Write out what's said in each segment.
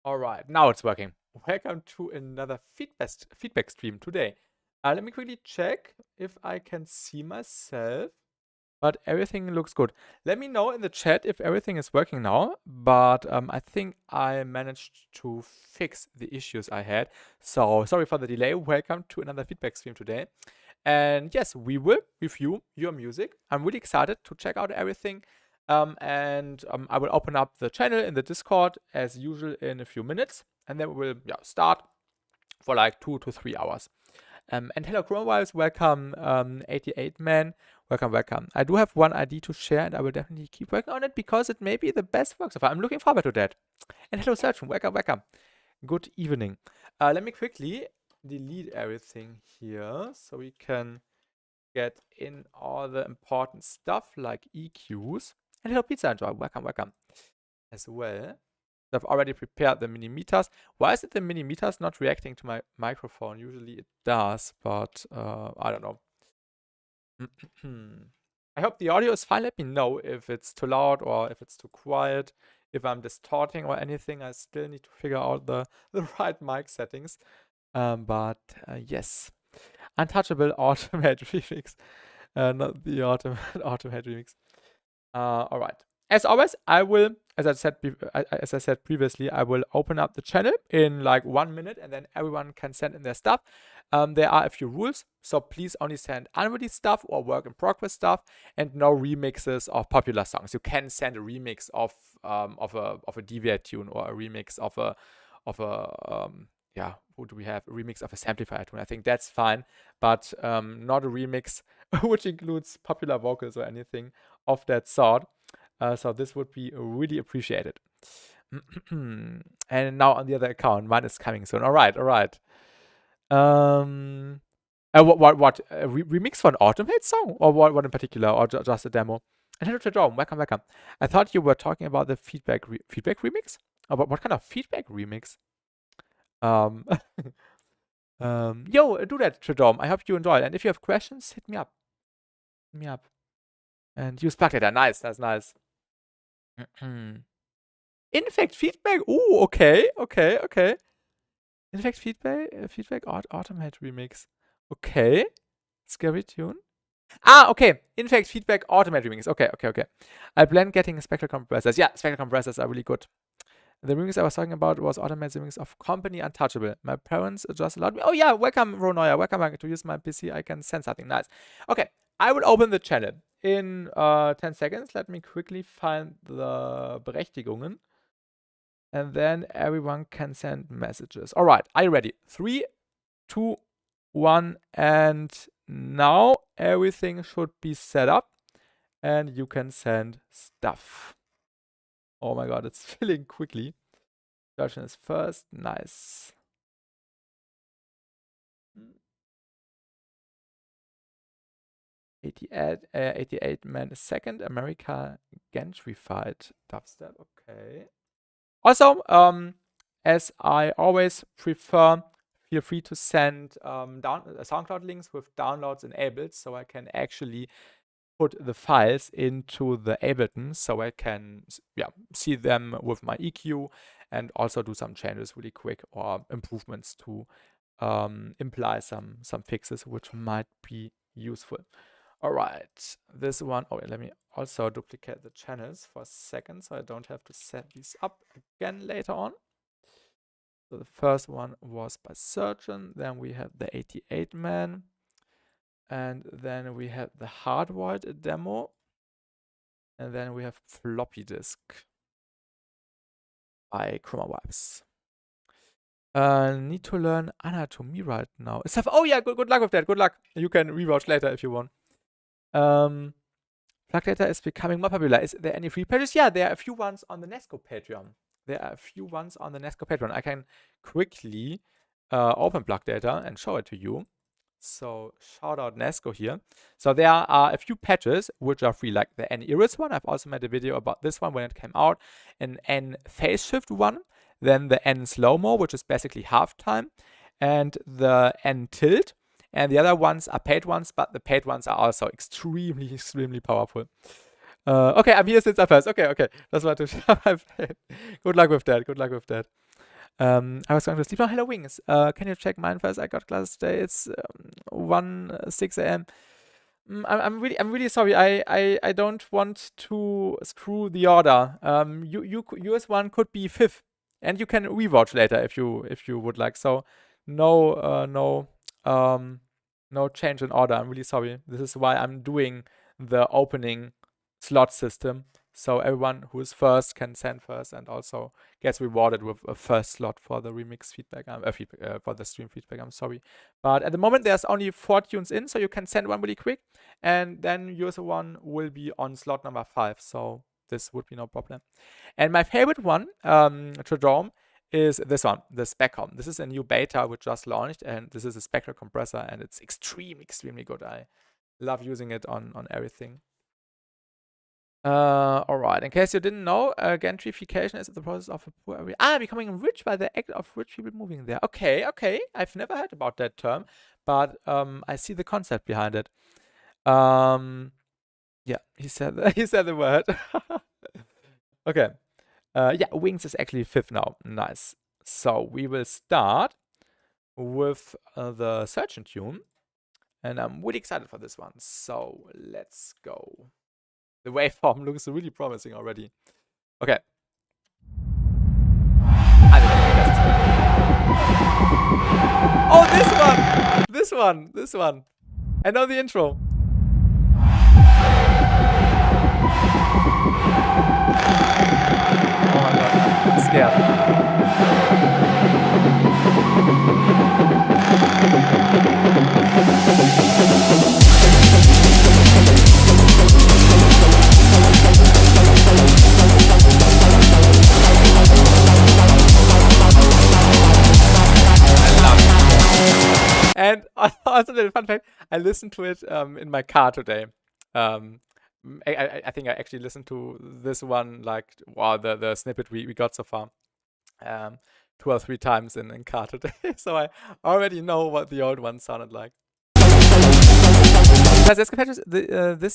All right, now it's working. Welcome to another feedback stream today. Let me quickly check if I can see myself, but everything looks good. Let me know in the chat if everything is working now, but I think I managed to fix the issues I had. So sorry for the delay. Welcome to another feedback stream today. And yes, we will review your music. I'm really excited to check out everything. I will open up the channel in the Discord as usual in a few minutes. And then we will start for like 2 to 3 hours. And hello, coronavirus. Welcome, 88 man. Welcome, welcome. I do have one ID to share, and I will definitely keep working on it because it may be the best work so far. I'm looking forward to that. And hello, Sergeant. Welcome, welcome. Good evening. Let me quickly delete everything here so we can get in all the important stuff like EQs. And hello, Pizza Enjoy. Welcome, welcome as well. I've already prepared the mini meters. Why is it the mini meters not reacting to my microphone? Usually it does, but I don't know. I hope the audio is fine. Let me know if it's too loud or if it's too quiet, if I'm distorting or anything. I still need to figure out the right mic settings. Yes. Untouchable Automate remix. Not the Automate remix. All right. As always, I will, as I said previously, I will open up the channel in like 1 minute, and then everyone can send in their stuff. There are a few rules, so please only send unreleased stuff or work in progress stuff, and no remixes of popular songs. You can send a remix of a deviate tune or a remix of a what do we have? A remix of a Samplifier tune. I think that's fine, but not a remix which includes popular vocals or anything of that sort. So this would be really appreciated. And now on the other account, mine is coming soon. All right, all right. What? A remix for an Automate song, or what in particular, or just a demo? And hello, Jerome. Welcome, welcome. I thought you were talking about the feedback remix. What kind of feedback remix? Yo, do that, Tredom. I hope you enjoyed. And if you have questions, hit me up. Hit me up. And use plug data. Nice, that's nice. In fact, feedback. Ooh, okay. In fact, feedback automate remix. Okay. Scary tune. Okay. In fact, feedback automate remix. Okay. I plan getting spectral compressors. Yeah, spectral compressors are really good. The remix I was talking about was automated remix of Company Untouchable. My parents just allowed me. Oh yeah, welcome Ronoya. Welcome back to use my PC. I can send something nice. Okay, I will open the channel in 10 seconds. Let me quickly find the Berechtigungen. And then everyone can send messages. All right, are you ready? 3, 2, 1, and now everything should be set up and you can send stuff. Oh my god, it's filling quickly. Deutschland is first. Nice. 88 man is second. America gentrified dubstep. Okay. Also, as I always prefer, feel free to send SoundCloud links with downloads enabled, so I can actually put the files into the Ableton, so I can see them with my EQ and also do some changes really quick or improvements to imply some fixes which might be useful. All right, this one. Oh, let me also duplicate the channels for a second so I don't have to set these up again later on. So the first one was by Surgeon, then we have the 88 man, and then we have the Hardwired demo, and then we have Floppy Disk by Chroma Vibes. Need to learn anatomy right now. Oh yeah, good luck with that. Good luck. You can rewatch later if you want. Plug data is becoming more popular. Is there any free pages? Yeah, there are a few ones on the Nesco Patreon. I can quickly open plug data and show it to you. So shout out Nesco here. So there are a few patches which are free, like the N Iris one. I've also made a video about this one when it came out. An N phase shift one. Then the N slow-mo, which is basically halftime. And the N tilt. And the other ones are paid ones, but the paid ones are also extremely powerful. Okay, I'm here since I first. Okay. That's what to show. Good luck with that. I was going to sleep now. Hello, Wings. Can you check mine first? I got classes today. It's 1:06 a.m. I'm really sorry. I don't want to screw the order. Yours one could be 5th, and you can rewatch later if you would like. So no change in order. I'm really sorry. This is why I'm doing the opening slot system. So everyone who is first can send first and also gets rewarded with a first slot for the remix feedback, for the stream feedback. I'm sorry. But at the moment, there's only 4 tunes in, so you can send one really quick. And then user one will be on slot number 5. So this would be no problem. And my favorite one, Trodome, is this one, the Specom. This is a new beta which just launched, and this is a spectral compressor, and it's extremely good. I love using it on everything. Alright, in case you didn't know, gentrification is the process of a poor area. Becoming rich by the act of rich people moving there. Okay. I've never heard about that term, but I see the concept behind it. Yeah, he said the word. Okay. Yeah, Wings is actually 5th now. Nice. So we will start with the Surgeon tune, and I'm really excited for this one. So let's go. The waveform looks really promising already. Okay. Oh, this one. I know the intro. Oh my god, I'm scared. And also the fun fact, I listened to it in my car today. I think I actually listened to this one, like, wow, the snippet we got so far 2 or 3 times in car today. So I already know what the old one sounded like. Does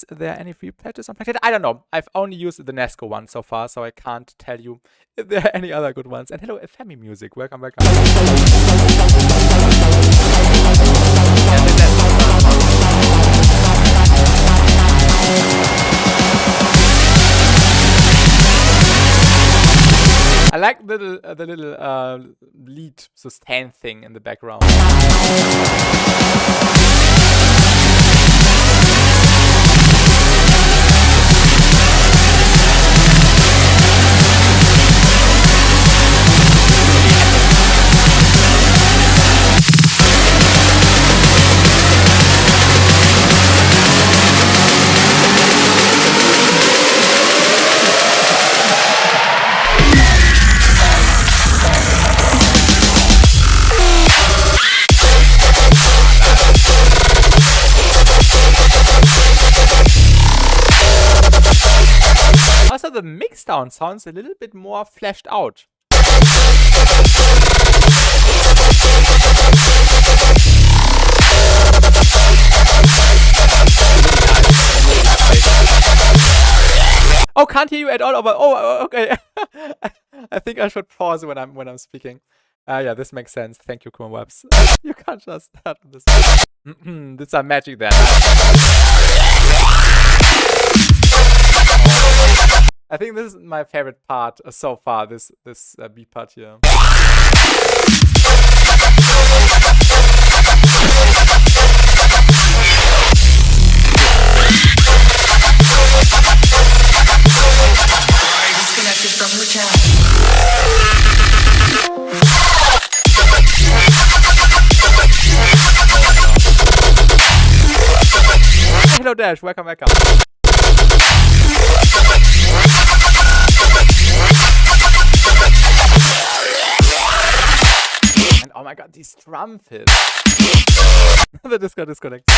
there are any free pledges on Spectator? I don't know. I've only used the Nesco one so far, so I can't tell you if there are any other good ones. And hello, Femi Music. Welcome. I like the little lead sustain thing in the background. Also, the mixdown sounds a little bit more fleshed out. Oh, can't hear you at all. Oh, okay. I think I should pause when I'm speaking. Yeah, this makes sense. Thank you, Chrome Webs. You can't just start this. This is magic then. I think this is my favorite part so far. This beat part here. Disconnected from the chat. Hello Dash, welcome. And oh my god, these drum fills. The Discord disconnect.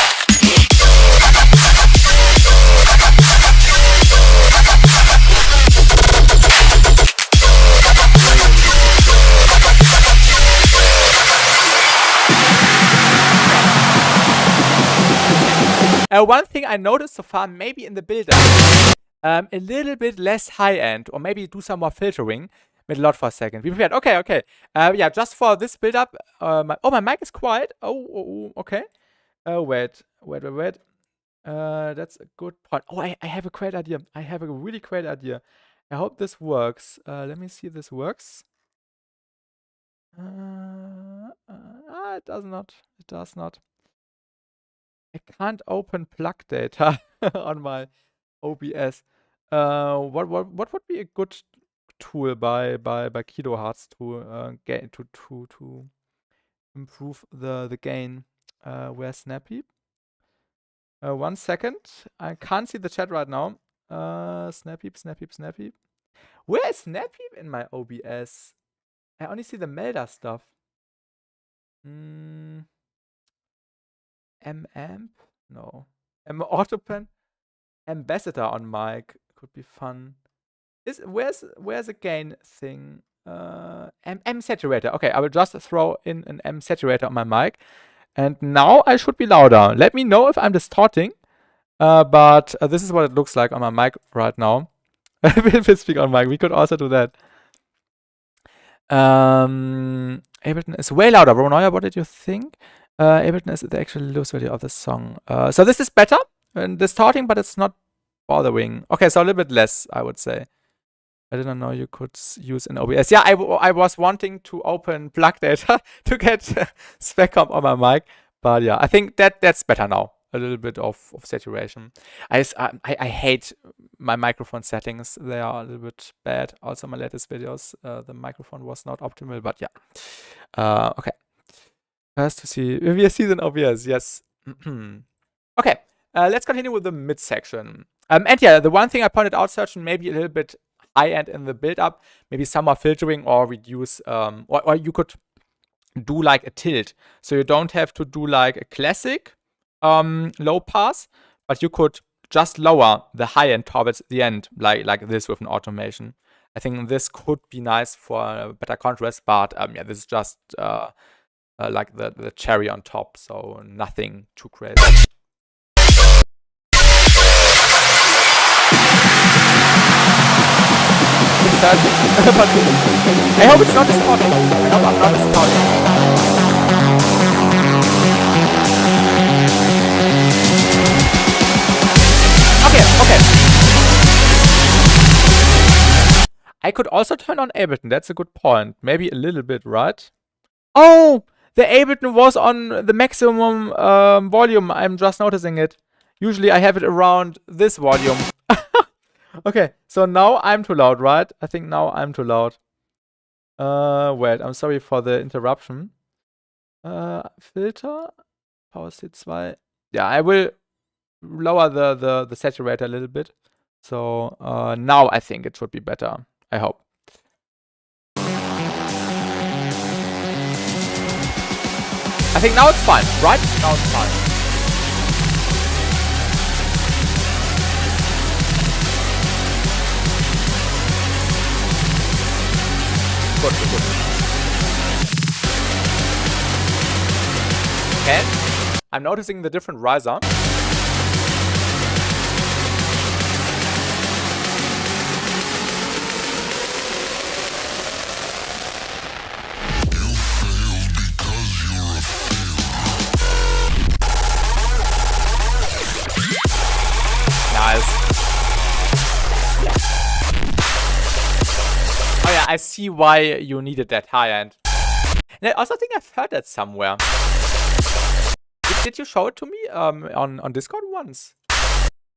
One thing I noticed so far, maybe in the build-up, a little bit less high-end, or maybe do some more filtering, Made a lot for a second. Be prepared. Okay, okay. Yeah, just for this build up. My mic is quiet. Okay. Wait. That's a good point. Oh, I have a great idea. I have a really great idea. I hope this works. Let me see if this works. It does not. It does not. I can't open plug data on my OBS. What would be a good tool by Kilohertz to get to improve the gain? Where's Snappy? 1 second. I can't see the chat right now. Snappy. Where is Snappy in my OBS? I only see the Melda stuff. M-amp? No. M-autopen? Ambassador on mic could be fun. Where's the gain thing? M saturator. Okay, I will just throw in an M saturator on my mic. And now I should be louder. Let me know if I'm distorting. But this is what it looks like on my mic right now. We'll speak on mic. We could also do that. Ableton is way louder. Ronoya, what did you think? Ableton is the actual loose value of the song. So this is better and distorting, but it's not bothering. Okay, so a little bit less, I would say. I didn't know you could use an OBS. Yeah, I was wanting to open plug data to get spec comp on my mic, but yeah, I think that's better now. A little bit of saturation. I hate my microphone settings. They are a little bit bad. Also, my latest videos, the microphone was not optimal, but yeah. Okay. First to see if we see an OBS. Yes. Okay. Let's continue with the mid section. And yeah, the one thing I pointed out, Surgeon, maybe a little bit high end in the build up, maybe some more filtering or reduce, or you could do like a tilt. So you don't have to do like a classic low pass, but you could just lower the high end towards the end, like this with an automation. I think this could be nice for better contrast, but yeah, this is just like the cherry on top, so nothing too crazy. I hope it's not distorting. I hope I'm not distorting. Okay. I could also turn on Ableton. That's a good point. Maybe a little bit, right? Oh, the Ableton was on the maximum volume. I'm just noticing it. Usually I have it around this volume. Okay, so now I'm too loud, right? I think now I'm too loud. Wait, I'm sorry for the interruption. Filter, Power C2. Yeah, I will lower the saturator a little bit. So now I think it should be better. I hope. I think now it's fine, right? Now it's fine. Good. Okay. I'm noticing the different riser. Oh yeah, I see why you needed that high end. And I also think I've heard that somewhere. Did you show it to me on Discord once?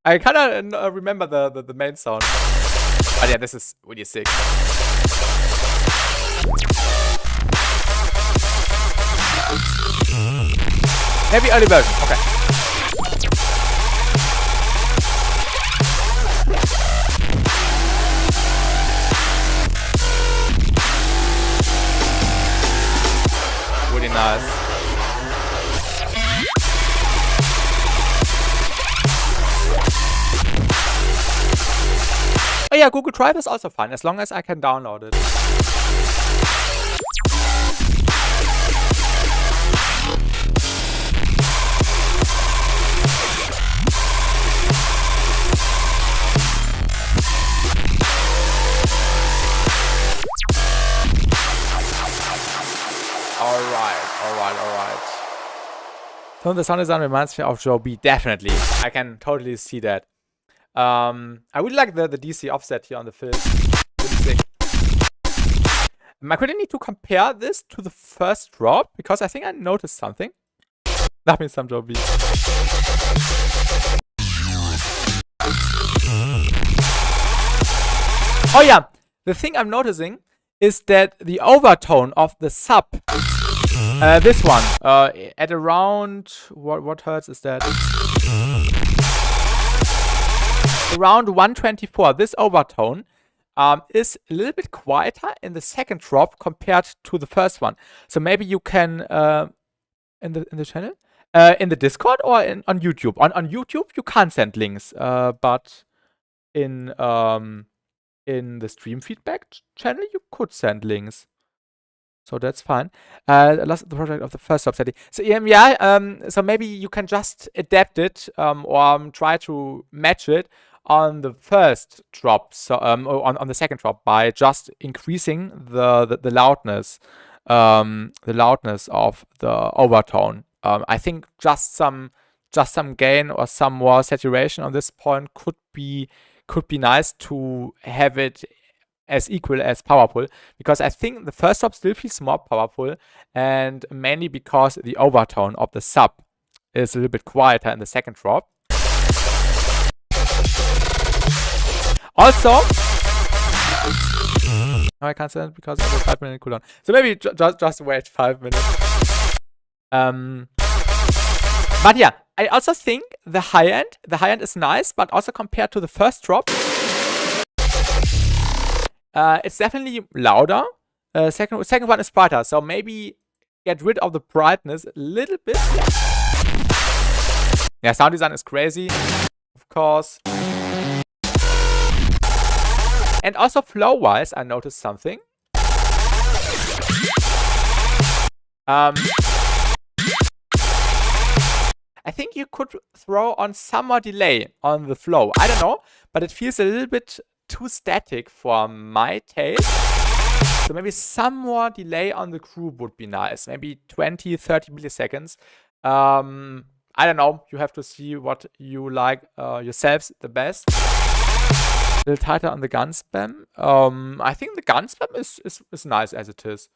I kind of remember the main sound. But yeah, this is really sick. Maybe early version. Okay. Really nice. Oh yeah, Google Drive is also fun, as long as I can download it. So the sound design reminds me of Joe B. Definitely. I can totally see that. I really like the DC offset here on the fill. Really sick. I quickly need to compare this to the first drop because I think I noticed something. That means some Joe B. Oh yeah, the thing I'm noticing is that the overtone of the sub, this one, at around, what hertz is that? Around 124, this overtone is a little bit quieter in the second drop compared to the first one. So maybe you can, in the channel? In the Discord or on YouTube? On YouTube, you can't send links, but in the stream feedback channel, you could send links. So that's fine. I lost the project of the first subsetting. So so maybe you can just adapt it or try to match it on the first drop, so on the second drop by just increasing the loudness, of the overtone. I think just some gain or some more saturation on this point could be nice to have it as equal as powerful, because I think the first drop still feels more powerful, and mainly because the overtone of the sub is a little bit quieter in the second drop. Also, I can't send it because of the 5-minute cooldown. So maybe just wait 5 minutes. But yeah, I also think the high end is nice, but also compared to the first drop, it's definitely louder. Second one is brighter, so maybe get rid of the brightness a little bit. Yeah, sound design is crazy, of course. And also flow-wise, I noticed something. I think you could throw on some more delay on the flow. I don't know, but it feels a little bit too static for my taste. So maybe some more delay on the groove would be nice. Maybe 20-30 milliseconds. I don't know. You have to see what you like yourselves the best. A little tighter on the gun spam. I think the gun spam is nice as it is.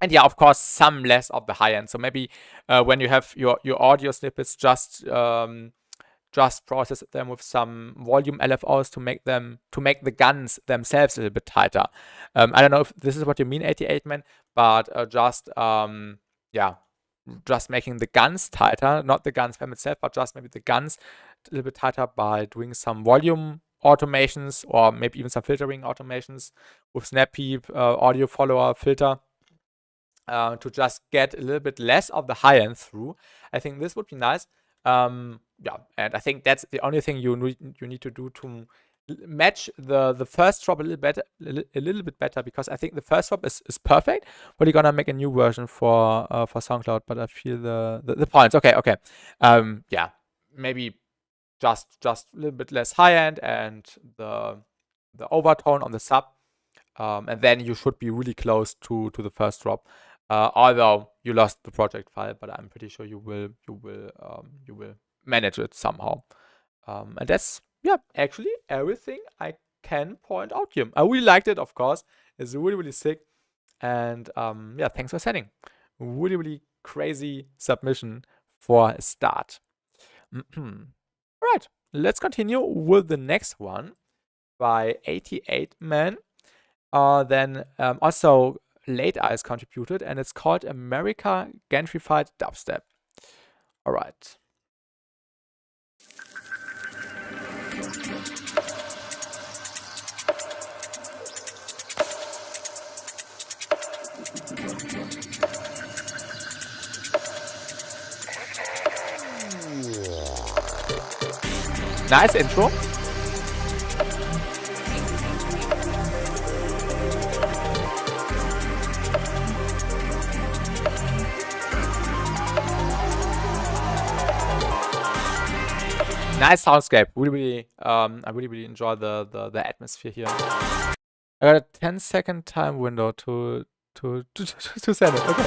And yeah, of course, some less of the high end. So maybe when you have your audio snippets, just process them with some volume LFOs to make the guns themselves a little bit tighter. I don't know if this is what you mean, 88man, but just making the guns tighter, not the gun spam itself, but just maybe the guns a little bit tighter by doing some volume automations or maybe even some filtering automations with Snappeep, audio follower filter. To just get a little bit less of the high end through. I think this would be nice. Yeah, and I think that's the only thing you need to do to match the first drop a little bit better, because I think the first drop is perfect, but you're gonna make a new version for SoundCloud. But I feel the points. Okay. Yeah, maybe just a little bit less high end and the overtone on the sub, and then you should be really close to the first drop. Although you lost the project file, but I'm pretty sure you will manage it somehow. And that's actually everything I can point out here. I really liked it, of course. It's really sick. And thanks for sending. Really crazy submission for a start. Alright, let's continue with the next one by 88man. Then also Late Eyes contributed, and it's called America Gentrified Dubstep. All right. Nice intro. Nice soundscape. I really enjoy the atmosphere here. I got a 10-second time window to send it. Okay.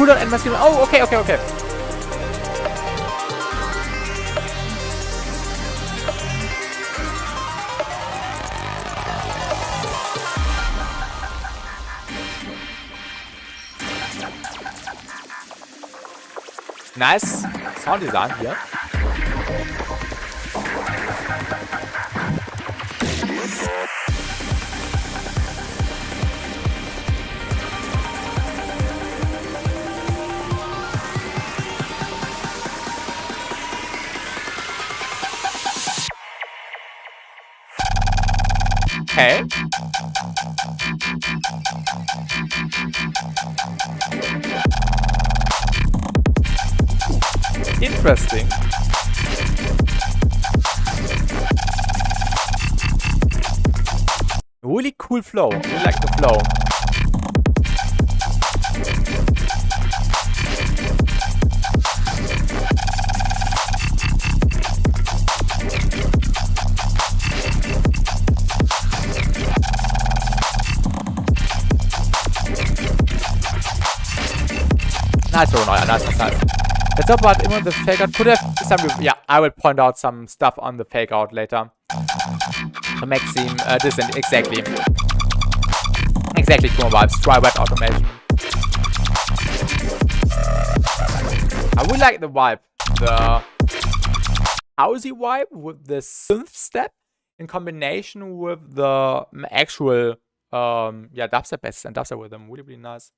cooldown and masculine. Oh, okay. Nice sound design here. Okay. Interesting. Really cool flow. I really like the flow. Nice, nice. Let's talk about even the fake out. Could have some. Yeah, I will point out some stuff on the fake out later to make seem distant. Exactly. Cool vibes. Dry wet automation. I would like the vibe, the housey vibe with the synth step in combination with the actual dubstep bass and dubstep with them. Really nice.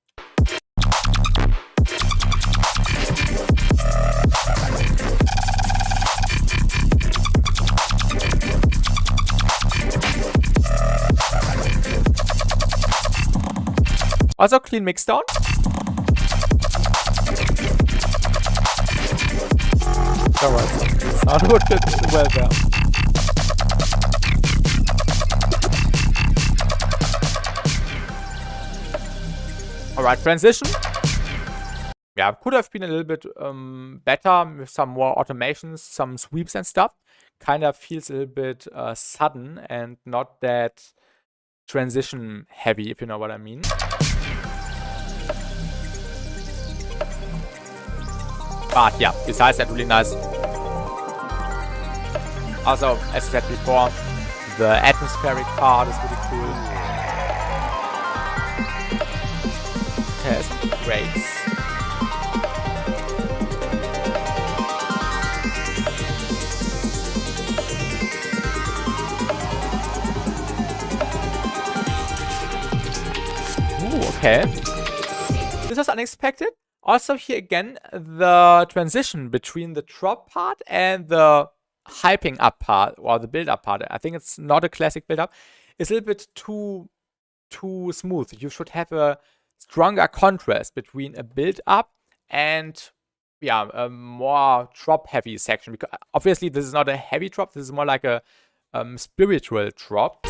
Also clean mix down. Alright, sound would fit well there. Alright, transition. Yeah, could have been a little bit better with some more automations, some sweeps and stuff. Kind of feels a little bit sudden and not that transition heavy, if you know what I mean. But yeah, besides that, really nice. Also, as I said before, the atmospheric part is really cool. Okay, some breaks. Ooh, okay. This was unexpected. Also here again, the transition between the drop part and the hyping up part, or the build-up part, I think it's not a classic build-up, is a little bit too smooth. You should have a stronger contrast between a build-up and a more drop-heavy section. Because obviously this is not a heavy drop, this is more like a spiritual drop.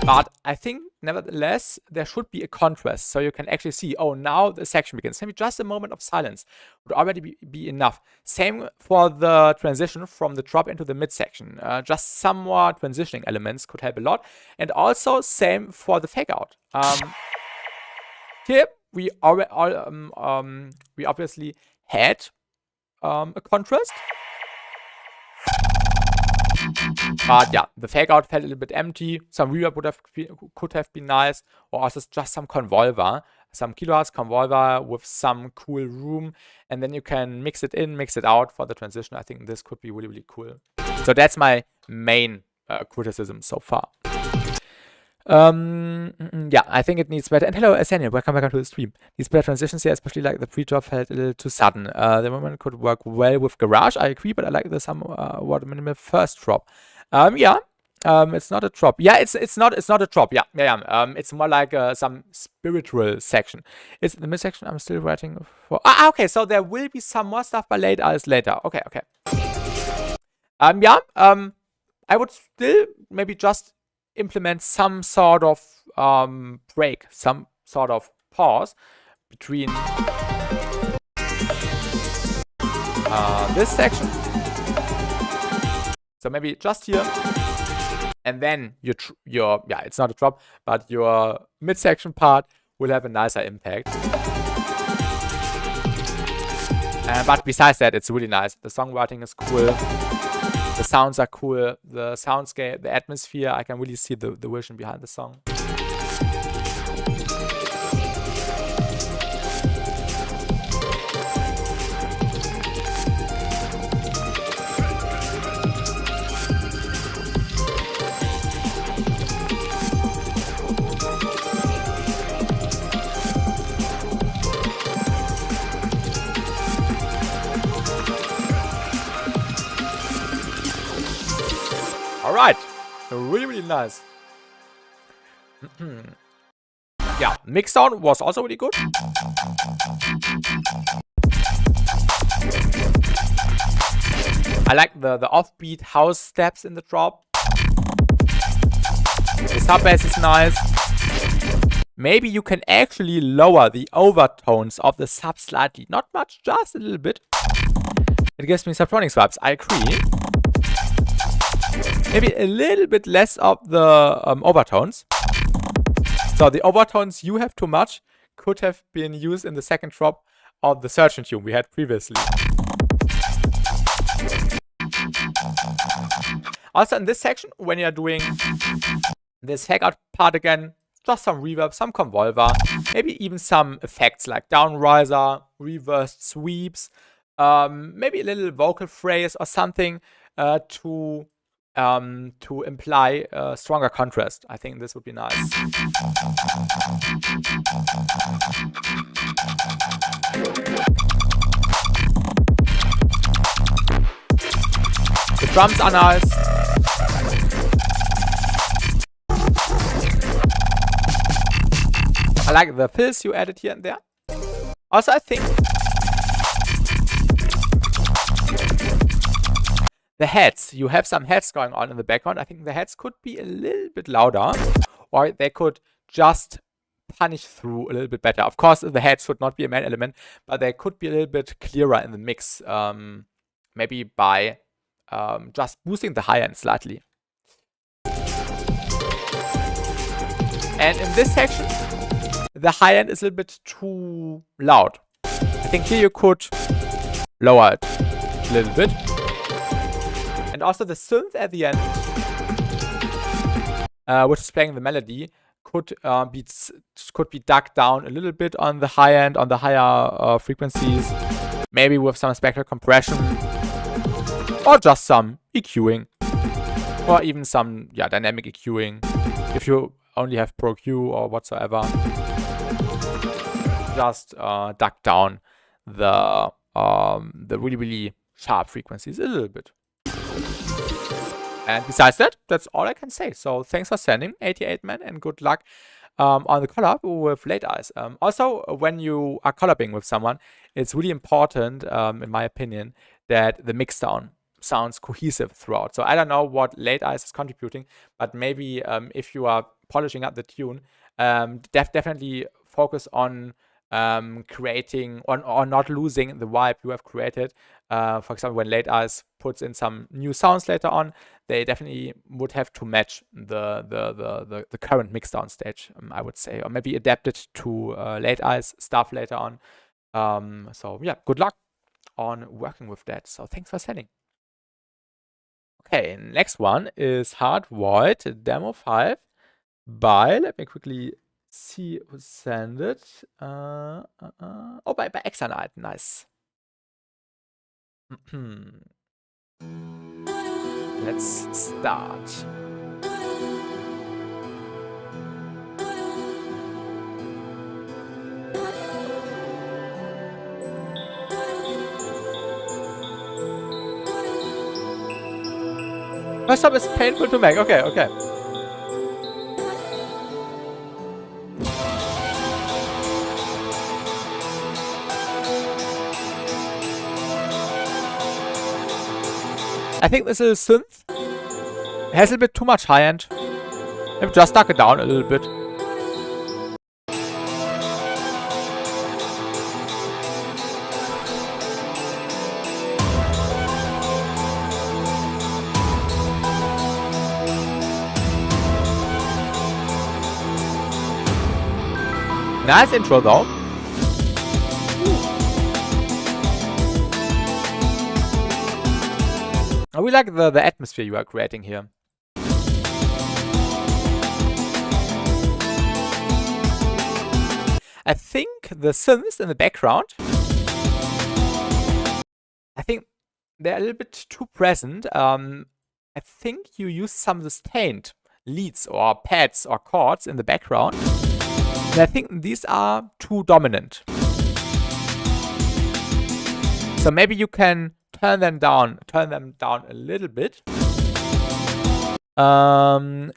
But I think, nevertheless, there should be a contrast, so you can actually see, oh, now the section begins. Maybe just a moment of silence would already be enough. Same for the transition from the drop into the midsection. Just some more transitioning elements could help a lot. And also, same for the fake out. Here, we obviously had a contrast. But yeah, the fake out felt a little bit empty. Some reverb could have been nice, or also just some convolver, some kilohertz convolver with some cool room, and then you can mix it in, mix it out for the transition. I think this could be really cool. So that's my main criticism so far. Yeah, I think it needs better. And hello, Asaniel, welcome back to the stream. These better transitions here, especially like the pre-drop, felt a little too sudden. The moment could work well with Garage, I agree, but I like the somewhat minimal first drop. It's not a drop. Yeah, it's not a drop. Yeah. It's more like some spiritual section. It's the mid section. I'm still writing for. Okay. So there will be some more stuff by later. Okay. I would still maybe just implement some sort of break, some sort of pause between this section. So maybe just here, and then your it's not a drop, but your midsection part will have a nicer impact. But besides that, it's really nice. The songwriting is cool. The sounds are cool. The soundscape, the atmosphere, I can really see the vision behind the song. Alright, really, really nice. Yeah, mix sound was also really good. I like the offbeat house steps in the drop. The sub bass is nice. Maybe you can actually lower the overtones of the sub slightly. Not much, just a little bit. It gives me Subtronics vibes, I agree. Maybe a little bit less of the overtones. So the overtones you have too much could have been used in the second drop of the Surgeon tune we had previously. Also in this section, when you're doing this hackout part again, just some reverb, some convolver, maybe even some effects like downriser, reversed sweeps, maybe a little vocal phrase or something to imply stronger contrast. I think this would be nice. The drums are nice. I like the fills you added here and there. Also, I think the heads, you have some heads going on in the background. I think the heads could be a little bit louder, or they could just punish through a little bit better. Of course, the heads should not be a main element, but they could be a little bit clearer in the mix, maybe by just boosting the high end slightly. And in this section, the high end is a little bit too loud. I think here you could lower it a little bit. And also the synth at the end, which is playing the melody, could be dug down a little bit on the high end, on the higher frequencies, maybe with some spectral compression, or just some EQing, or even some dynamic EQing, if you only have Pro Q or whatsoever. Just dug down the really, really sharp frequencies a little bit. And besides that, that's all I can say. So thanks for sending, 88man, and good luck on the collab with Late Eyes. Also, when you are collabing with someone, it's really important, in my opinion, that the mixdown sounds cohesive throughout. So I don't know what Late Eyes is contributing, but maybe if you are polishing up the tune, definitely focus on creating or not losing the vibe you have created. For example, when Late Eyes puts in some new sounds later on, they definitely would have to match the current mixdown stage, I would say, or maybe adapt it to Late Eyes stuff later on. So yeah, good luck on working with that. So thanks for sending. Okay, next one is Hard Void Demo 5 by, let me quickly see who sent it. Oh, by Exanite. Nice. Let's start. First up is painful to make. Okay, okay. I think this is synth. It has a bit too much high end. I've just stuck it down a little bit. Nice intro though. I really like the atmosphere you are creating here. I think the synths in the background, I think they're a little bit too present. I think you use some sustained leads or pads or chords in the background. And I think these are too dominant. So maybe you can turn them down a little bit.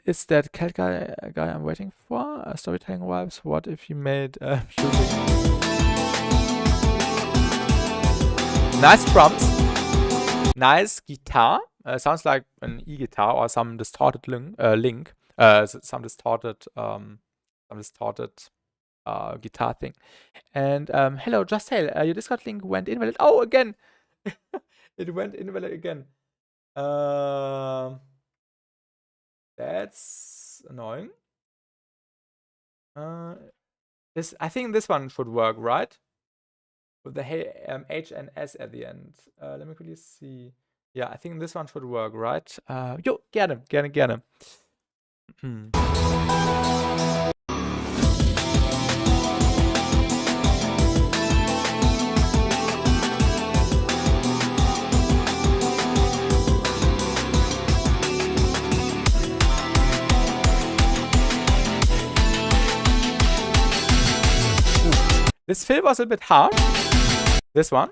Is that cat guy I'm waiting for? Storytelling vibes. What if you made music? Nice drums. Nice guitar. Sounds like an e-guitar or some distorted link. Some distorted guitar thing. And hello, Just Hail. Your Discord link went invalid. Oh, again. It went invalid again. That's annoying. I think this one should work, right? With the H and S at the end. Let me quickly see. Yeah, I think this one should work, right? Jo, gerne. This fill was a bit hard. This one.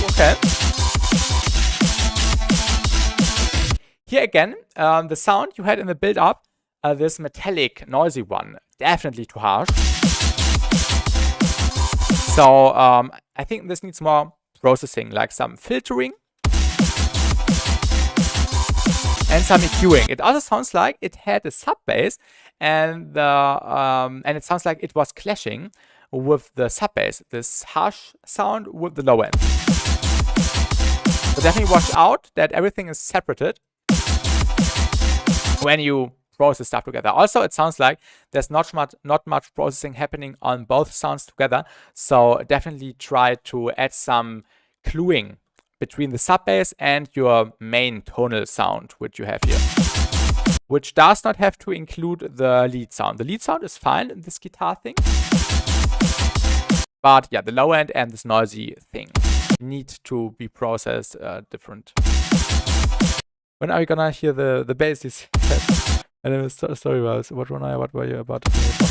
Okay. Here again, the sound you had in the build-up, this metallic, noisy one, definitely too harsh. So I think this needs more processing, like some filtering. And some EQing. It also sounds like it had a sub bass, and it sounds like it was clashing with the sub bass. This harsh sound with the low end. So definitely watch out that everything is separated when you process stuff together. Also, it sounds like there's not much processing happening on both sounds together. So definitely try to add some cluing between the sub bass and your main tonal sound, which you have here, which does not have to include the lead sound. The lead sound is fine in this guitar thing, but yeah, the low end and this noisy thing need to be processed different. When are we gonna hear the bass? And I'm sorry about what were you about to say?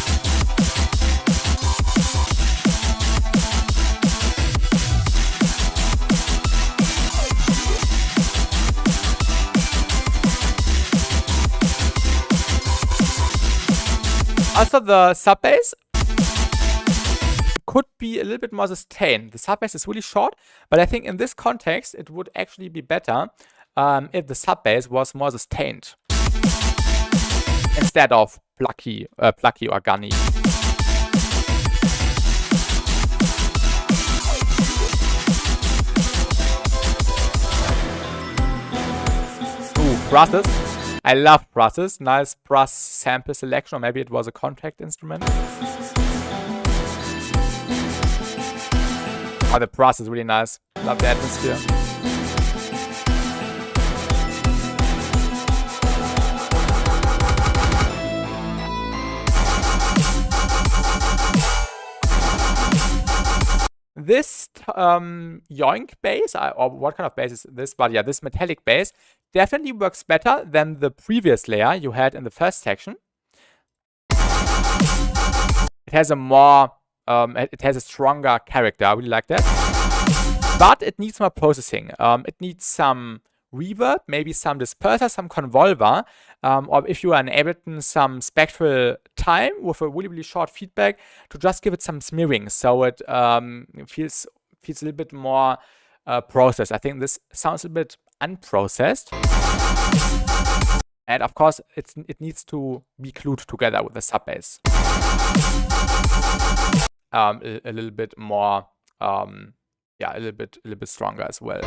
Also, the sub bass could be a little bit more sustained. The sub bass is really short, but I think in this context, it would actually be better if the sub bass was more sustained instead of plucky or gunny. Ooh, brusses. I love brusses. Nice brass sample selection, or maybe it was a contact instrument. Oh, the brass is really nice. Love the atmosphere. This yoink bass, or what kind of bass is this? But yeah, this metallic bass definitely works better than the previous layer you had in the first section. It has a more, it has a stronger character. I really like that. But it needs more processing. It needs some reverb, maybe some disperser, some convolver, or if you are in Ableton, some spectral time with a really, really short feedback to just give it some smearing so it feels a little bit more processed. I think this sounds a bit unprocessed. And of course, it needs to be glued together with the sub bass. A little bit more, yeah, a little bit stronger as well.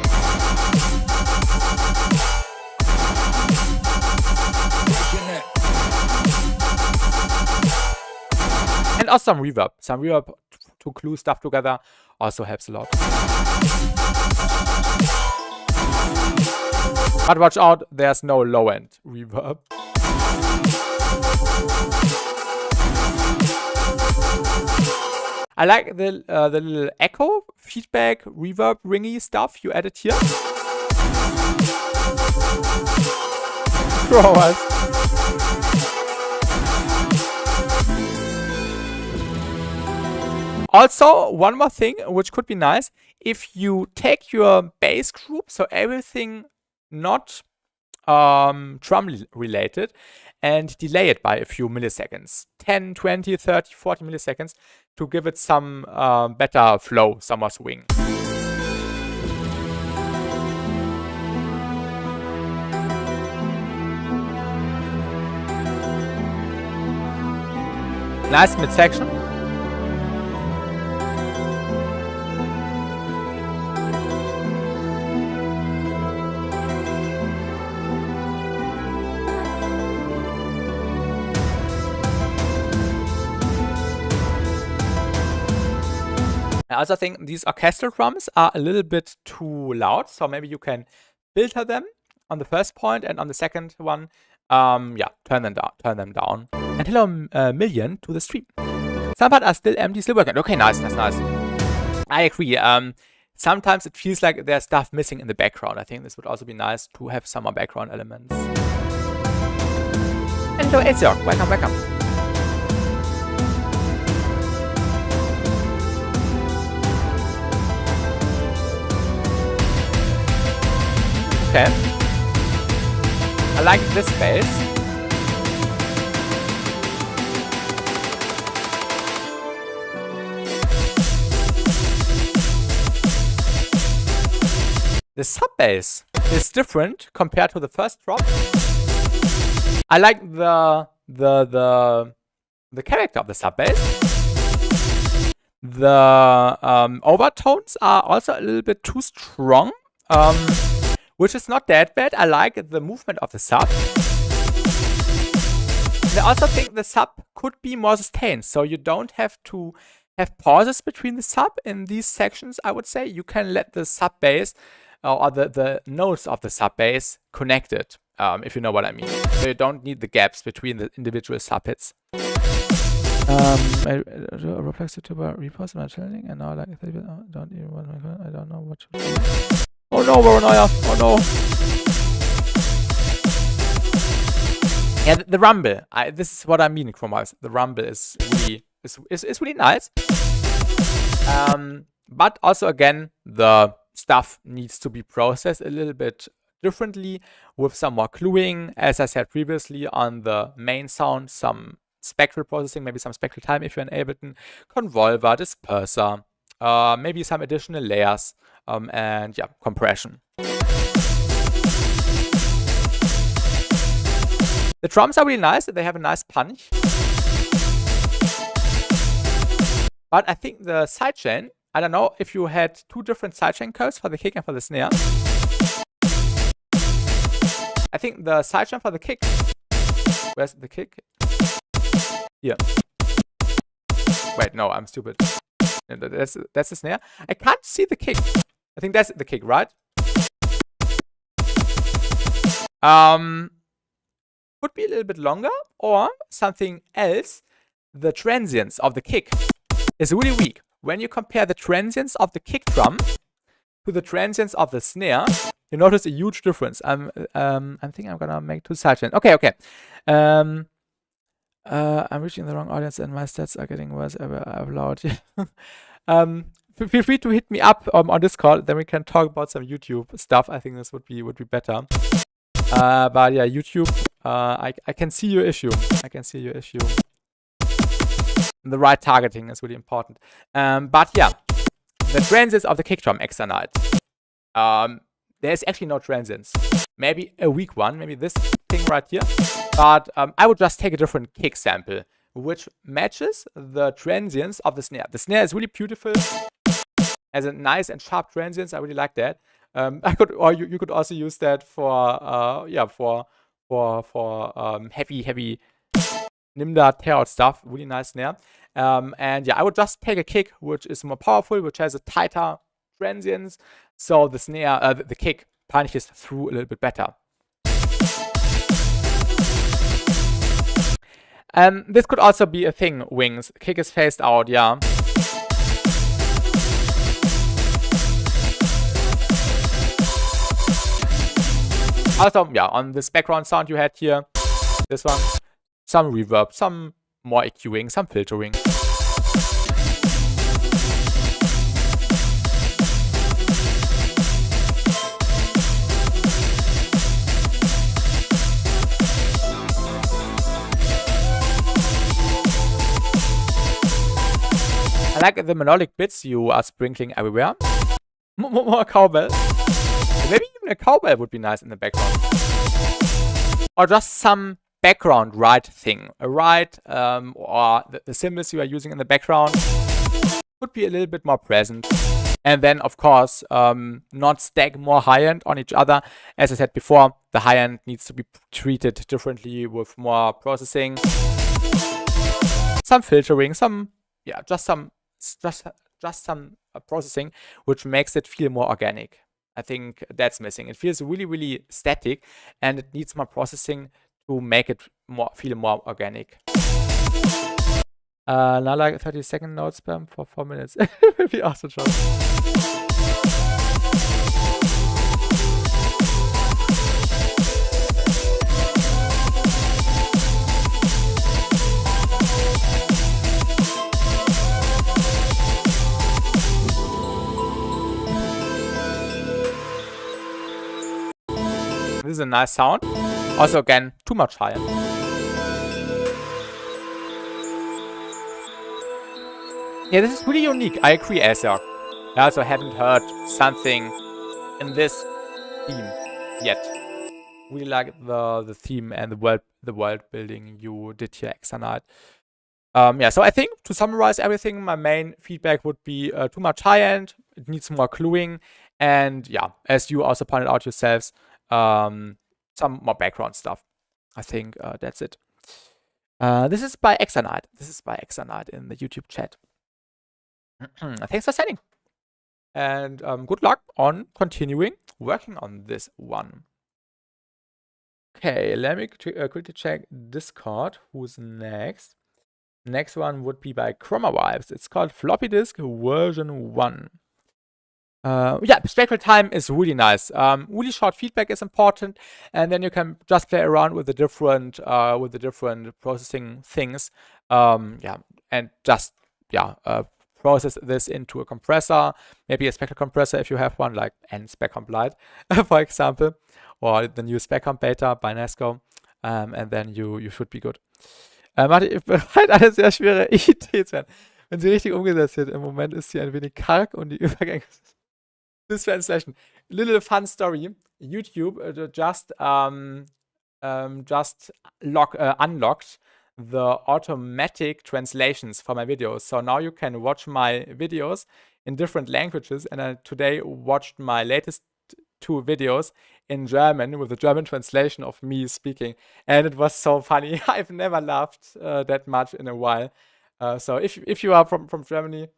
And also some reverb. Some reverb to glue stuff together also helps a lot. But watch out, there's no low-end reverb. I like the little echo, feedback, reverb, ringy stuff you added here. Also, one more thing which could be nice, if you take your bass group, so everything not drum related, and delay it by a few milliseconds, 10, 20, 30, 40 milliseconds, to give it some better flow, some more swing. Nice midsection. I also think these orchestral drums are a little bit too loud, so maybe you can filter them on the first point, and on the second one, yeah, turn them down. And hello, Million, to the stream. Some parts are still empty, still working. Okay, nice, that's nice. I agree. Sometimes it feels like there's stuff missing in the background. I think this would also be nice to have some more background elements. And hello, Ezio, welcome. Okay. I like this bass. The sub bass is different compared to the first drop. I like the character of the sub bass. The overtones are also a little bit too strong. Which is not that bad. I like the movement of the sub. And I also think the sub could be more sustained, so you don't have to have pauses between the sub in these sections, I would say. You can let the sub bass or the notes of the sub bass connected, if you know what I mean. So you don't need the gaps between the individual sub hits. I reflex it to repost my challenging, and now I don't even want I don't know what to do. Oh no, Veronoia! Oh no! Yeah, the rumble. This is what I mean, Chromos. The rumble is really nice. But also again, the stuff needs to be processed a little bit differently with some more cluing. As I said previously, on the main sound, some spectral processing, maybe some spectral time if you're in Ableton, convolver, disperser, maybe some additional layers. And yeah, compression. The drums are really nice. They have a nice punch. But I think the sidechain, I don't know if you had two different sidechain curves for the kick and for the snare. I think the sidechain for the kick, where's the kick? Here. Wait, no, I'm stupid. That's the snare. I can't see the kick. I think that's the kick, right? Could be a little bit longer, or something else. The transients of the kick is really weak. When you compare the transients of the kick drum to the transients of the snare, you notice a huge difference. I think I'm gonna make two sidechains. Okay. I'm reaching the wrong audience, and my stats are getting worse ever loud. Feel free to hit me up on Discord, then we can talk about some YouTube stuff. I think this would be better. But yeah, YouTube, I can see your issue. The right targeting is really important. But yeah, the transients of the kick drum extra nice. There's actually no transients. Maybe a weak one, maybe this thing right here. But I would just take a different kick sample, which matches the transients of the snare. The snare is really beautiful. Has a nice and sharp transients. I really like that. You could also use that for heavy Nimda tear out stuff. Really nice snare. And yeah, I would just take a kick which is more powerful, which has a tighter transients, so the snare, the kick punishes through a little bit better. This could also be a thing, wings. Kick is phased out, yeah. Also, yeah, on this background sound you had here, this one, some reverb, some more EQing, some filtering. I like the melodic bits you are sprinkling everywhere. More cowbell. Maybe even a cowbell would be nice in the background. Or just some background ride thing. A ride or the cymbals you are using in the background would be a little bit more present. And then, of course, not stack more high-end on each other. As I said before, the high-end needs to be treated differently with more processing. Some filtering, some, yeah, just some processing, which makes it feel more organic. I think that's missing. It feels really, really static, and it needs more processing to make it feel more organic. Now like 30-second note spam for 4 minutes. Will be awesome. This is a nice sound. Also, again, too much higher. Yeah, this is really unique. I agree, Asok. I also haven't heard something in this theme yet. Really like the theme and the world building you did here, Exanite. Yeah, so I think to summarize everything, my main feedback would be too much high end. It needs more cluing, and yeah, as you also pointed out yourselves, some more background stuff. I think that's it. This is by Exanite. This is by Exanite in the YouTube chat. Thanks for sending. And good luck on continuing working on this one. Okay, let me quickly check Discord. Who's next? Next one would be by Chroma Vibes. It's called Floppy Disk version 1. Yeah, spectral time is really nice. Really short feedback is important, and then you can just play around with the different processing things. Yeah, and just process this into a compressor, maybe a spectral compressor if you have one, like NSpecComp Lite, for example, or the new SpecComp Beta by Nesco, and then you should be good. Martin, bereit, eine sehr schwere Idee zu werden. Wenn sie richtig umgesetzt wird, im Moment ist sie ein wenig karg und die Übergänge. This translation. Little fun story. YouTube just unlocked the automatic translations for my videos. So now you can watch my videos in different languages. And I today watched my latest 2 videos in German with a German translation of me speaking. And it was so funny. I've never laughed that much in a while. So if you are from Germany,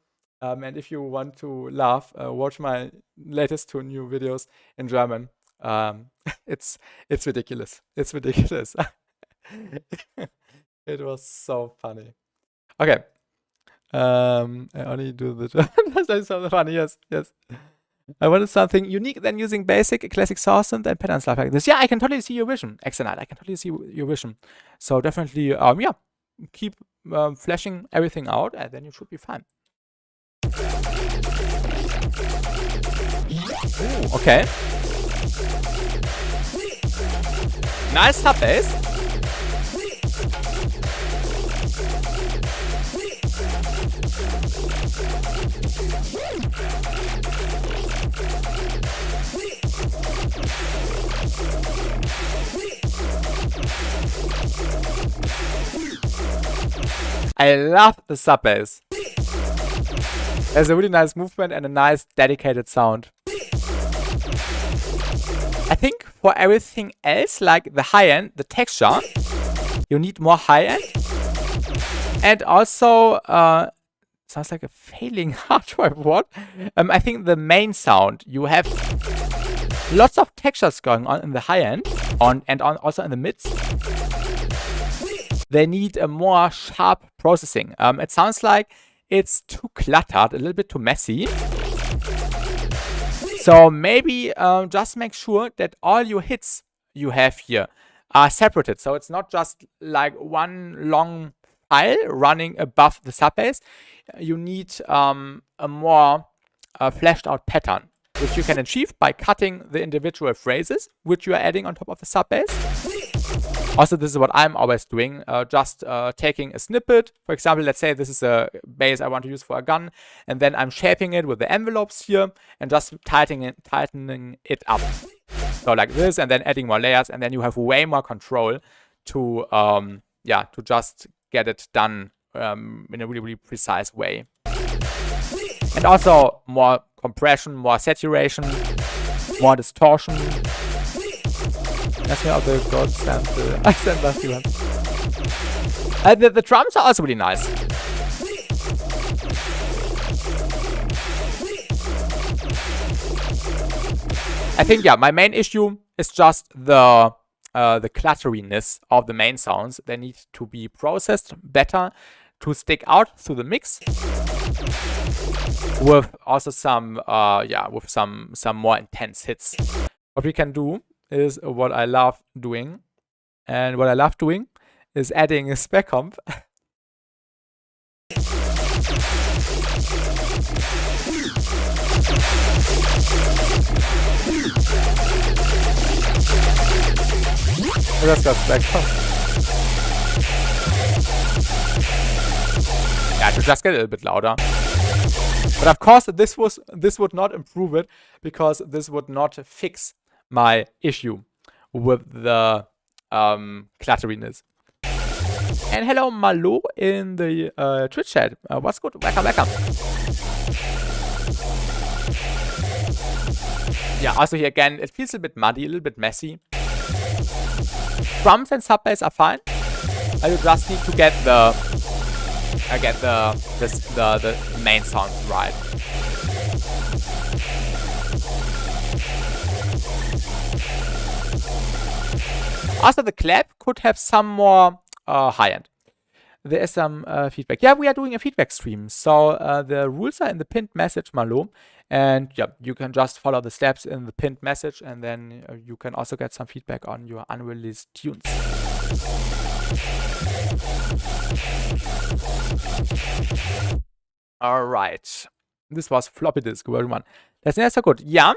and if you want to laugh, watch my latest 2 new videos in German. It's ridiculous. It's ridiculous. It was so funny. Okay. I only do the German. That's so funny. Yes. I wanted something unique than using basic classic source and pattern stuff like this. Yeah, I can totally see your vision. Excellent. I can totally see your vision. So definitely, yeah, keep fleshing everything out, and then you should be fine. Ooh, okay. Nice sub bass. I love the sub bass. There's a really nice movement and a nice dedicated sound. I think for everything else, like the high end, the texture, you need more high end. And also, sounds like a failing hard drive. What? I think the main sound, you have lots of textures going on in the high end and also in the mids. They need a more sharp processing. It sounds like it's too cluttered, a little bit too messy. So maybe just make sure that all your hits you have here are separated. So it's not just like one long file running above the sub bass. You need a more fleshed out pattern, which you can achieve by cutting the individual phrases which you are adding on top of the sub bass. Also, this is what I'm always doing, just taking a snippet. For example, let's say this is a bass I want to use for a gun, and then I'm shaping it with the envelopes here and just tightening it up. So like this, and then adding more layers, and then you have way more control to, to just get it done in a really, really precise way. And also more compression, more saturation, more distortion. Lass mir auch the God sample. I sent last one. The drums are also really nice. I think, yeah, my main issue is just the clutteriness of the main sounds. They need to be processed better to stick out through the mix. With also some, with some more intense hits. What we can do is what I love doing. And what I love doing is adding a spec comp. That's got spec comp. Yeah, to just get a little bit louder. But of course, this would not improve it, because this would not fix my issue with the clutteriness. And hello, Malo in the Twitch chat. What's good? Welcome, welcome. Yeah, also here again, it feels a bit muddy, a little bit messy. Drums and sub bass are fine. You just need to get the main sounds right. Also, the clap could have some more high end. There is some feedback. Yeah, we are doing a feedback stream. So the rules are in the pinned message, Malo. And yeah, you can just follow the steps in the pinned message, and then you can also get some feedback on your unreleased tunes. All right. This was floppy disk, everyone. That's not so good. Yeah.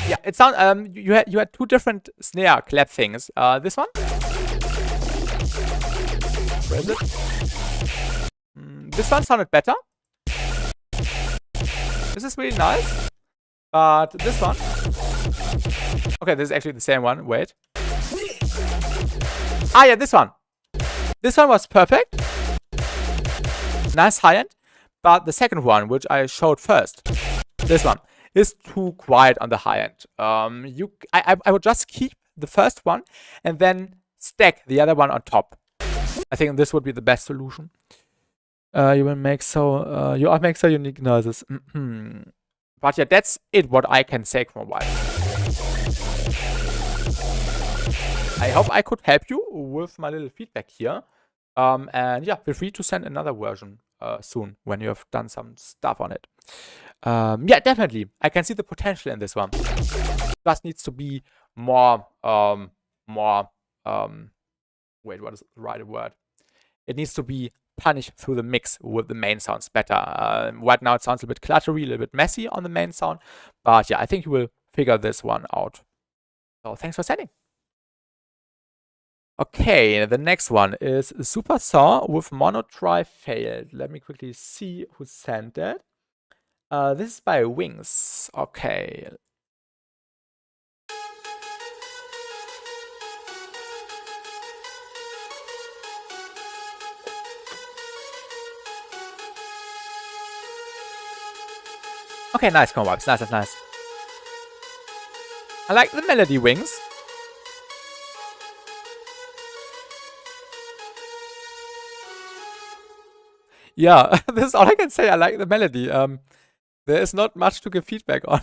Yeah, it sounds you had two different snare clap things. This one. Where is it? This one sounded better. This is really nice. But this one. Okay, this is actually the same one. Wait. Ah, yeah, this one. This one was perfect. Nice high end. But the second one, which I showed first, this one, is too quiet on the high end. I would just keep the first one and then stack the other one on top. I think this would be the best solution. You all make so unique noises. But yeah, that's it. What I can say from a while. I hope I could help you with my little feedback here. And yeah, feel free to send another version soon when you have done some stuff on it. Yeah, definitely. I can see the potential in this one. Just needs to be more, wait, what is the right word? It needs to be punished through the mix with the main sounds better. Right now it sounds a bit cluttery, a little bit messy on the main sound. But yeah, I think you will figure this one out. So thanks for sending. Okay, the next one is Super Saw with Mono Try Failed. Let me quickly see who sent that. This is by Wings. Okay. Okay, nice combo vibes. Nice, that's nice. I like the melody, Wings. yeah, this is all I can say. I like the melody. There is not much to give feedback on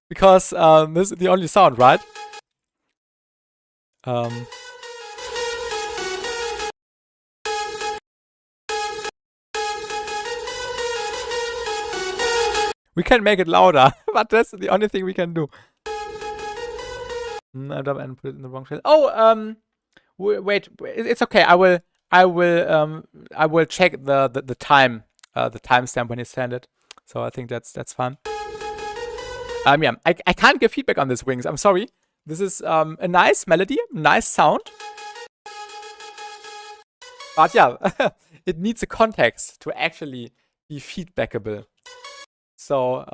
because this is the only sound, right? We can make it louder, but that's the only thing we can do. I don't and put it in the wrong channel. Oh, wait, it's okay. I will check the time, the timestamp when you send it. So I think that's fine. Yeah, I can't give feedback on this Wings. I'm sorry. This is a nice melody, nice sound. But yeah, it needs a context to actually be feedbackable. So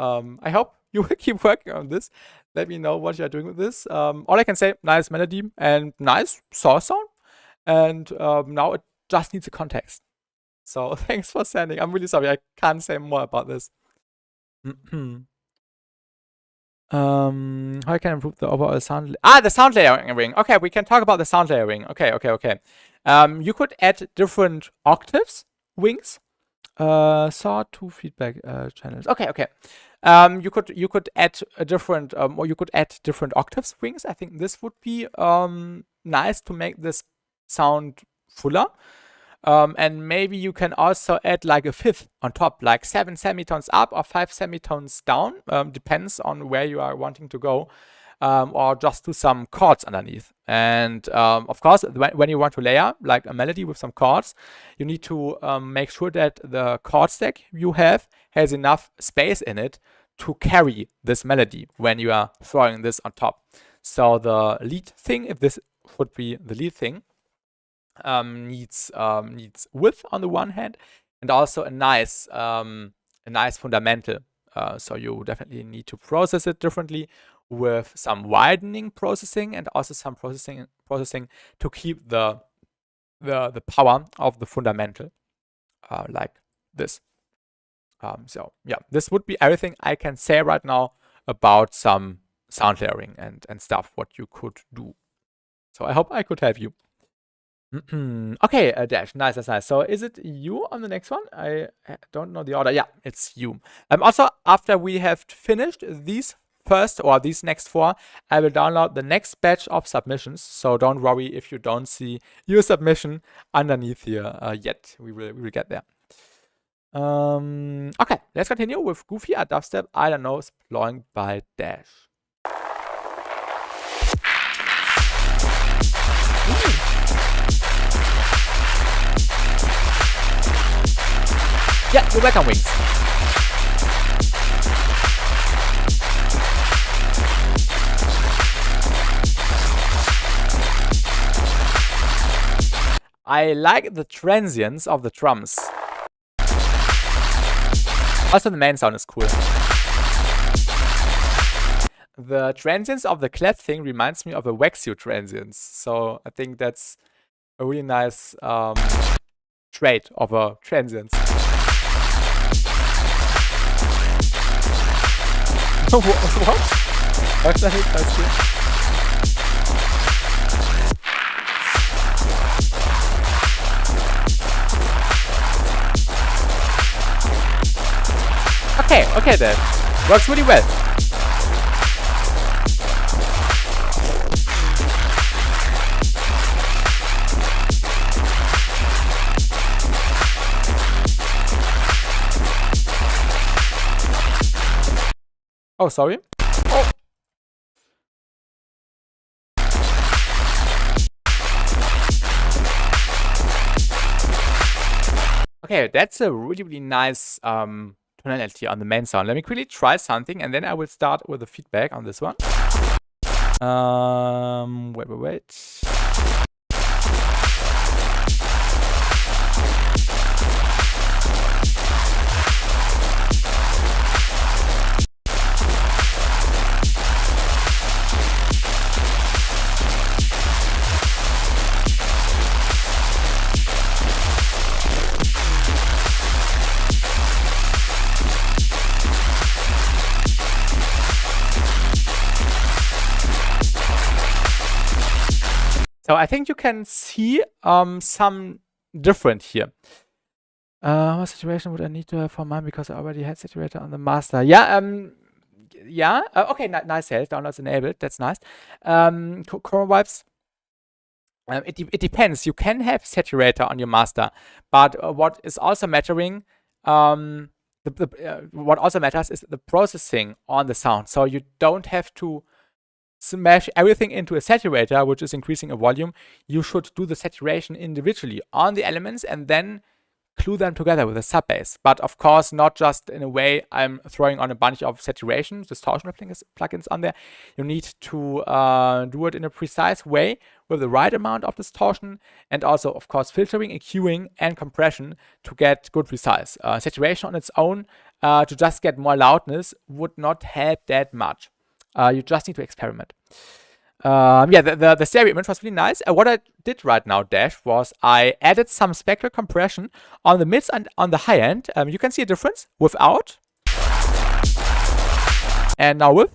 I hope you will keep working on this. Let me know what you're doing with this. All I can say, nice melody and nice source sound. And now it just needs a context. So thanks for sending. I'm really sorry. I can't say more about this. How can I improve the overall sound? The sound layering. Okay, we can talk about the sound layering. Okay. You could add different octaves, Wings. Saw 2 feedback channels. Okay. You could add a different or you could add different octaves, Wings. I think this would be nice to make this sound fuller. And maybe you can also add like a fifth on top, like 7 semitones up or 5 semitones down. Depends on where you are wanting to go. Or just do some chords underneath. And of course, when you want to layer like a melody with some chords, you need to make sure that the chord stack you have has enough space in it to carry this melody when you are throwing this on top. So the lead thing, if this would be the lead thing, needs width on the one hand, and also a nice fundamental. So you definitely need to process it differently with some widening processing and also some processing to keep the power of the fundamental like this. So yeah, this would be everything I can say right now about some sound layering and stuff what you could do. So I hope I could help you. Okay, Dash, nice. So is it you on the next one? I don't know the order. Yeah, it's you. Also, after we have finished these next 4, I will download the next batch of submissions. So don't worry if you don't see your submission underneath here yet. We will get there. Okay, let's continue with Goofy at Dubstep. I don't know, exploring by Dash. Yeah, you're welcome, Wings. I like the transients of the drums. Also, the main sound is cool. The transients of the clap thing reminds me of a Waxu transients. So I think that's a really nice trait of a transient. What? What's that? That's good. Okay then. Works really well. Oh, sorry. Oh. Okay, that's a really nice tonality on the main sound. Let me quickly try something and then I will start with the feedback on this one. Wait. So I think you can see some different here. What saturation would I need to have for mine because I already had saturator on the master? Yeah, yeah. Okay, nice help. Downloads enabled. That's nice. Chroma Vibes. It depends. You can have saturator on your master, but what is also mattering, what also matters is the processing on the sound. So you don't have to smash everything into a saturator, which is increasing a volume. You should do the saturation individually on the elements and then glue them together with a sub bass. But of course, not just in a way I'm throwing on a bunch of saturation, distortion plugins on there. You need to do it in a precise way with the right amount of distortion and also, of course, filtering, EQing, and compression to get good results. Saturation on its own to just get more loudness would not help that much. You just need to experiment. Yeah, the stereo image was really nice. What I did right now, Dash, was I added some spectral compression on the mids and on the high end. You can see a difference without and now with.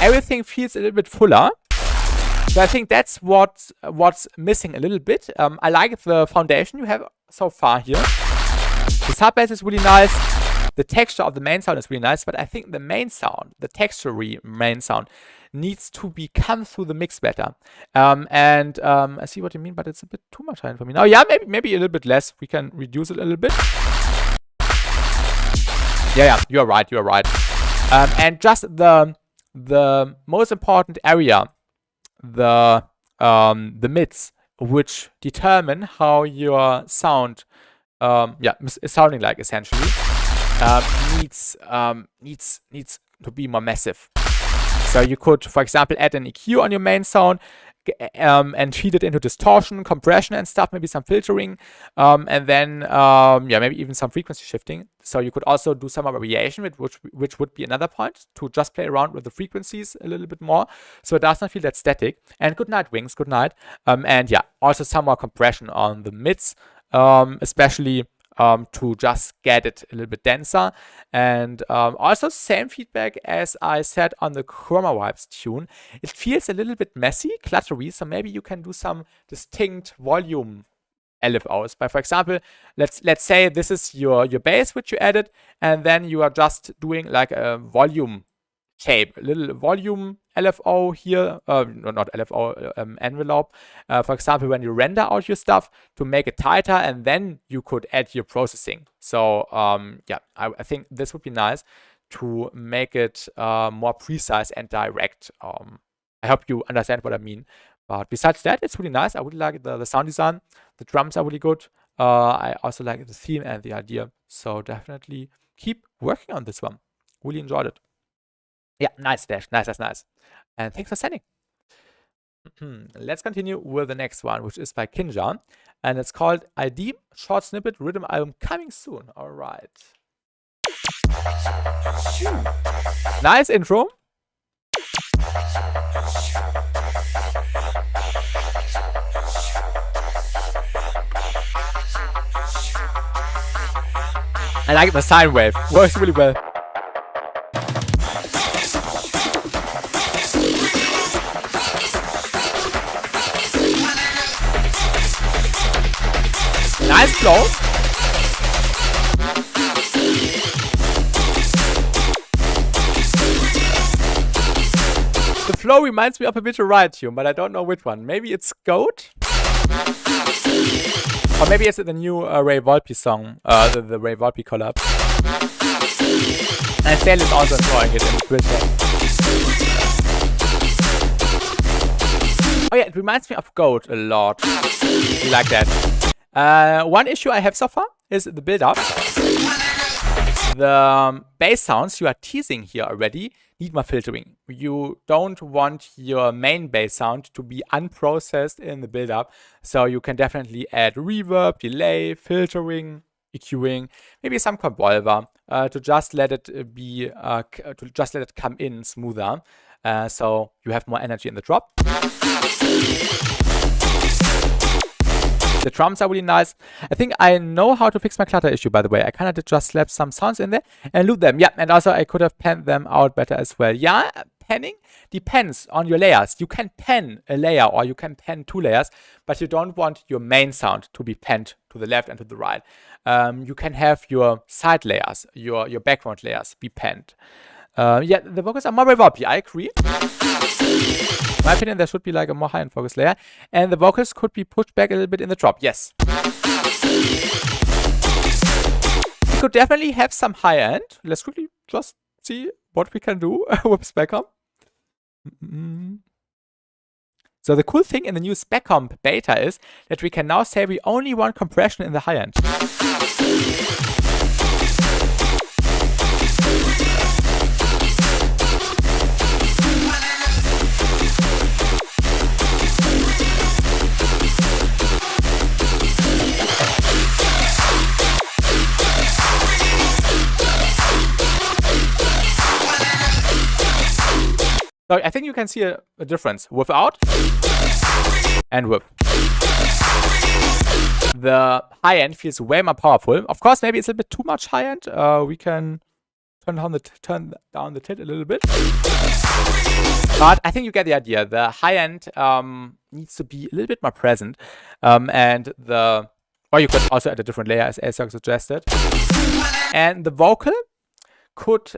Everything feels a little bit fuller. So I think that's what's missing a little bit. I like the foundation you have so far here. The sub bass is really nice. The texture of the main sound is really nice, but I think the main sound, the texture-y main sound, needs to come through the mix better. I see what you mean, but it's a bit too much high for me now. Yeah, maybe a little bit less. We can reduce it a little bit. Yeah, you're right. And just the most important area, the mids, which determine how your sound, is sounding like essentially. Needs to be more massive. So you could, for example, add an EQ on your main sound and feed it into distortion, compression and stuff, maybe some filtering, and then maybe even some frequency shifting. So you could also do some variation, which would be another point, to just play around with the frequencies a little bit more, so it does not feel that static. And good night, Wings, good night. And yeah, also some more compression on the mids, especially to just get it a little bit denser. And also same feedback as I said on the Chroma Vibes tune. It feels a little bit messy, cluttery, so maybe you can do some distinct volume LFOs. By, for example, let's say this is your bass which you added, and then you are just doing like a volume shape, a little volume LFO here, not LFO, envelope. For example, when you render out your stuff to make it tighter, and then you could add your processing. So I think this would be nice to make it more precise and direct. I hope you understand what I mean. But besides that, it's really nice. I really like the sound design. The drums are really good. I also like the theme and the idea. So definitely keep working on this one. Really enjoyed it. Yeah, nice, Dash. Nice. And thanks for sending. Let's continue with the next one, which is by Kinja. And it's called ID Short Snippet Rhythm Album, coming soon. All right. Nice intro. I like the sine wave. Works really well. Nice flow. The flow reminds me of a Virtual Riot tune, but I don't know which one. Maybe it's Goat? Or maybe it's the new Ray Volpe song, the Ray Volpe collab. And Sale is also enjoying it in Twitter. Oh yeah, it reminds me of Goat a lot. You like that? One issue I have so far is the build-up. The bass sounds you are teasing here already need more filtering. You don't want your main bass sound to be unprocessed in the build-up, so you can definitely add reverb, delay, filtering, EQing, maybe some Convolver to just let it be, to just let it come in smoother, so you have more energy in the drop. The drums are really nice. I think I know how to fix my clutter issue, by the way. I kind of did just slap some sounds in there and loop them. Yeah, and also I could have panned them out better as well. Yeah, panning depends on your layers. You can pan a layer or you can pan 2 layers, but you don't want your main sound to be panned to the left and to the right. You can have your side layers, your background layers be panned. Yeah, the vocals are more reverbed. I agree. In my opinion, there should be like a more high-end focus layer. And the vocals could be pushed back a little bit in the drop. Yes. We could definitely have some high-end. Let's quickly just see what we can do with Specom. So the cool thing in the new Specom beta is that we can now say we only want compression in the high-end. So I think you can see a difference without and with. The high end feels way more powerful. Of course, maybe it's a bit too much high end. We can turn down the tit a little bit. But I think you get the idea. The high end needs to be a little bit more present. Or you could also add a different layer as Asok suggested. And the vocal could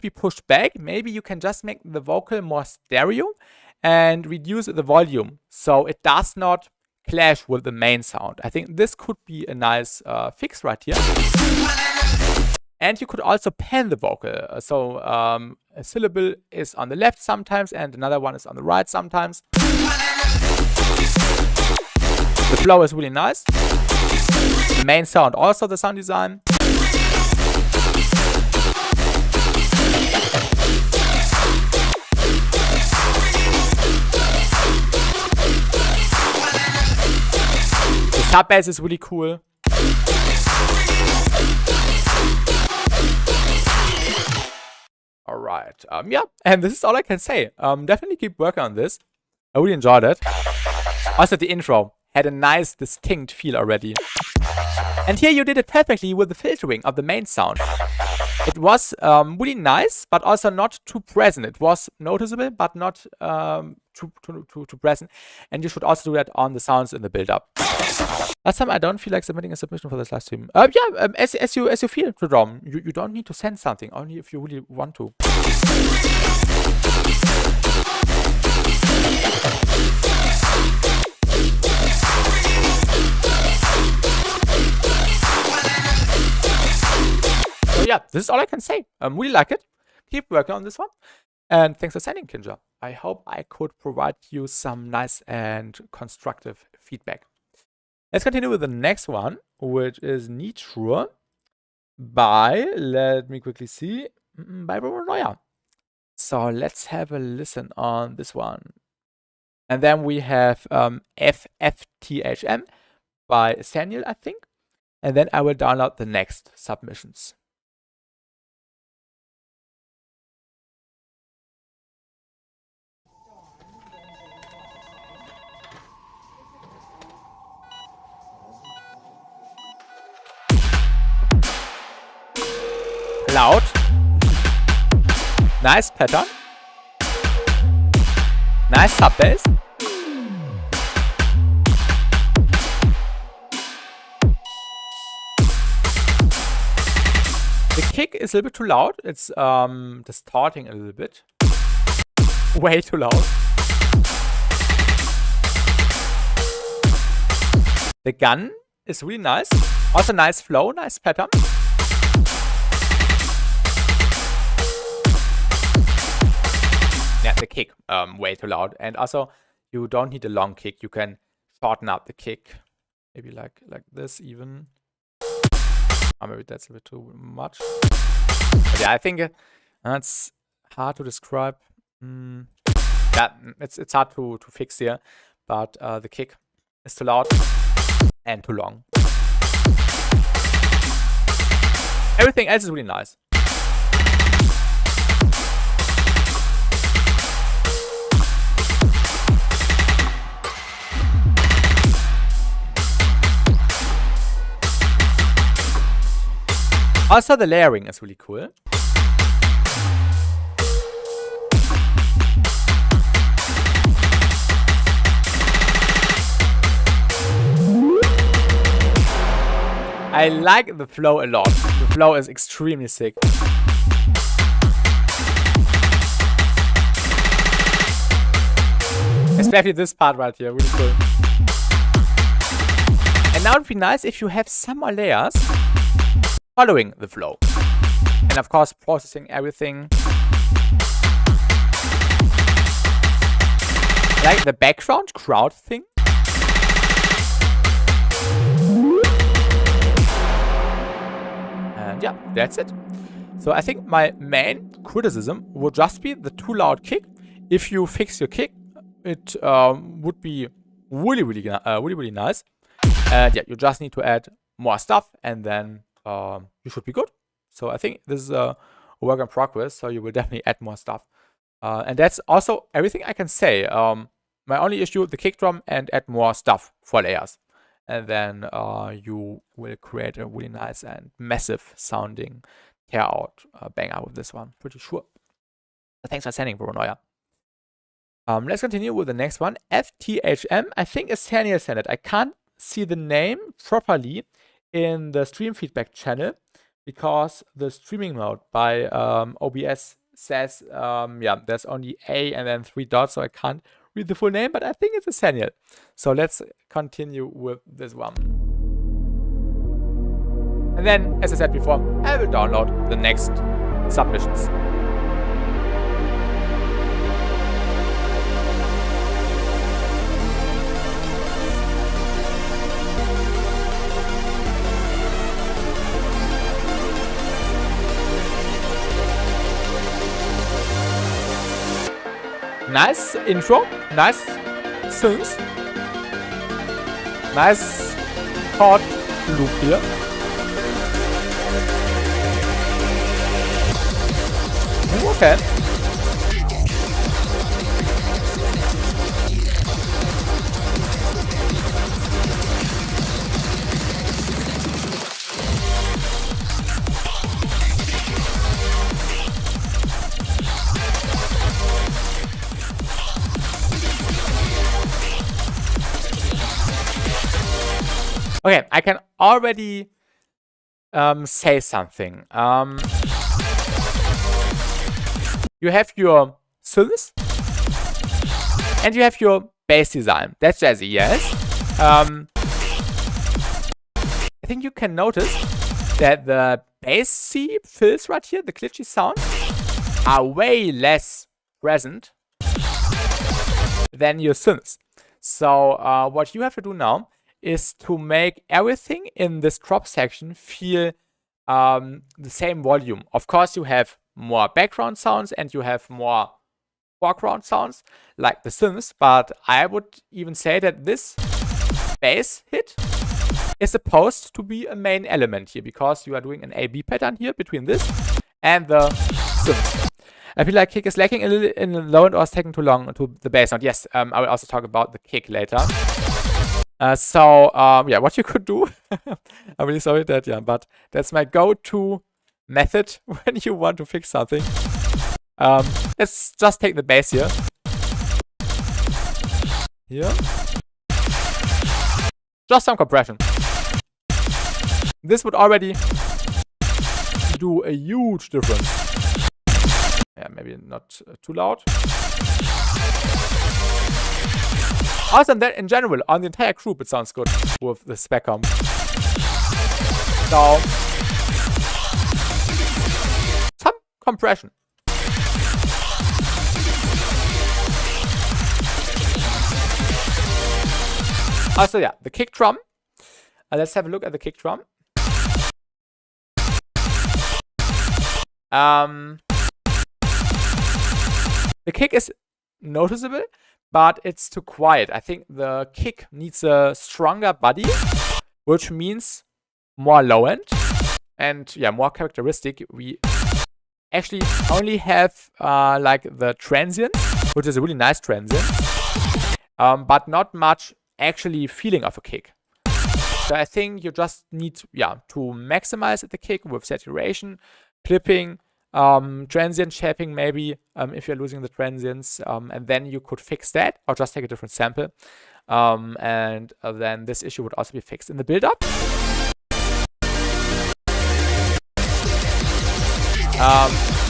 be pushed back. Maybe you can just make the vocal more stereo and reduce the volume so it does not clash with the main sound. I think this could be a nice fix right here. And you could also pan the vocal. So a syllable is on the left sometimes and another one is on the right sometimes. The flow is really nice. The main sound also, the sound design. Sub bass is really cool. All right. Yeah, and this is all I can say. Definitely keep working on this. I really enjoyed it. Also, the intro had a nice, distinct feel already. And here you did it perfectly with the filtering of the main sound. It was really nice, but also not too present. It was noticeable, but not too present. And you should also do that on the sounds in the build-up. Last time I don't feel like submitting a submission for this live stream. Yeah, as you feel to drum. You don't need to send something, only if you really want to. So yeah, this is all I can say. Really like it. Keep working on this one. And thanks for sending, Kinja. I hope I could provide you some nice and constructive feedback. Let's continue with the next one, which is Nitro by, let me quickly see, by Neuer. So let's have a listen on this one. And then we have FFTHM by Saniel, I think. And then I will download the next submissions. Loud. Nice pattern. Nice sub bass. The kick is a little bit too loud. It's distorting a little bit. Way too loud. The gun is really nice. Also nice flow, nice pattern. Yeah, the kick, way too loud. And also, you don't need a long kick. You can shorten up the kick. Maybe like this even. Oh, maybe that's a bit too much. But yeah, I think it's hard to describe. Yeah, it's hard to fix here. But the kick is too loud and too long. Everything else is really nice. Also, the layering is really cool. I like the flow a lot. The flow is extremely sick. Especially this part right here, really cool. And now it'd be nice if you have some more layers following the flow. And of course, processing everything. Like the background crowd thing. And yeah, that's it. So I think my main criticism would just be the too loud kick. If you fix your kick, it would be really nice. And yeah, you just need to add more stuff, and then you should be good. So I think this is a work in progress. So you will definitely add more stuff, and that's also everything I can say. My only issue: the kick drum, and add more stuff for layers, and then you will create a really nice and massive sounding tear out banger with this one. Pretty sure. So thanks for sending, Bro Neuer. Let's continue with the next one. FTHM. I think it's Saniel sent it. I can't see the name properly in the stream feedback channel because the streaming mode by OBS says, yeah, there's only A and then 3 dots, so I can't read the full name, but I think it's a Saniel. So let's continue with this one. And then, as I said before, I will download the next submissions. Nice intro, nice synths, nice chord loop here. Okay. Okay, I can already say something. You have your synths and you have your bass design. That's jazzy, yes. I think you can notice that the bassy fills right here, the glitchy sound, are way less present than your synths. So what you have to do now is to make everything in this drop section feel the same volume. Of course, you have more background sounds and you have more foreground sounds like the synths, but I would even say that this bass hit is supposed to be a main element here because you are doing an A-B pattern here between this and the synths. I feel like kick is lacking a little in the low end or is taking too long to the bass sound. Yes, I will also talk about the kick later. Yeah, what you could do, I'm really sorry that, yeah, but that's my go-to method when you want to fix something. Let's just take the bass here. Here. Just some compression. This would already do a huge difference. Yeah, maybe not too loud. Also, that in general, on the entire group, it sounds good with the spec comp. So, some compression. Also, yeah, the kick drum. Let's have a look at the kick drum. The kick is noticeable, but it's too quiet. I think the kick needs a stronger body, which means more low end and yeah, more characteristic. We actually only have like the transient, which is a really nice transient, but not much actually feeling of a kick. So I think you just need to maximize the kick with saturation, clipping, transient shaping maybe, if you're losing the transients, and then you could fix that or just take a different sample. And then this issue would also be fixed in the build-up.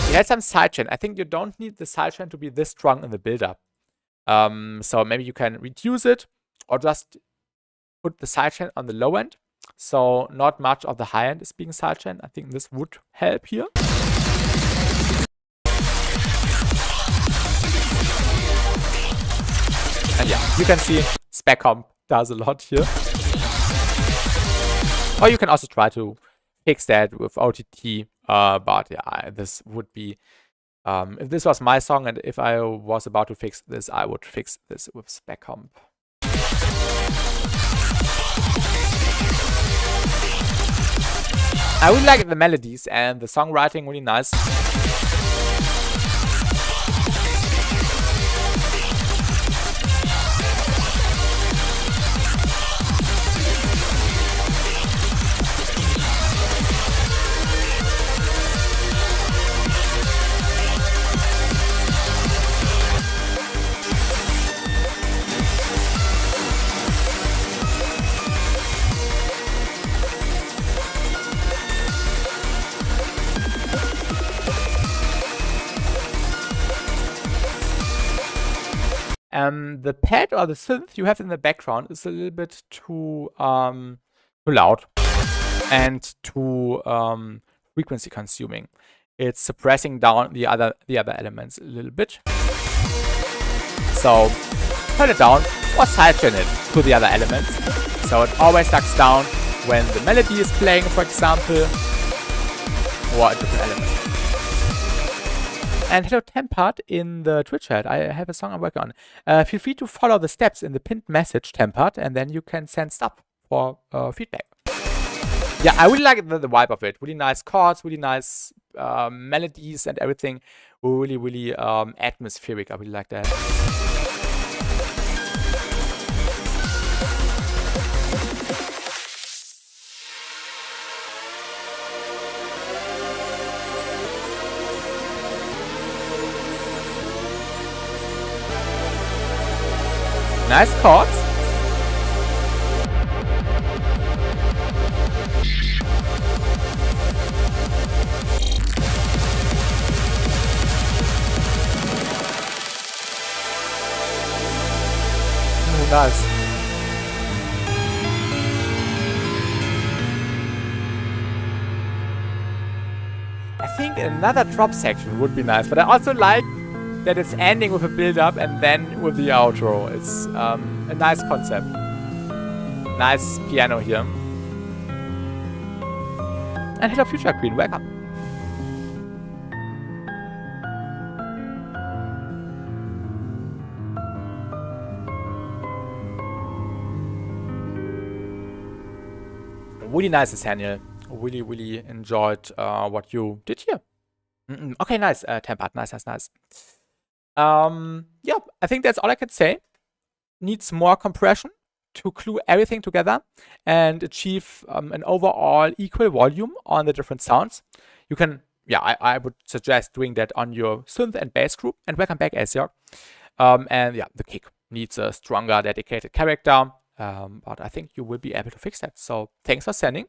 You had some sidechain. I think you don't need the sidechain to be this strong in the build-up. So maybe you can reduce it or just put the sidechain on the low end. So not much of the high end is being sidechain. I think this would help here. And yeah, you can see spec comp does a lot here. Or you can also try to fix that with OTT. But yeah, this would be, if this was my song and if I was about to fix this, I would fix this with spec comp. I really like the melodies and the songwriting, really nice. The pad or the synth you have in the background is a little bit too loud and too frequency consuming. It's suppressing down the other elements a little bit. So turn it down or sidechain it to the other elements. So it always sucks down when the melody is playing, for example, or a different element. And hello Tempart in the Twitch chat. I have a song I'm working on. Feel free to follow the steps in the pinned message, Tempart, and then you can send stuff for feedback. Yeah, I really like the vibe of it. Really nice chords, really nice melodies and everything. Really, really atmospheric. I really like that. Nice chords. Oh, nice. I think another drop section would be nice, but I also like that it's ending with a build-up and then with the outro. It's a nice concept. Nice piano here. And hello Future Queen, welcome. Really nice, Daniel. Really, really enjoyed what you did here. Okay, nice, Tempart. Nice. Yeah, I think that's all I can say. Needs more compression to glue everything together and achieve an overall equal volume on the different sounds. You can, yeah, I would suggest doing that on your synth and bass group. And welcome back, Asiok. And yeah, the kick needs a stronger dedicated character, but I think you will be able to fix that. So thanks for sending.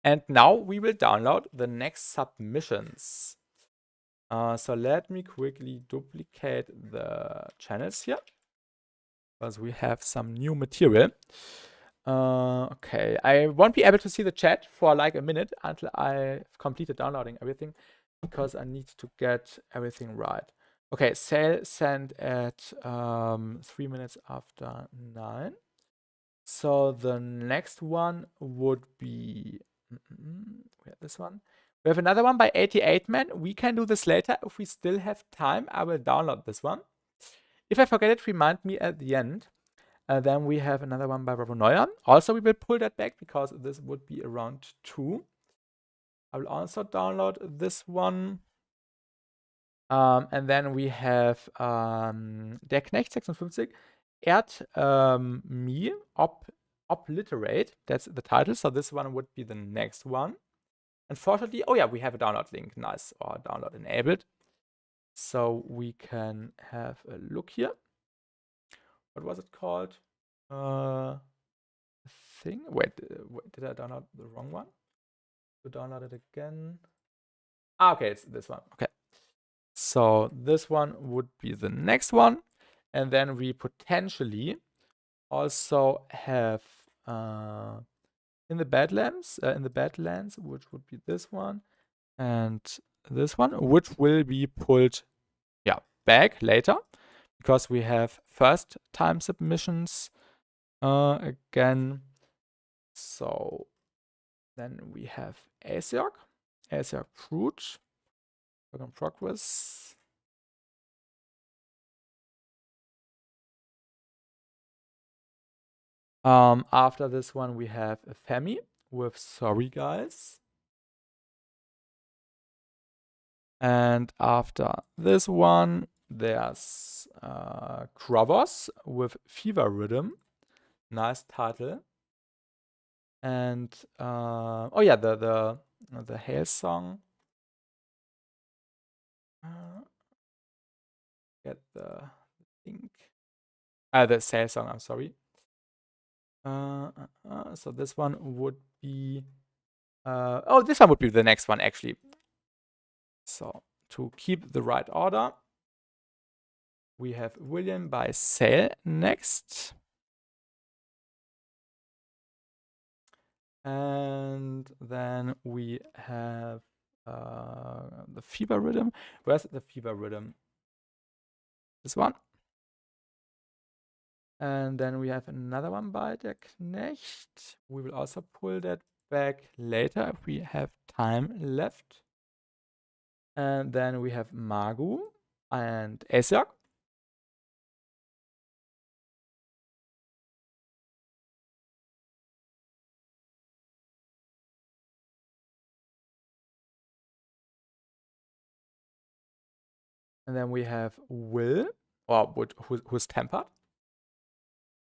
And now we will download the next submissions. So let me quickly duplicate the channels here, because we have some new material. Okay, I won't be able to see the chat for like a minute until I've completed downloading everything, because I need to get everything right. Okay, sale sent at 3 minutes after 9. So the next one would be we have this one. We have another one by 88man. We can do this later. If we still have time, I will download this one. If I forget it, remind me at the end. Then we have another one by Bravo Neuer. Also, we will pull that back because this would be around 2. I will also download this one. And then we have Der Knecht 56 ehrt mir, ob Obliterate. That's the title. So this one would be the next one. Unfortunately, oh yeah, we have a download link. Nice. Or download enabled. So we can have a look here. What was it called? Thing. Wait, did I download the wrong one? To download it again. Okay, it's this one. Okay. So this one would be the next one. And then we potentially also have in the Badlands, which would be this one and this one, which will be pulled back later because we have first time submissions again. So then we have ASIOC Fruit, work in progress. After this one, we have a Femi with Sorry Guys. And after this one, there's Kravos with Fever Rhythm. Nice title. And oh yeah, the Hail song. Get the link. The Sail song. I'm sorry. So this one would be. Oh, this one would be the next one actually. So to keep the right order, we have William by Sail next. And then we have the Fever Rhythm. Where's the Fever Rhythm? This one. And then we have another one by Der Knecht. We will also pull that back later if we have time left. And then we have Magu and ASIOC. And then we have Will, or who's tempered.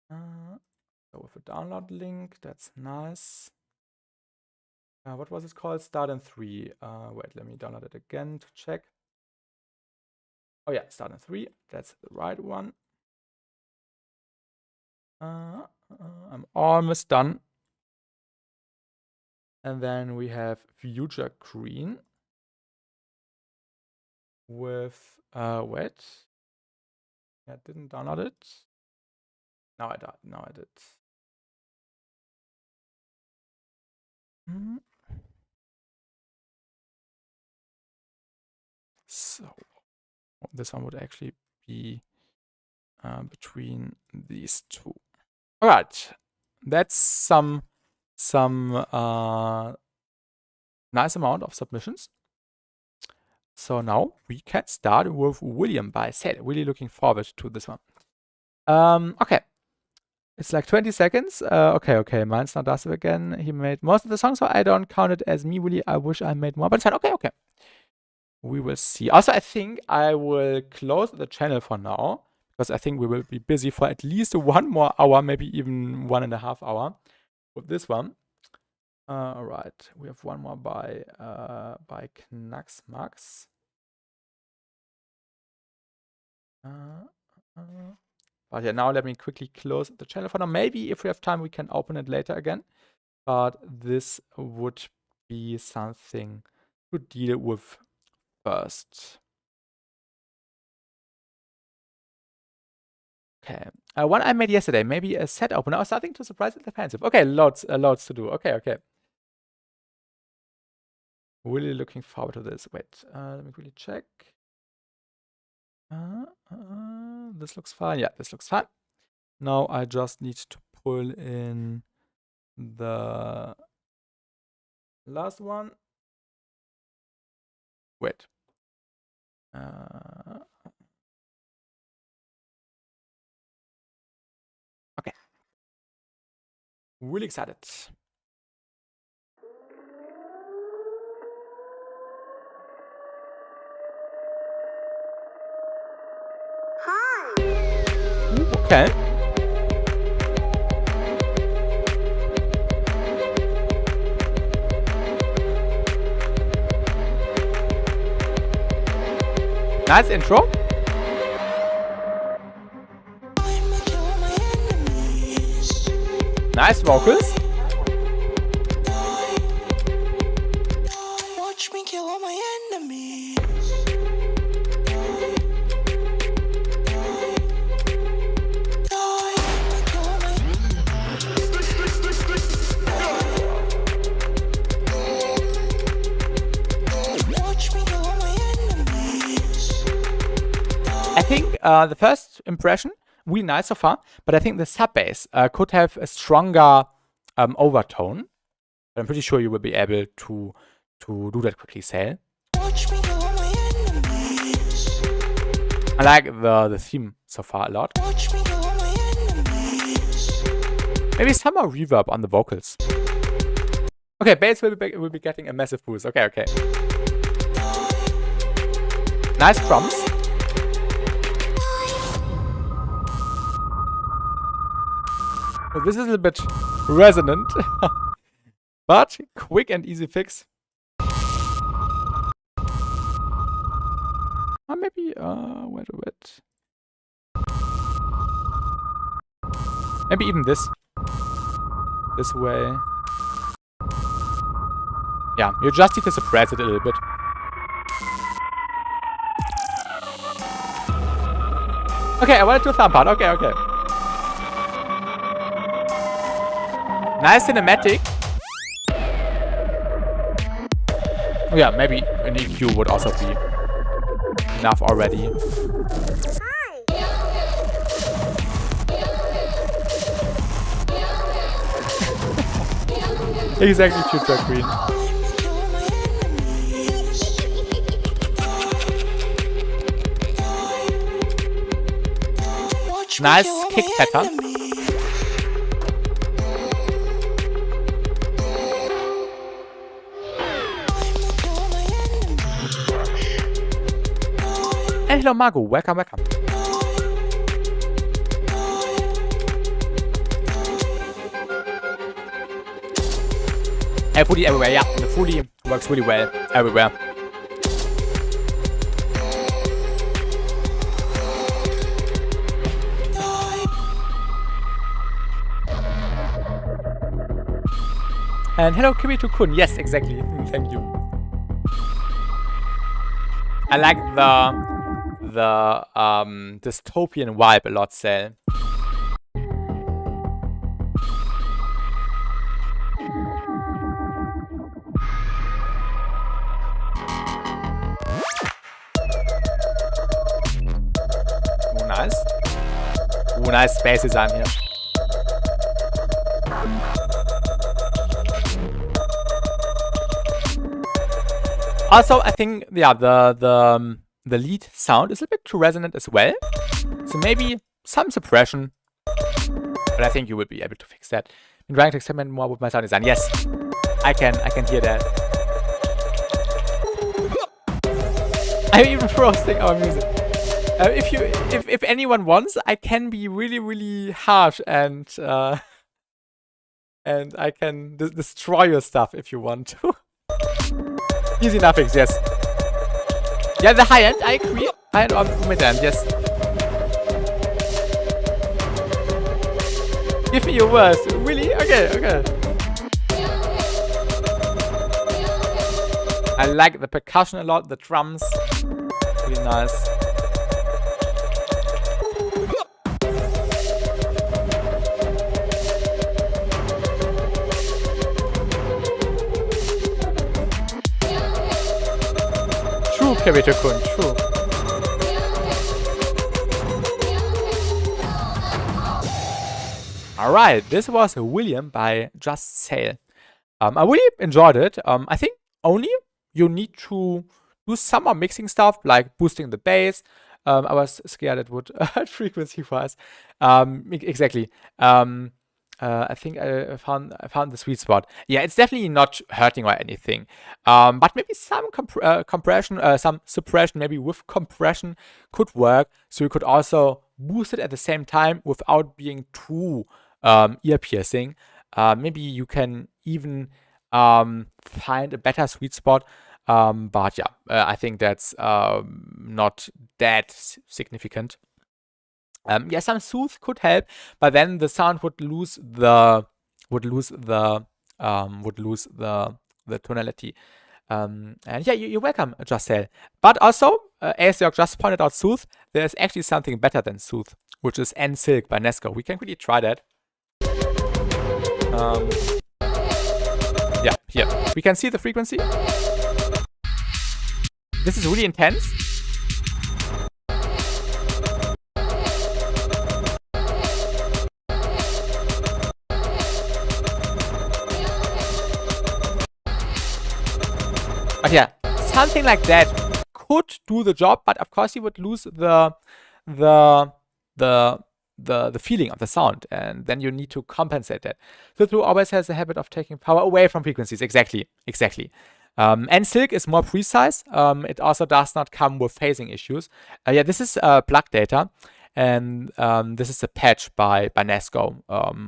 Go with a download link. That's nice. What was it called? Start in 3. Wait, let me download it again to check. Oh yeah, start in 3. That's the right one. I'm almost done. And then we have Future Green with wait. I didn't download it. Now I did. So this one would actually be between these two. All right, that's some nice amount of submissions. So now we can start with William by Sail. Really looking forward to this one. Okay. It's like 20 seconds. Okay. Mine's not Dubstep again. He made most of the songs, so I don't count it as me, Willy. I wish I made more, but it's fine. Okay. We will see. Also, I think I will close the channel for now, because I think we will be busy for at least 1 more hour, maybe even 1.5 hours with this one. All right. We have one more by Knacks Max. But yeah, now let me quickly close the channel for now. Maybe if we have time, we can open it later again. But this would be something to deal with first. Okay. One I made yesterday, maybe a set opener or something to surprise the fans with. Okay, loads to do. Okay. Really looking forward to this. Wait, let me quickly check. This looks fine. Yeah, this looks fine. Now I just need to pull in the last one. Wait. Okay. Really excited. Hi. Okay. Nice intro. Nice vocals. Watch me kill all my enemies. I think the first impression, really nice so far, but I think the sub bass could have a stronger overtone. But I'm pretty sure you will be able to do that quickly, Sale. I like the theme so far a lot. Maybe some more reverb on the vocals. Okay, bass will be getting a massive boost. Okay, okay. Nice drums. So this is a little bit resonant, but quick and easy fix. Or maybe, wait a bit. Maybe even this way. Yeah, you just need to suppress it a little bit. Okay, I want to do a thumb part. Okay, okay. Nice cinematic. Oh yeah, maybe an EQ would also be enough already. Exactly, Future Queen. Nice kick pattern. And hello, Margot. Welcome, welcome. And fully everywhere, yeah. The fully works really well everywhere. And hello, Kirito-kun. Yes, exactly. Thank you. I like the dystopian vibe a lot, Sel. Oh, nice. Oh, nice space design here. Also, I think, yeah, the lead sound is a bit too resonant as well. So maybe some suppression. But I think you will be able to fix that. I'm trying to experiment more with my sound design. Yes, I can hear that. I'm even roasting our music. If anyone wants, I can be really harsh and I can destroy your stuff if you want to. Easy enough fix, yes. Yeah, the high end, I agree. High end or mid end, yes. Give me your worst. Really? Okay, okay. I like the percussion a lot, the drums. Really nice. True, Kirito-kun, true. Alright, this was William by Just Sail. I really enjoyed it. I think only you need to do some more mixing stuff, like boosting the bass. I was scared it would hurt frequency for us. Exactly. I think I found the sweet spot. Yeah, it's definitely not hurting or anything. But maybe some compression, some suppression, maybe with compression could work. So you could also boost it at the same time without being too ear piercing. Maybe you can even find a better sweet spot. But yeah, I think that's not that significant. Yeah, some soothe could help, but then the sound would lose the tonality. And yeah, you're welcome, Justel. But also, as Jörg just pointed out, soothe, there's actually something better than soothe, which is N Silk by Nesco. We can really try that. Yeah, here. We can see the frequency. This is really intense. But yeah, something like that could do the job, but of course you would lose the feeling of the sound, and then you need to compensate that. Flip-through always has a habit of taking power away from frequencies. Exactly. And Silk is more precise. It also does not come with phasing issues. Yeah, this is plug data, and this is a patch by Nesco.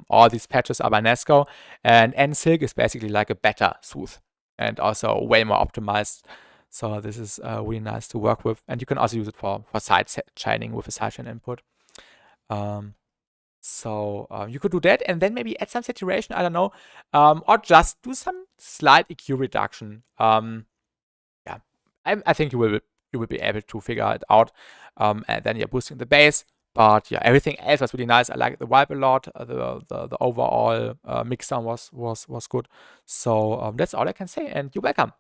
All these patches are by Nesco, and N Silk is basically like a better soothe, and also way more optimized. So this is really nice to work with, and you can also use it for side chaining with a sidechain input. So you could do that, and then maybe add some saturation, I don't know, or just do some slight EQ reduction. Yeah, I think you will be able to figure it out, and then you're boosting the bass. But yeah, everything else was really nice. I like the vibe a lot. The overall mix sound was good. So that's all I can say. And you're welcome.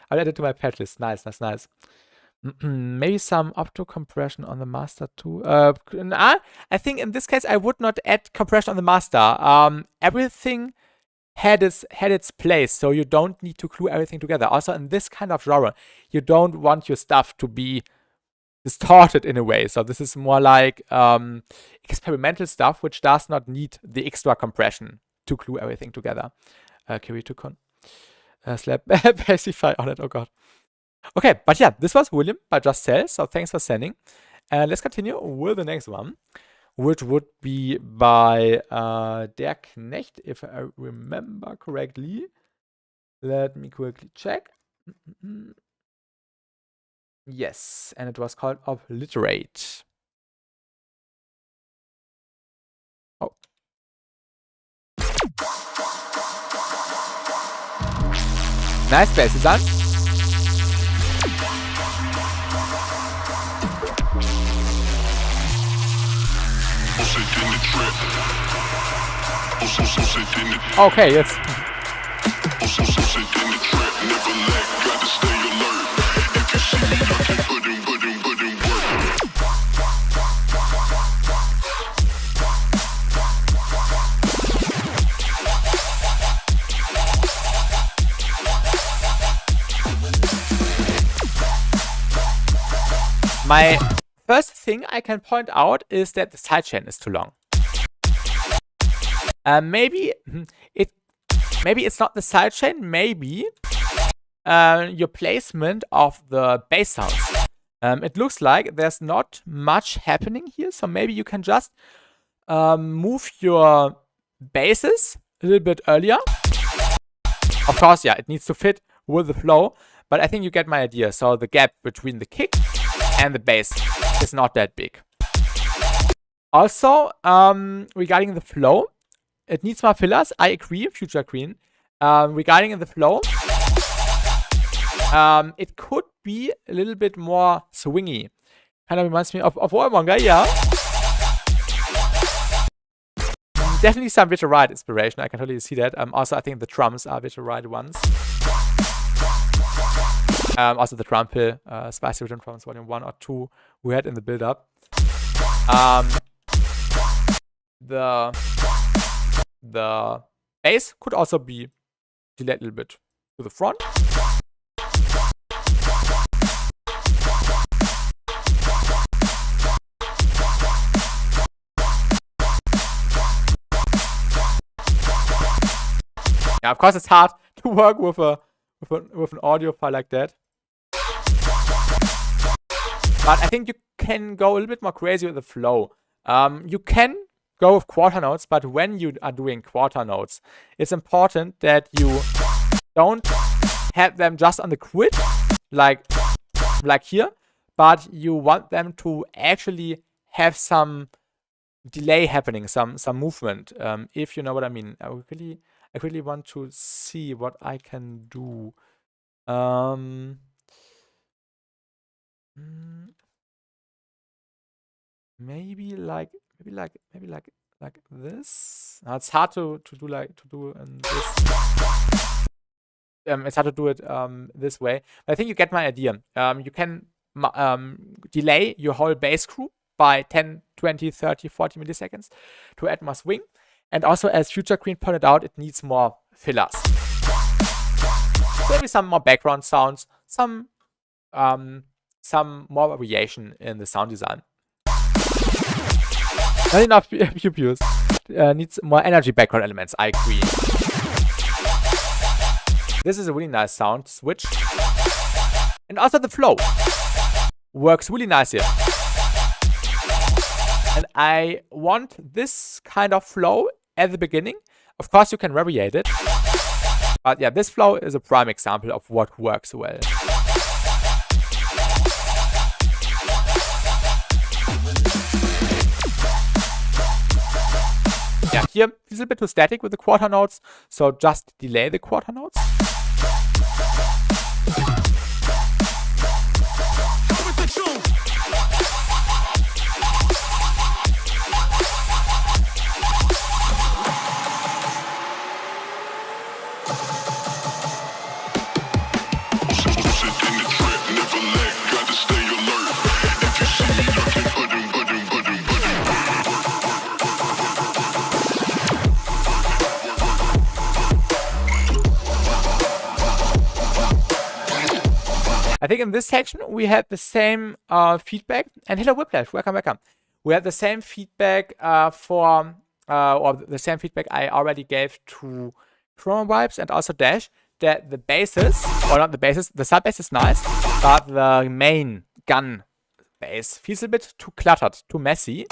I'll add it to my patch list. Nice. Maybe some opto compression on the master too. I think in this case I would not add compression on the master. Everything had its place, so you don't need to glue everything together. Also in this kind of genre, you don't want your stuff to be distorted in a way. So this is more like experimental stuff, which does not need the extra compression to glue everything together. Carry to slap pacify on it. Oh god. Okay, but yeah, this was William by Just Sell, so thanks for sending. And let's continue with the next one, which would be by Der Knecht, if I remember correctly. Let me quickly check. Yes, and it was called Obliterate. Oh. Nice bass design. Okay, jetzt. My first thing I can point out is that the sidechain is too long. Maybe it's not the sidechain. Maybe your placement of the bass sounds. It looks like there's not much happening here, so maybe you can just move your basses a little bit earlier. Of course, yeah, it needs to fit with the flow, but I think you get my idea. So the gap between the kick and the bass is not that big. Also, regarding the flow, it needs more fillers. I agree, Future Green. Regarding the flow, it could be a little bit more swingy. Kind of reminds me of Warmonger, yeah. Definitely some Victor Wright inspiration. I can totally see that. Also, I think the drums are Victor Wright ones. Also the drum fill, Spicy Rhythm Drums Volume 1 or 2 we had in the build-up. The bass could also be delayed a little bit to the front. Yeah, of course it's hard to work with an audio file like that. But I think you can go a little bit more crazy with the flow. You can go with quarter notes, but when you are doing quarter notes, it's important that you don't have them just on the grid, like here, but you want them to actually have some delay happening, some movement, if you know what I mean. I really want to see what I can do. Maybe like this. It's hard to do this. It's hard to do it this way. But I think you get my idea. You can delay your whole bass group by 10, 20, 30, 40 milliseconds to add more swing. And also, as Future Queen pointed out, it needs more fillers. Maybe some more background sounds, some more variation in the sound design. Not enough pew-pews. Needs more energy background elements, I agree. This is a really nice sound switch. And also the flow works really nice here. And I want this kind of flow at the beginning. Of course, you can variate it. But yeah, this flow is a prime example of what works well. Yeah, here it's a bit too static with the quarter notes, so just delay the quarter notes. I think in this section we had the same feedback. And hello Whiplash, welcome. We had the same feedback or the same feedback I already gave to Chroma Vibes and also Dash, that the basses, or not the basses, the sub bass is nice, but the main gun bass feels a bit too cluttered, too messy.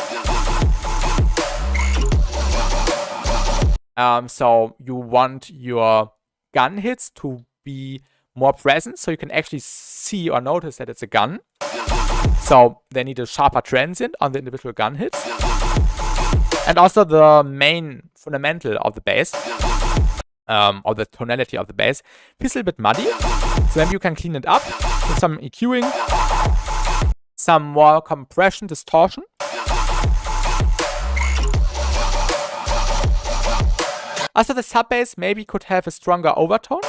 So you want your gun hits to be more present, so you can actually see or notice that it's a gun. So they need a sharper transient on the individual gun hits. And also the main fundamental of the bass, or the tonality of the bass, feels a bit muddy. So maybe you can clean it up with some EQing, some more compression, distortion. Also the sub bass maybe could have a stronger overtone.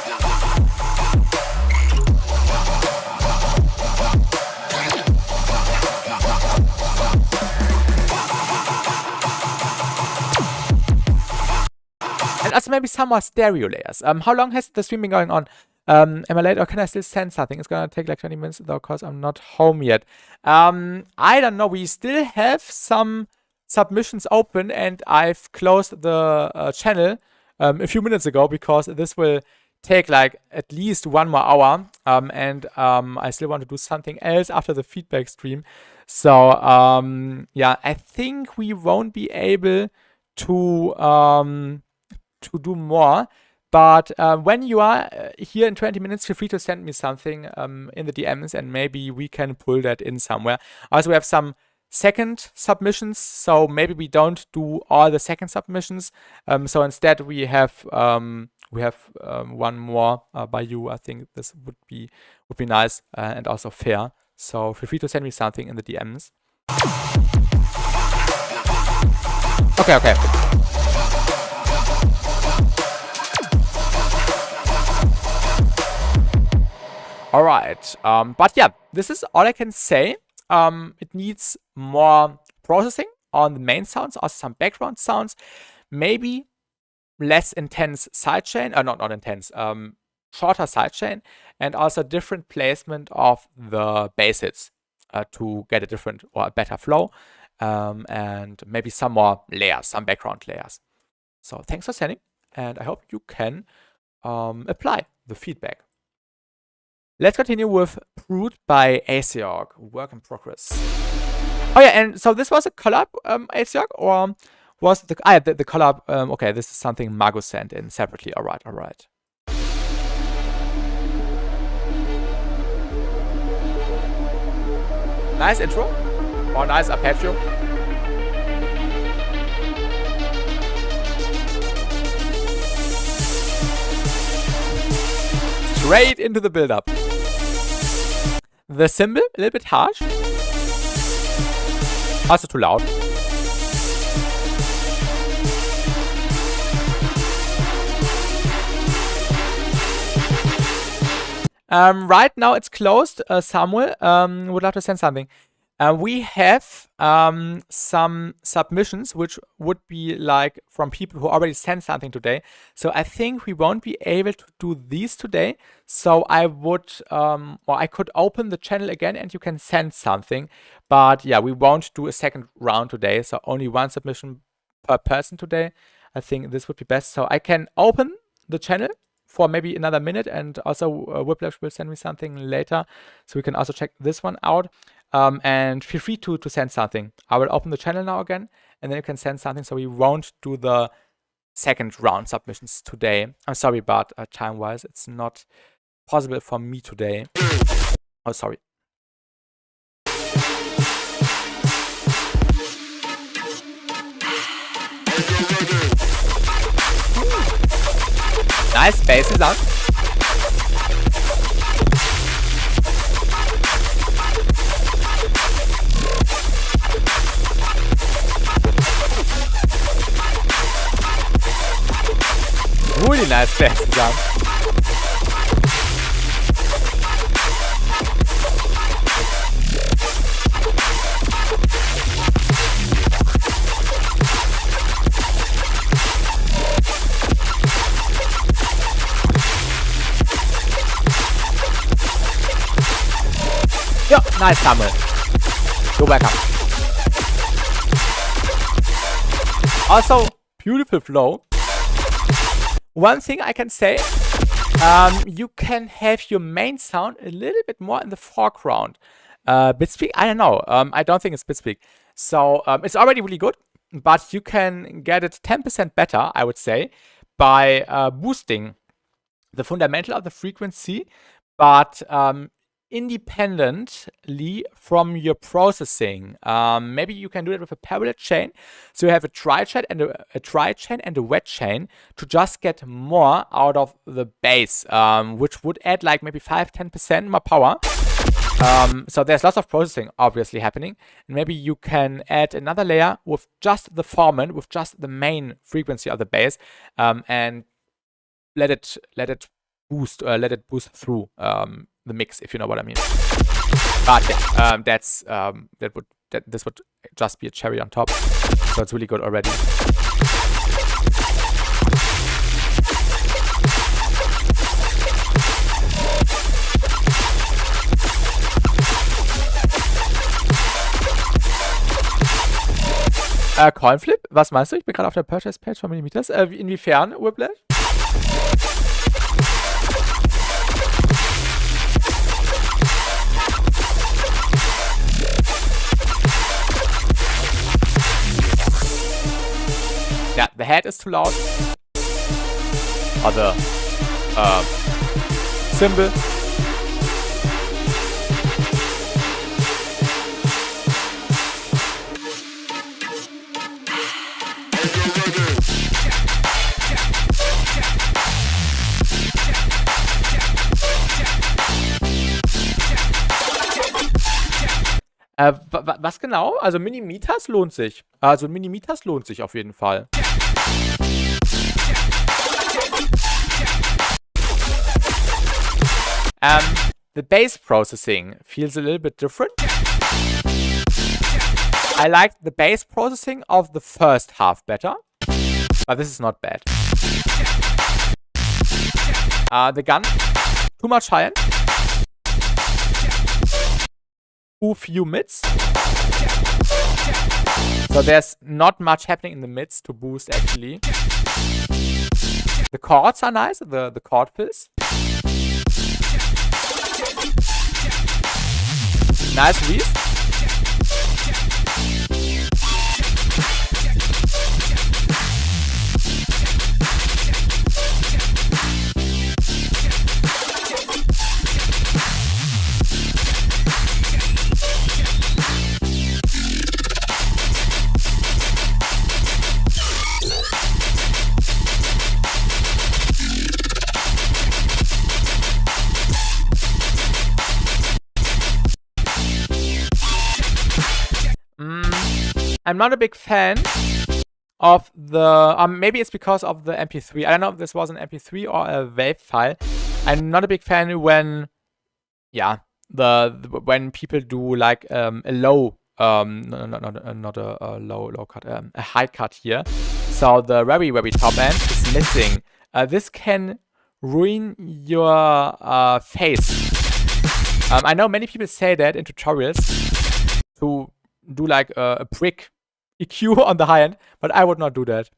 And also maybe some more stereo layers. How long has the stream been going on? Am I late or can I still send something? It's gonna take like 20 minutes though, because I'm not home yet. I don't know. We still have some submissions open, and I've closed the channel a few minutes ago because this will take like at least 1 more hour. And I still want to do something else after the feedback stream. So yeah, I think we won't be able to do more. But when you are here in 20 minutes, feel free to send me something in the DMs, and maybe we can pull that in somewhere. Also, we have some second submissions, so maybe we don't do all the second submissions. So instead, we have one more by you. I think this would be nice and also fair. So feel free to send me something in the DMs. Okay. All right, but yeah, this is all I can say. It needs more processing on the main sounds, also some background sounds, maybe less intense sidechain, not intense, shorter sidechain, and also different placement of the bass hits to get a different or a better flow, and maybe some more layers, some background layers. So thanks for sending, and I hope you can apply the feedback. Let's continue with Brute by Aesiog, work in progress. Oh yeah, and so this was a collab, Aesiog, or was the collab? Okay, this is something Mago sent in separately. All right. Nice intro. Or nice arpeggio. Straight into the build-up. The cymbal, a little bit harsh. Also too loud. Right now it's closed. Samuel would love to send something. We have some submissions which would be like from people who already sent something today. So I think we won't be able to do these today. So I would, or I could open the channel again and you can send something. But yeah, we won't do a second round today. So only one submission per person today. I think this would be best. So I can open the channel for maybe another minute, and also Whiplash will send me something later, so we can also check this one out. And feel free to send something. I will open the channel now again, and then you can send something, so we won't do the second round submissions today. I'm sorry, but time-wise, it's not possible for me today. Oh, sorry. Nice bass sound. Really nice bass sound. Yeah, nice, Samuel. You're welcome. Also, beautiful flow. One thing I can say, you can have your main sound a little bit more in the foreground. BitSpeak, I don't know. I don't think it's BitSpeak. So it's already really good, but you can get it 10% better, I would say, by boosting the fundamental of the frequency, but independently from your processing. Maybe you can do it with a parallel chain. So you have a tri-chain and a wet chain to just get more out of the bass, which would add like maybe 5-10% more power. So there's lots of processing obviously happening. And maybe you can add another layer with just the formant, with just the main frequency of the bass, and let it boost through the mix, if you know what I mean. But yeah, this would just be a cherry on top. So it's really good already. Coinflip? Was meinst du? Ich bin gerade auf der Purchase-Page von Millimeters. Inwiefern, Whiplash? Yeah, the head is too loud. Or the cymbal. Was genau? Also Millimeters lohnt sich. Also Millimeters lohnt sich auf jeden Fall. The bass processing feels a little bit different. I like the bass processing of the first half better, but this is not bad. The gun, too much high end. Too few mids. So there's not much happening in the mids to boost actually. The chords are nice, the chord fills. Nice read. I'm not a big fan of the, maybe it's because of the MP3. I don't know if this was an MP3 or a WAV file. I'm not a big fan when, yeah, when people do like a low, not a low cut, a high cut here. So the very, very top end is missing. This can ruin your face. I know many people say that in tutorials to do like a brick EQ on the high end, but I would not do that.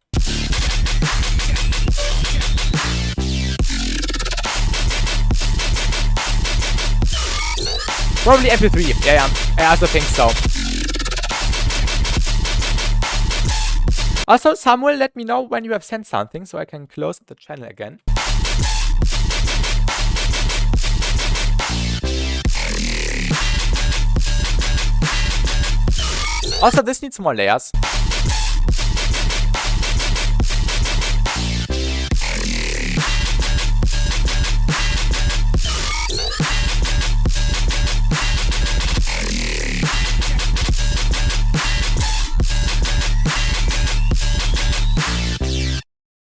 Probably MP3. Yeah, I also think so. Also, Samuel, let me know when you have sent something so I can close the channel again. Also, this needs more layers.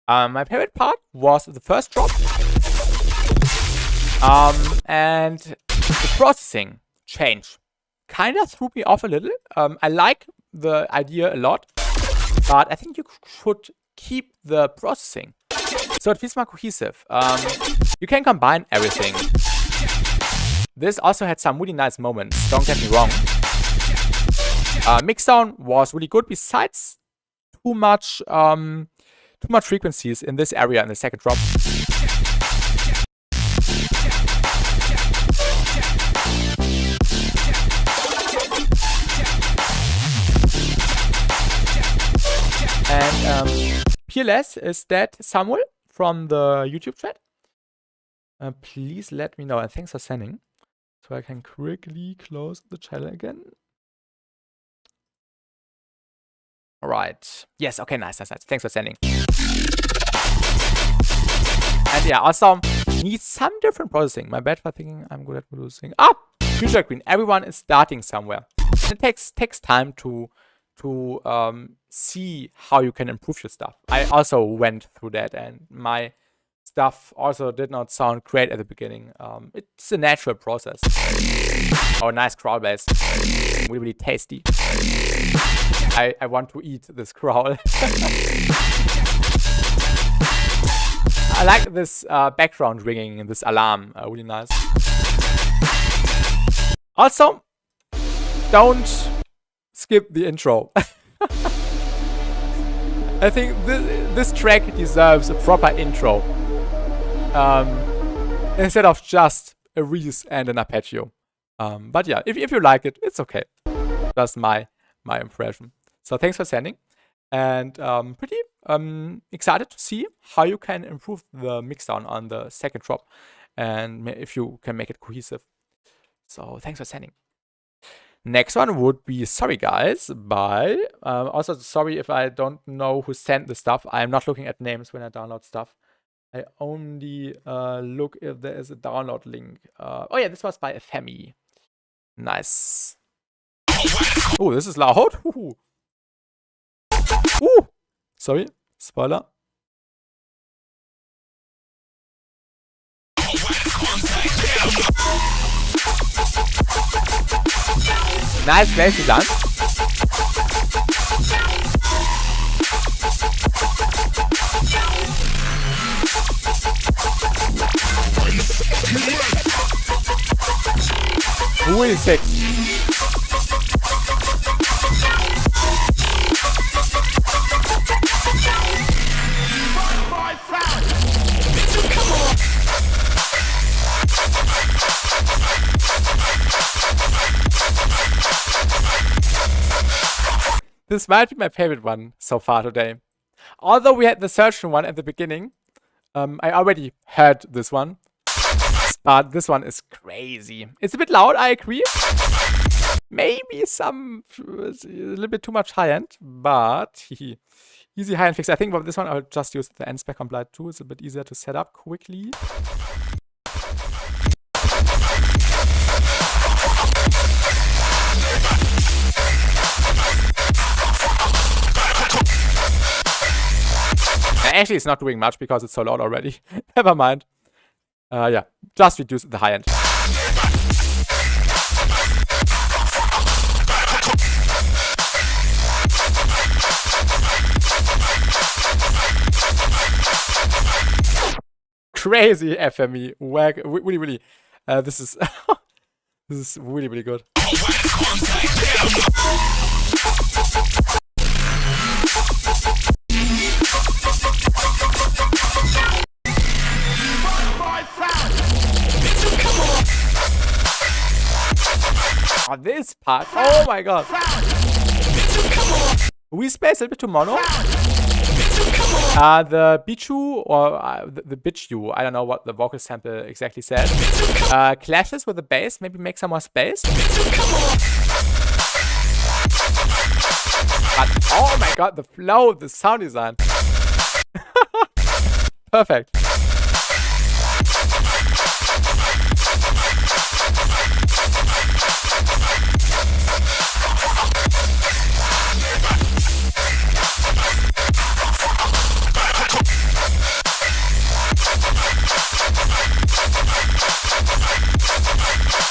My favorite part was the first drop. And the processing change kind of threw me off a little. I like the idea a lot, but I think you should keep the processing so it feels more cohesive. You can combine everything. This also had some really nice moments, don't get me wrong. Mixdown was really good besides too much frequencies in this area in the second drop. And PLS, is that Samuel from the YouTube chat? Please let me know, and thanks for sending. So I can quickly close the channel again. All right. Yes, okay, nice. Thanks for sending. And yeah, also needs some different processing. My bad for thinking I'm good at producing. Future Green. Everyone is starting somewhere. It takes time to see how you can improve your stuff. I also went through that, and my stuff also did not sound great at the beginning. It's a natural process. Oh, nice crawl bass. Really, really tasty. I want to eat this crawl. I like this background ringing and this alarm. Really nice. Also, don't skip the intro. I think this track deserves a proper intro. Instead of just a Reese and an arpeggio. But yeah, if you like it, it's okay. That's my impression. So thanks for sending. And pretty excited to see how you can improve the mixdown on the second drop. And if you can make it cohesive. So thanks for sending. Next one would be Sorry Guys by, also sorry if I don't know who sent the stuff. I'm not looking at names when I download stuff. I only look if there is a download link. Oh yeah, this was by Femi. Nice. Oh, this is loud. Ooh. Ooh. Sorry, spoiler. Nice place done. Really sick. This might be my favorite one so far today. Although we had the Surgeon one at the beginning, I already heard this one. But this one is crazy. It's a bit loud, I agree. Maybe a little bit too much high-end, but easy high-end fix. I think for this one I'll just use the end spec on Blight 2. It's a bit easier to set up quickly. actually, it's not doing much because it's so loud already. Never mind. Yeah, just reduce the high end. Crazy FME, whack, really, really. This is this is really, really good. Oh, this part, oh my god. We space a little bit to mono. The Bichu, or the Bichu, I don't know what the vocal sample exactly said, clashes with the bass, maybe make some more space. But, oh my god, the flow, the sound design. Perfect.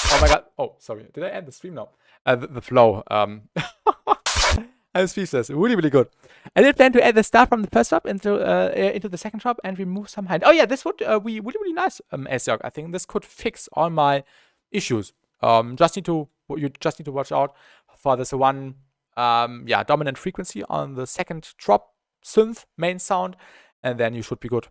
Oh my god. Oh, sorry. Did I end the stream now? The flow. I'm speechless. Really, really good. I did plan to add the stuff from the first drop into the second drop and remove some high. Oh yeah, this would be really, really nice, Asiok. I think this could fix all my issues. You just need to watch out for this one dominant frequency on the second drop synth main sound, and then you should be good.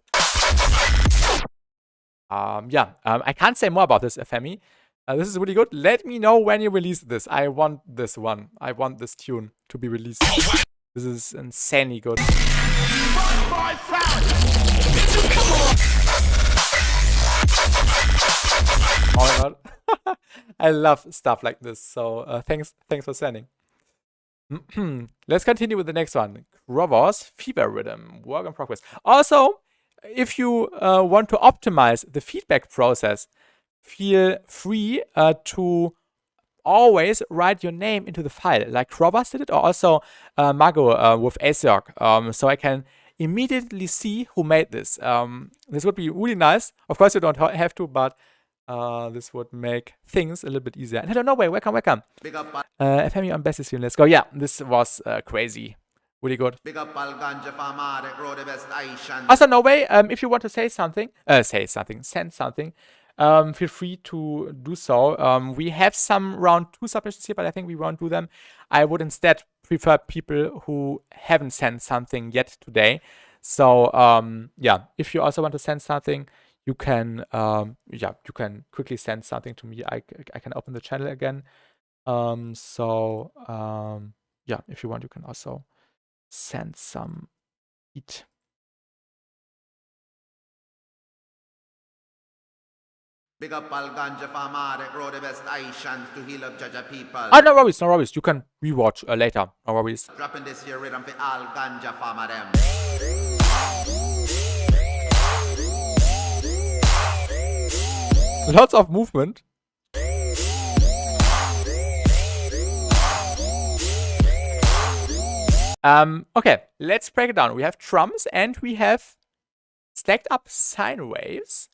I can't say more about this, FME. This is really good. Let me know when you release this. I want this one. I want this tune to be released. This is insanely good. Oh my god. I love stuff like this. So thanks for sending. Let's continue with the next one. Krovos Fever Rhythm. Work in progress. Also, if you want to optimize the feedback process, feel free to always write your name into the file, like Krovos did it, or also Mago with Asiok, so I can immediately see who made this. This would be really nice. Of course, you don't have to, but this would make things a little bit easier. And hello, Norway, welcome. FME on BassTi stream, let's go. Yeah, this was crazy. Really good. Also, Norway, if you want to say something, send something, feel free to do so. We have some round 2 submissions here, but I think we won't do them. I would instead prefer people who haven't sent something yet today. So yeah, if you also want to send something, you can quickly send something to me. I can open the channel again. Yeah, if you want, you can also send some heat. Big up all ganja farmer that grow the best Aishans to heal up Jaja people. Oh, no worries. You can rewatch later. No worries. Dropping this here rhythm for all ganja farmer them. Lots of movement. Okay, let's break it down. We have drums and we have stacked up sine waves.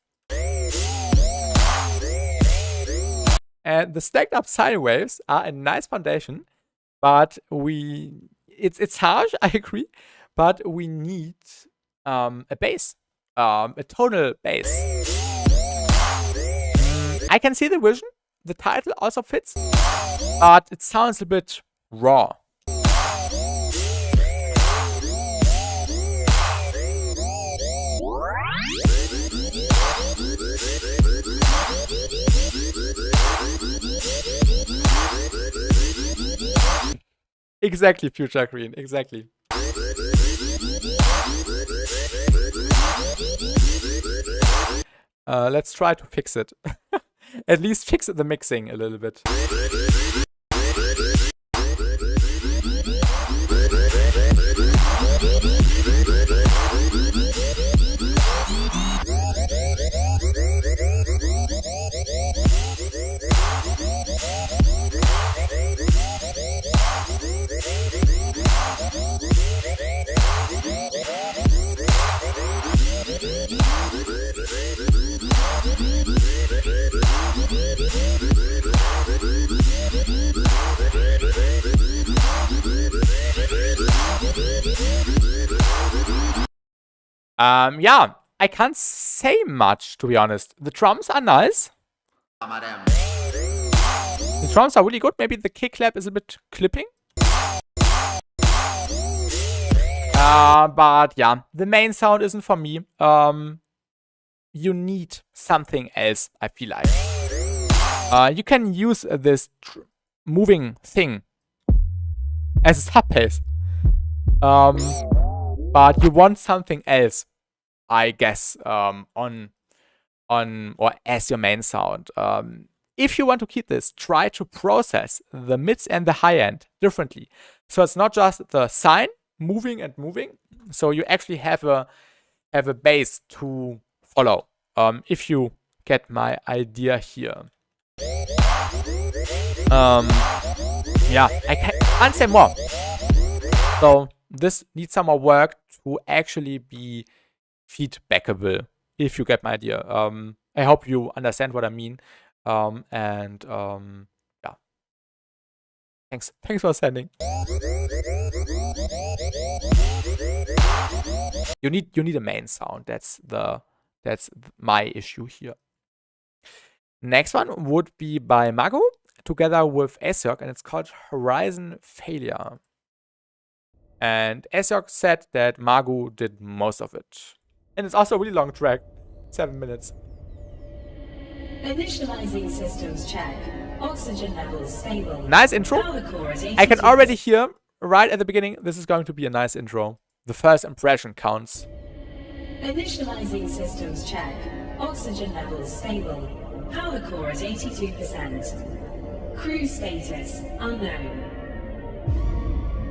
And the stacked up sine waves are a nice foundation, but it's harsh, I agree, but we need a bass, a tonal bass. I can see the vision. The title also fits, but it sounds a bit raw. Exactly, Future Green, exactly. Let's try to fix it. At least fix the mixing a little bit. Yeah, I can't say much, to be honest. The drums are nice. The drums are really good. Maybe the kick clap is a bit clipping. But yeah, the main sound isn't for me. You need something else, I feel like. You can use this moving thing as a sub bass. But you want something else, I guess, on or as your main sound. If you want to keep this, try to process the mids and the high end differently. So it's not just the sine moving and moving. So you actually have a bass to follow. If you get my idea here. Yeah, I can't say more. So this needs some more work to actually be feedbackable, if you get my idea. I hope you understand what I mean. Yeah. Thanks for sending. You need a main sound. That's my issue here. Next one would be by Mago together with Aesop, and it's called Horizon Failure. And Aesop said that Mago did most of it. And it's also a really long track, 7 minutes. Initializing systems check. Oxygen levels stable. Nice intro. I can already hear right at the beginning, this is going to be a nice intro. The first impression counts. Initializing systems check. Oxygen levels stable. Power core at 82%. Crew status unknown.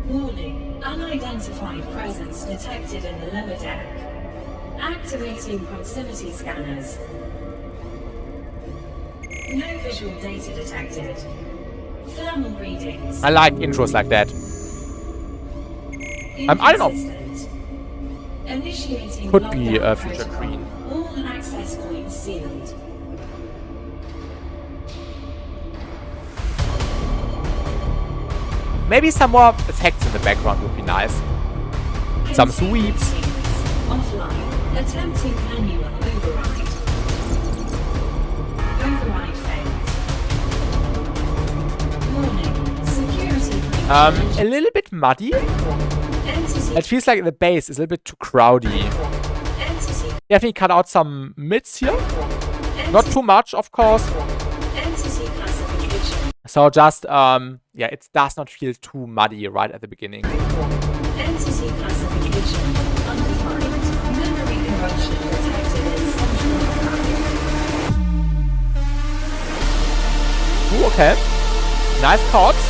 Warning, unidentified presence detected in the lower deck. Activating proximity scanners. No visual data detected. Thermal readings. I like intros like that. I don't know. Initiating Could be a lockdown future protocol. queen. All access points sealed. Maybe some more effects in the background would be nice. Some sweeps. Offline. Attempting manual override. Override failed. Warning. Security breach. A little bit muddy. Entity. It feels like the bass is a little bit too crowdy. Entity. Definitely cut out some mids here. Not too much, of course. Entity classification. So just, yeah, it does not feel too muddy right at the beginning. Entity classification. Undefined. Memory corruption detected in central archive. Ooh, okay. Nice chords.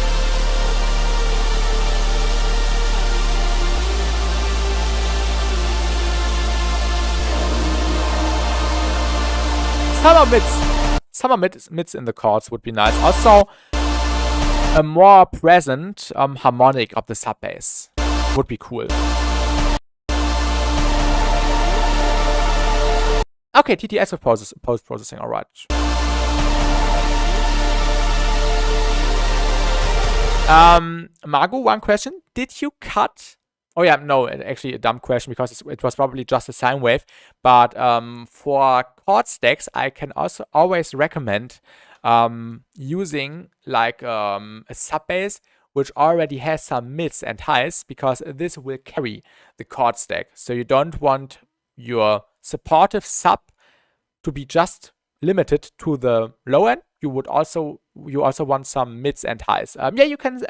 Some mids in the chords would be nice. Also, a more present harmonic of the sub bass would be cool. Okay, TTS with post processing. All right. Margot, one question: did you cut? Oh yeah, no, actually a dumb question because it was probably just a sine wave. But for chord stacks, I can also always recommend using like a sub bass which already has some mids and highs, because this will carry the chord stack. So you don't want your supportive sub to be just limited to the low end. You also want some mids and highs. Yeah, you can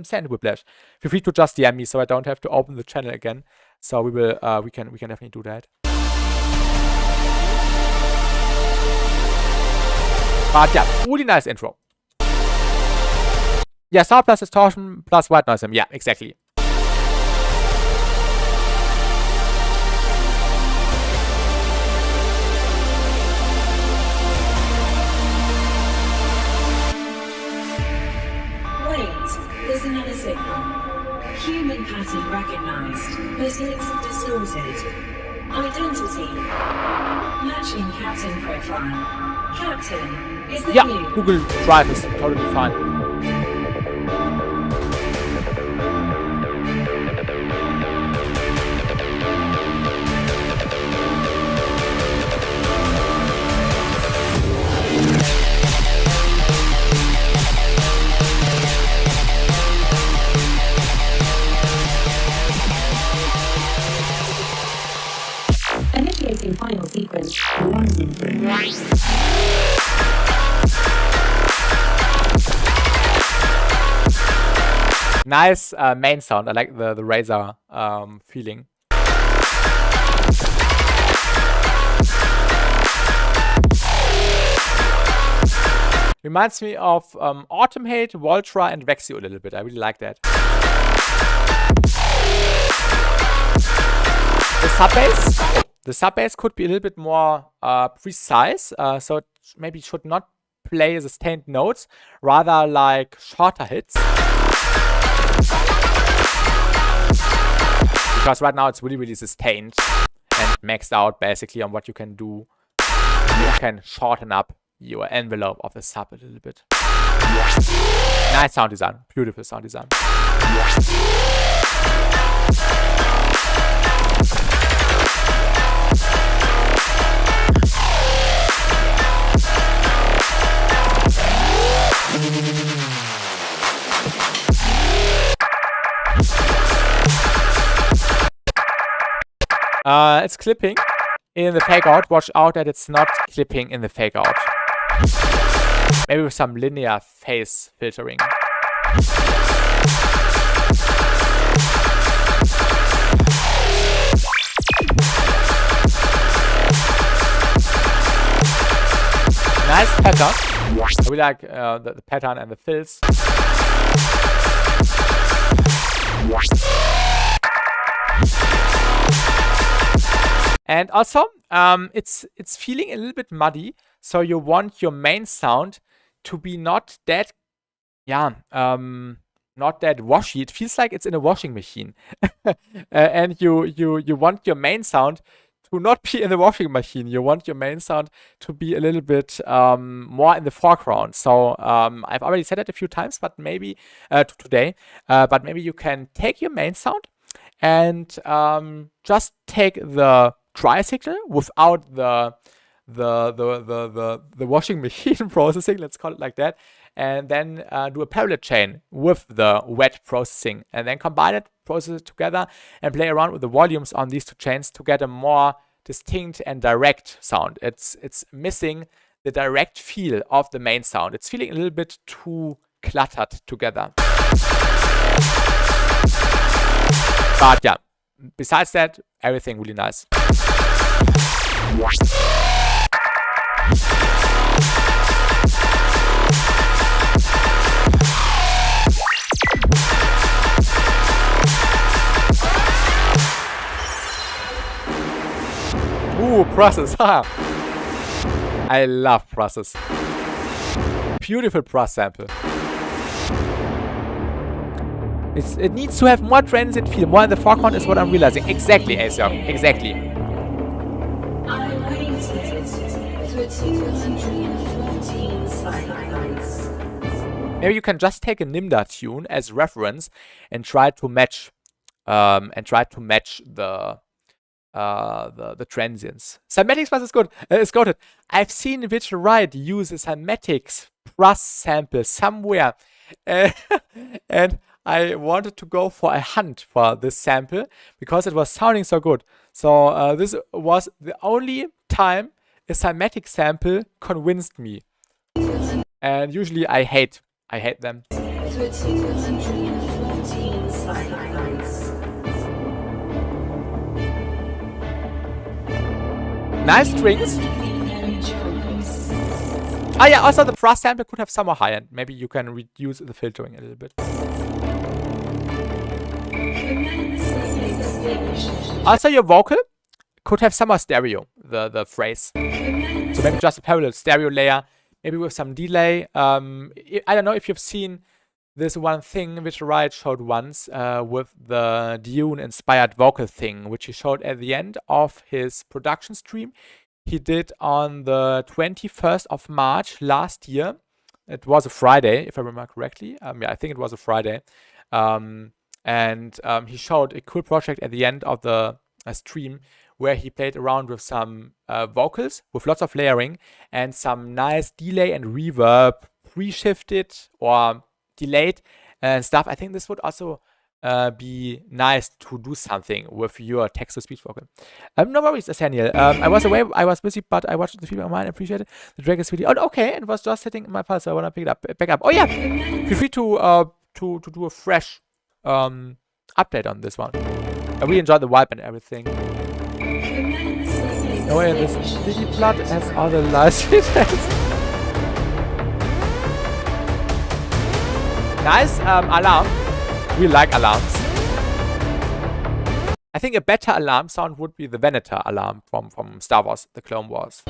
send Whiplash. Feel free to just DM me so I don't have to open the channel again. So we will we can definitely do that. But yeah, really nice intro. Yeah, sound plus distortion plus white noise. Yeah, exactly. There's another signal. Human pattern recognized, but it's distorted. Identity. Matching captain profile. Captain, is that you? Google Drive is totally fine. Nice main sound. I like the razor feeling. Reminds me of Automate, Voltra, and Vexio a little bit. I really like that. The sub bass could be a little bit more precise, so it maybe should not play sustained notes, rather like shorter hits. Because right now it's really, really sustained and maxed out basically on what you can do. You can shorten up your envelope of the sub a little bit. Nice sound design. Beautiful sound design. It's clipping in the fake out. Watch out that it's not clipping in the fake out. Maybe with some linear phase filtering. Nice pattern. I really like the pattern and the fills. And also, it's feeling a little bit muddy, so you want your main sound to be not that, not that washy. It feels like it's in a washing machine, and you want your main sound to not be in the washing machine. You want your main sound to be a little bit more in the foreground. So I've already said it a few times, but maybe today. But maybe you can take your main sound and just take the dry signal without the washing machine processing, let's call it like that, and then do a parallel chain with the wet processing, and then combine it, process it together, and play around with the volumes on these two chains to get a more distinct and direct sound. It's missing the direct feel of the main sound. It's feeling a little bit too cluttered together. But yeah, besides that, everything really nice. Ooh, process, huh? I love process. Beautiful process sample. It needs to have more transient feel. More in the foreground is what I'm realizing. Exactly, Aesop. Exactly. I waited for 214 cycles. Maybe you can just take a Nimda tune as reference and try to match the transients. Cymatics plus is good. It's goated. I've seen Virtual Riot use a cymatics plus sample somewhere, and I wanted to go for a hunt for this sample because it was sounding so good. So this was the only time a cymatic sample convinced me. And usually I hate them. Nice strings. Ah yeah, also the brass sample could have some more high end. Maybe you can reduce the filtering a little bit. Also your vocal could have some more stereo, the phrase. So maybe just a parallel stereo layer, maybe with some delay. I don't know if you've seen this one thing which Riot showed once with the Dune-inspired vocal thing, which he showed at the end of his production stream. He did on the 21st of March last year. It was a Friday, if I remember correctly. Yeah, I think it was a Friday. And he showed a cool project at the end of the stream where he played around with some vocals with lots of layering and some nice delay and reverb, pre-shifted or delayed and stuff. I think this would also be nice to do something with your text-to-speech vocal. No worries, Asaniel. I was away, I was busy, but I watched the feedback of mine. I appreciate it. The drag is really. Oh, okay. It was just sitting in my pulse, so I wanna pick it up, back up. Oh yeah. Feel free to do a fresh update on this one. I really enjoyed the vibe and everything. Oh yeah, this Digi Blood has all the last features. Nice alarm. We like alarms. I think a better alarm sound would be the Venator alarm from Star Wars, the Clone Wars.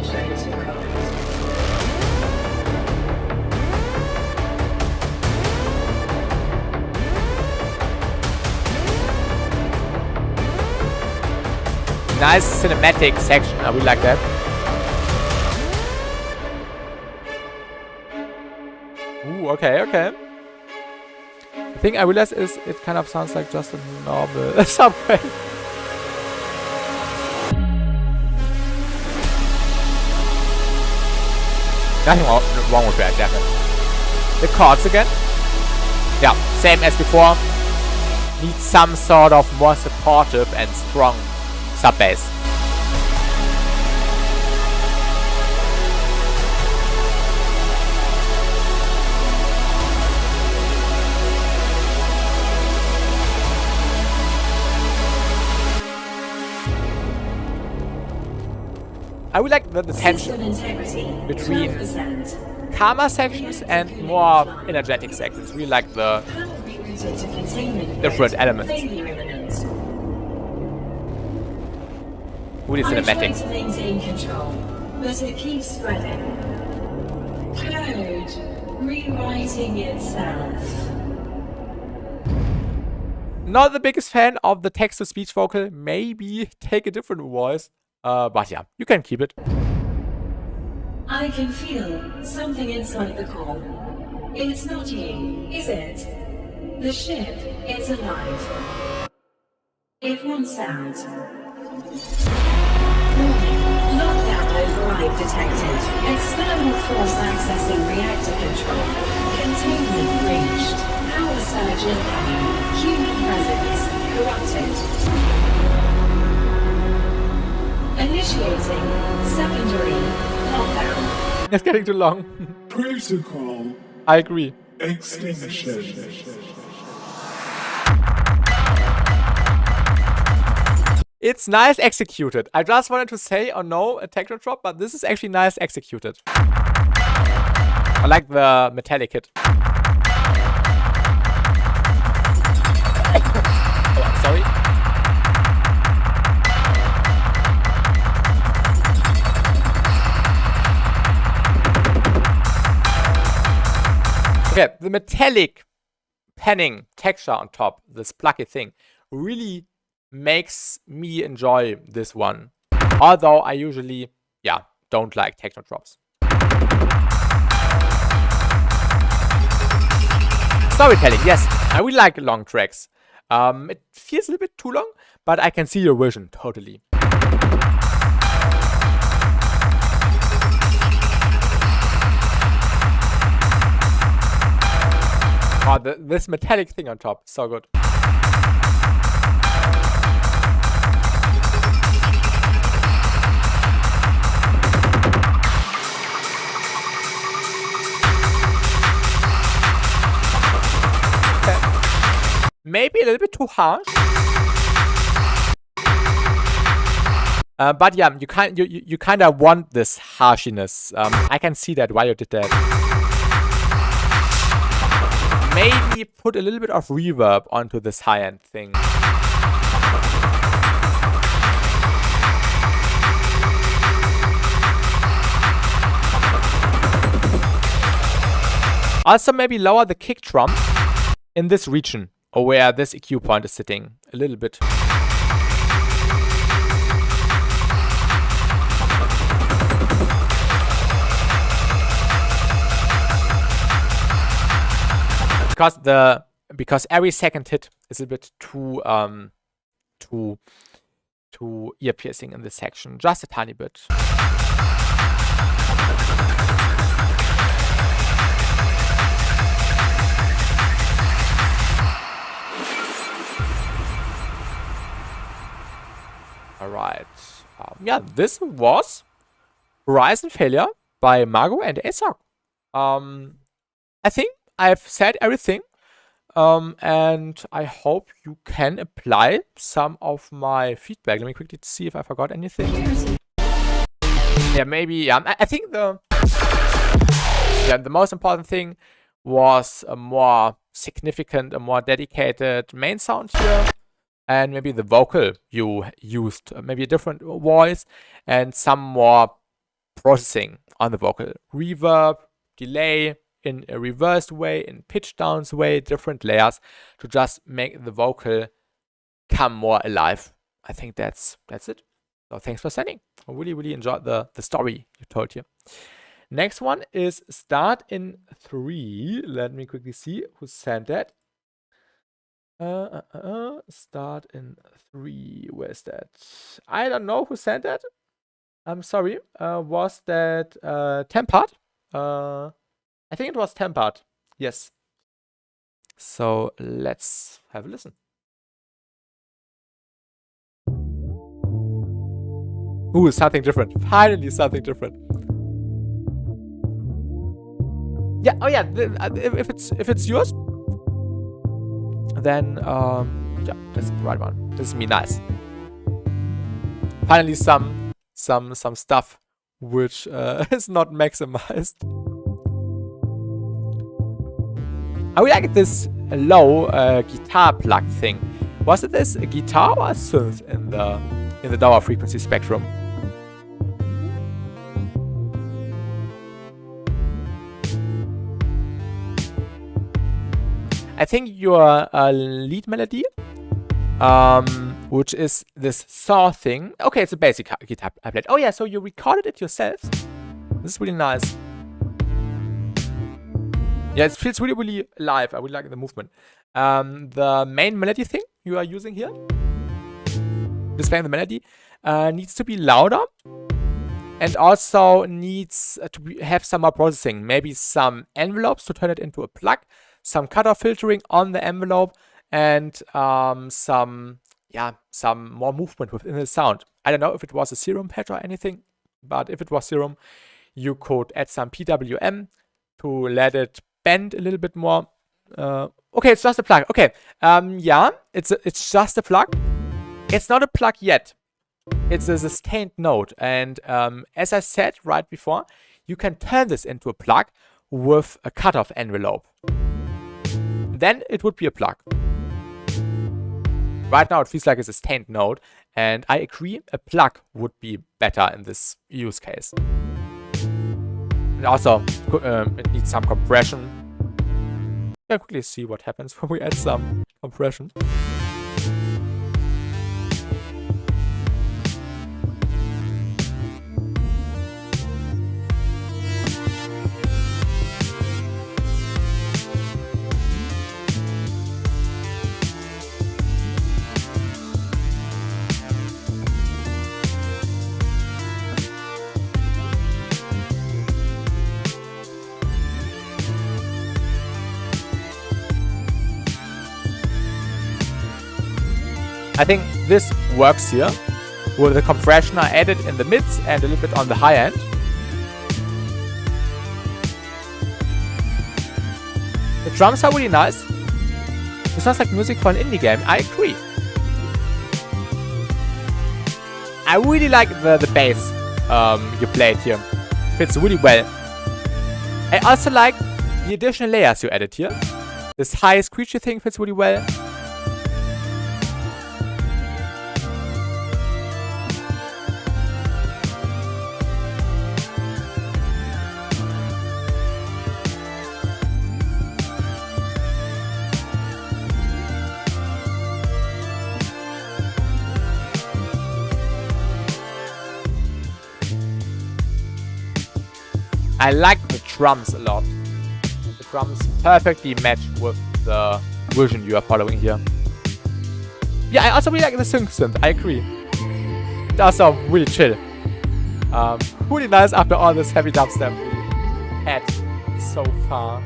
Nice cinematic section. I really like that. Ooh, okay, okay. The thing I realized is it kind of sounds like just a normal subway. Nothing wrong with that, definitely. The chords again. Yeah, same as before. Need some sort of more supportive and strong sub bass. I would like the tension between calmer sections and more energetic sections. We like the different elements. Really cinematic. I try to maintain control, but it keeps spreading. Code rewriting itself. Not the biggest fan of the text-to-speech vocal. Maybe take a different voice. But yeah, you can keep it. I can feel something inside the core. It's not you, is it? The ship is alive. It wants out. Warning, lockdown override detected. External force accessing reactor control. Containment breached. Power surge incoming. Human presence corrupted. Initiating secondary lockdown. It's getting too long. Protocol I agree. extinction. It's nice executed. I just wanted to say, oh no, a techno drop, but this is actually nice executed. I like the metallic hit. Oh, I'm sorry. Okay, the metallic panning texture on top, this plucky thing, really makes me enjoy this one. Although I usually, yeah, don't like techno drops. Storytelling, yes, I really like long tracks. It feels a little bit too long, but I can see your vision totally. Oh, this metallic thing on top, so good. Maybe a little bit too harsh. But yeah, you kind of want this harshiness. I can see that why you did that. Maybe put a little bit of reverb onto this high-end thing. Also maybe lower the kick drum in this region, or where this EQ point is sitting, a little bit. Because every second hit is a bit too ear piercing in this section, just a tiny bit. Alright. Yeah, this was Horizon Failure by Margot and ASOC. I think I've said everything. And I hope you can apply some of my feedback. Let me quickly see if I forgot anything. Yeah, maybe. Yeah, I think the most important thing was a more significant, a more dedicated main sound here, and maybe the vocal you used, maybe a different voice, and some more processing on the vocal, reverb, delay in a reversed way, in pitch downs way, different layers to just make the vocal come more alive. I think that's it. So thanks for sending. I really enjoyed the story you told here. Next one is Start in 3. Let me quickly see who sent that. Start in 3. Where's that? I don't know who sent that. I'm sorry. Was that Tempart? I think it was Tempart. Yes. So let's have a listen. Ooh, something different. Finally, something different. Yeah. Oh, yeah. If it's yours, then yeah, that's the right one. This is me. Nice. Finally, some stuff which is not maximized. I really like this low guitar plug thing. Was it this a guitar or a synth in the lower frequency spectrum? I think your lead melody, which is this saw thing. Okay, it's a basic guitar I played. Oh yeah, so you recorded it yourself. This is really nice. Yeah, it feels really live. I really like the movement. The main melody thing you are using here, displaying the melody, needs to be louder and also needs to have some more processing. Maybe some envelopes to turn it into a plug, some cutoff filtering on the envelope, and some more movement within the sound. I don't know if it was a serum patch or anything, but if it was serum, you could add some PWM to let it bend a little bit more. Okay, it's just a plug. Okay, yeah, it's just a plug. It's not a plug yet. It's a sustained note, and as I said right before, you can turn this into a plug with a cutoff envelope. Then it would be a plug. Right now it feels like a sustained note, and I agree, a plug would be better in this use case. And also, it needs some compression. I'll quickly see what happens when we add some compression. I think this works here with the compression I added in the mids and a little bit on the high end. The drums are really nice. It sounds like music for an indie game. I agree. I really like the bass you played here. Fits really well. I also like the additional layers you added here. This high screechy thing fits really well. I like the drums a lot. The drums perfectly match with the version you are following here. Yeah, I also really like the synth. I agree. It also really chill. Really nice after all this heavy dubstep we had so far.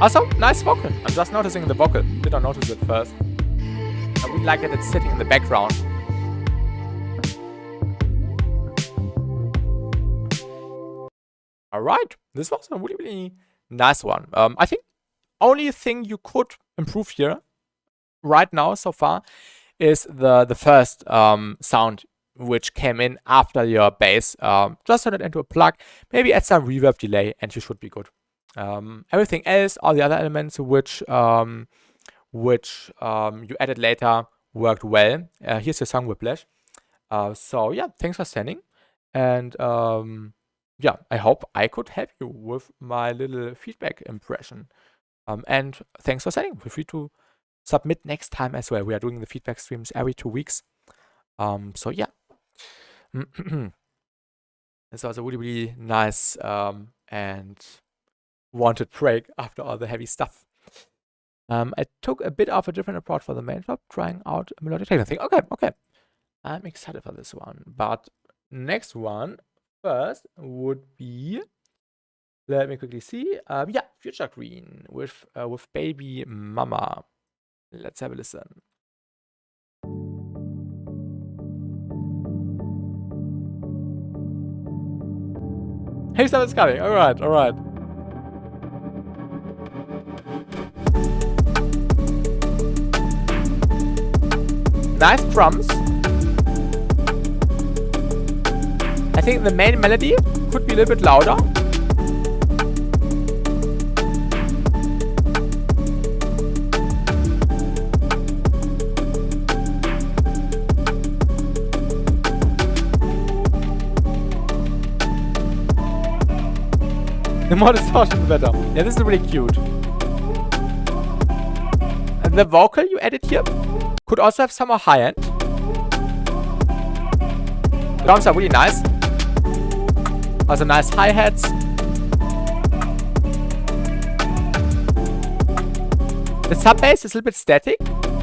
Also, nice vocal. I'm just noticing the vocal. Didn't notice it first. I would like that it's sitting in the background. Alright, this was a really, really nice one. I think only thing you could improve here right now so far is the first sound which came in after your bass. Just turn it into a plug, maybe add some reverb delay, and you should be good. Everything else, all the other elements which you added later, worked well. Here's your song Whiplash. So yeah, thanks for sending, and yeah, I hope I could help you with my little feedback impression. And thanks for sending. Feel free to submit next time as well. We are doing the feedback streams every 2 weeks. So yeah. This was a really, really nice and wanted break after all the heavy stuff. I took a bit of a different approach for the main flop, trying out a melodic techno thing. Okay. I'm excited for this one. But next one first would be, let me quickly see. Yeah, Future Green with Baby Mama. Let's have a listen. Hey, someone's coming. All right. Nice drums. I think the main melody could be a little bit louder. The more distortion, the better. Yeah, this is really cute. And the vocal you added here could also have some more high end. The drums are really nice. Also nice hi-hats. The sub bass is a little bit static.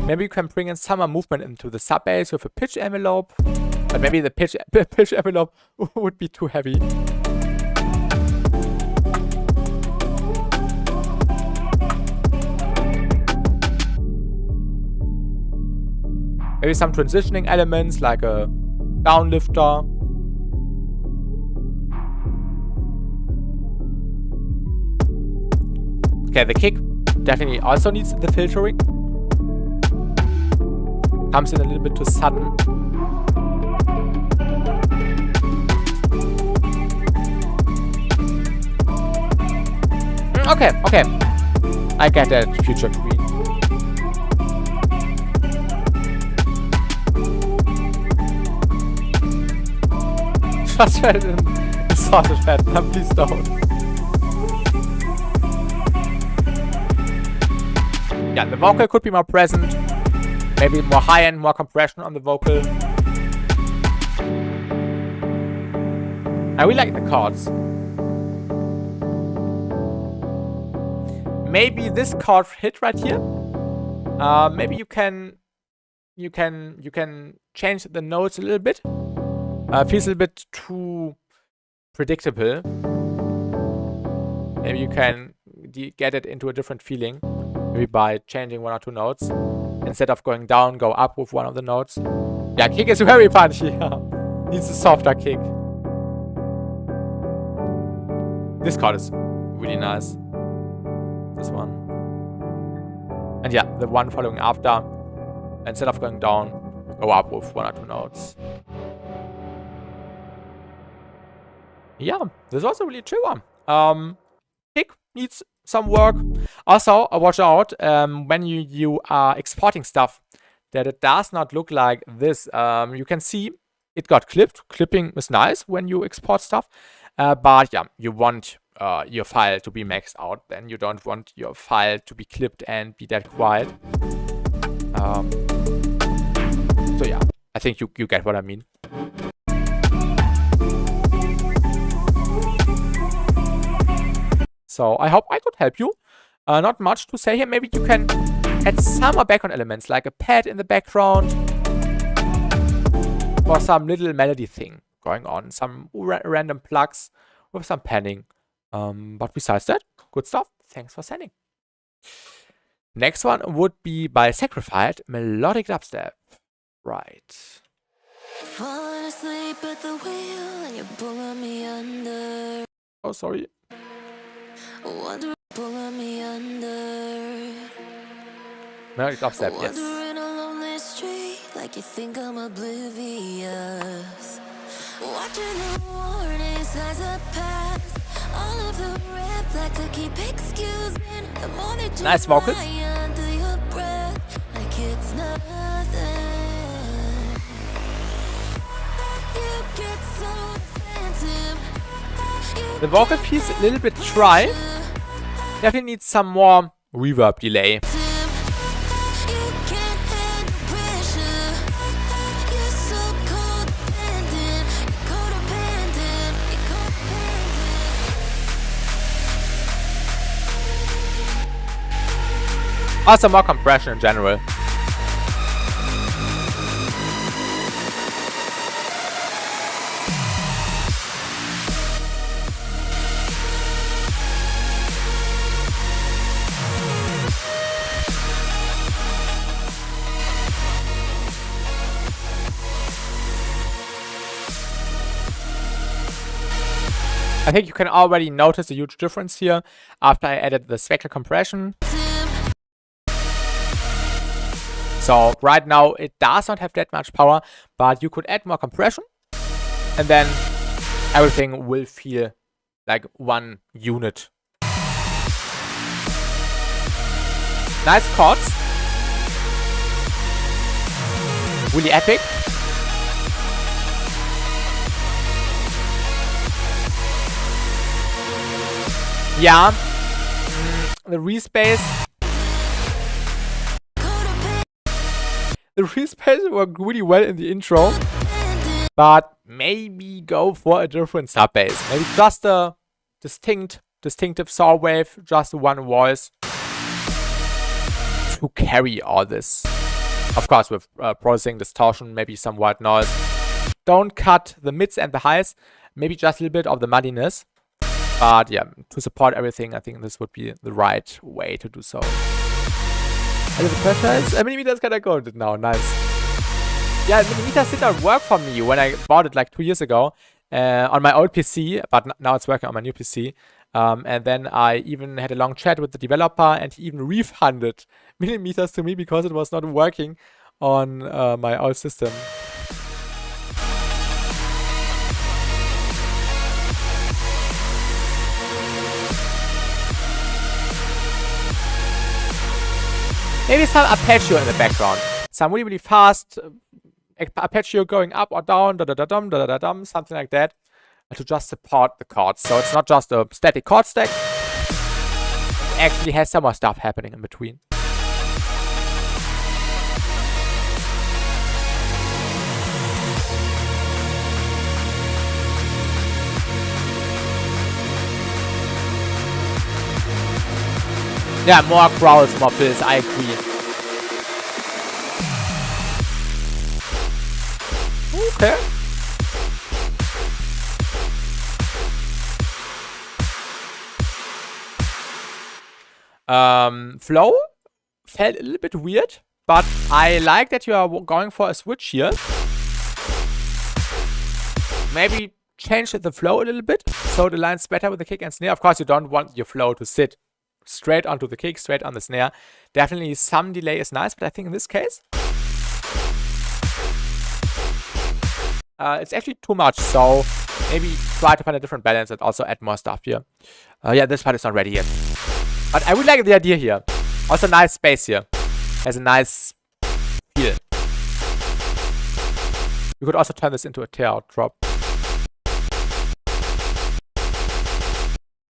Maybe you can bring in some more movement into the sub bass with a pitch envelope. But maybe the pitch envelope would be too heavy. Maybe some transitioning elements like a downlifter. Okay, the kick definitely also needs the filtering. Comes in a little bit too sudden. Okay. I get that, Future Green. Just read it in sausage fat. No, please don't. Yeah, the vocal could be more present. Maybe more high-end, more compression on the vocal. I really like the chords. Maybe this chord hit right here. Maybe you can change the notes a little bit. Feels a little bit too predictable. Maybe you can get it into a different feeling. Maybe by changing 1 or 2 notes. Instead of going down, go up with one of the notes. Yeah, kick is very punchy. Needs a softer kick. This chord is really nice. This one. And yeah, the one following after. Instead of going down, go up with 1 or 2 notes. Yeah, this was a really chill one. Kick needs some work. Also, watch out when you are exporting stuff that it does not look like this. You can see it got clipped. Clipping is nice when you export stuff. But yeah, you want your file to be maxed out. Then you don't want your file to be clipped and be that quiet. So yeah, I think you get what I mean. So I hope I could help you. Not much to say here. Maybe you can add some more background elements, like a pad in the background. Or some little melody thing going on. Some random plugs with some panning. But besides that, good stuff. Thanks for sending. Next one would be by Sacrified, Melodic Dubstep. Right. Falling asleep at the wheel and you're pulling me under. Oh, sorry. Wondering, pulling me under. Melodic Dubstep, yes. Wandering a lonely street like you think I'm oblivious. Watching the warning signs of past. All of the red flags I keep excusing. The moment you Nice vocals. lie under your breath, like it's nothing. You get so defensive. The vocal piece a little bit dry. Definitely needs some more reverb delay. Also more compression in general. I think you can already notice a huge difference here after I added the speckle compression. So right now it does not have that much power, but you could add more compression and then everything will feel like one unit. Nice chords. Really epic. Yeah, the respace. The respace worked really well in the intro, but maybe go for a different sub bass. Maybe just a distinctive saw wave, just one voice to carry all this. Of course, with processing, distortion, maybe some white noise. Don't cut the mids and the highs. Maybe just a little bit of the muddiness. But yeah, to support everything, I think this would be the right way to do so. And the pressure is, millimeters kind of good now, nice. Yeah, millimeters did not work for me when I bought it like 2 years ago on my old PC, but now it's working on my new PC. And then I even had a long chat with the developer and he even refunded millimeters to me because it was not working on my old system. Maybe some arpeggio in the background. Some really, really fast arpeggio going up or down, da-da-da-dum, da-da-da-dum, something like that. To just support the chords. So it's not just a static chord stack. It actually has some more stuff happening in between. Yeah, more growls, more fills, I agree. Okay. Flow felt a little bit weird, but I like that you are going for a switch here. Maybe change the flow a little bit so it aligns better with the kick and snare. Of course, you don't want your flow to sit straight onto the kick, straight on the snare. Definitely some delay is nice, but I think in this case it's actually too much, so maybe try to find a different balance and also add more stuff here. Yeah, this part is not ready yet, but I would like the idea here. Also nice space here, has a nice feel. You could also turn this into a tear out drop.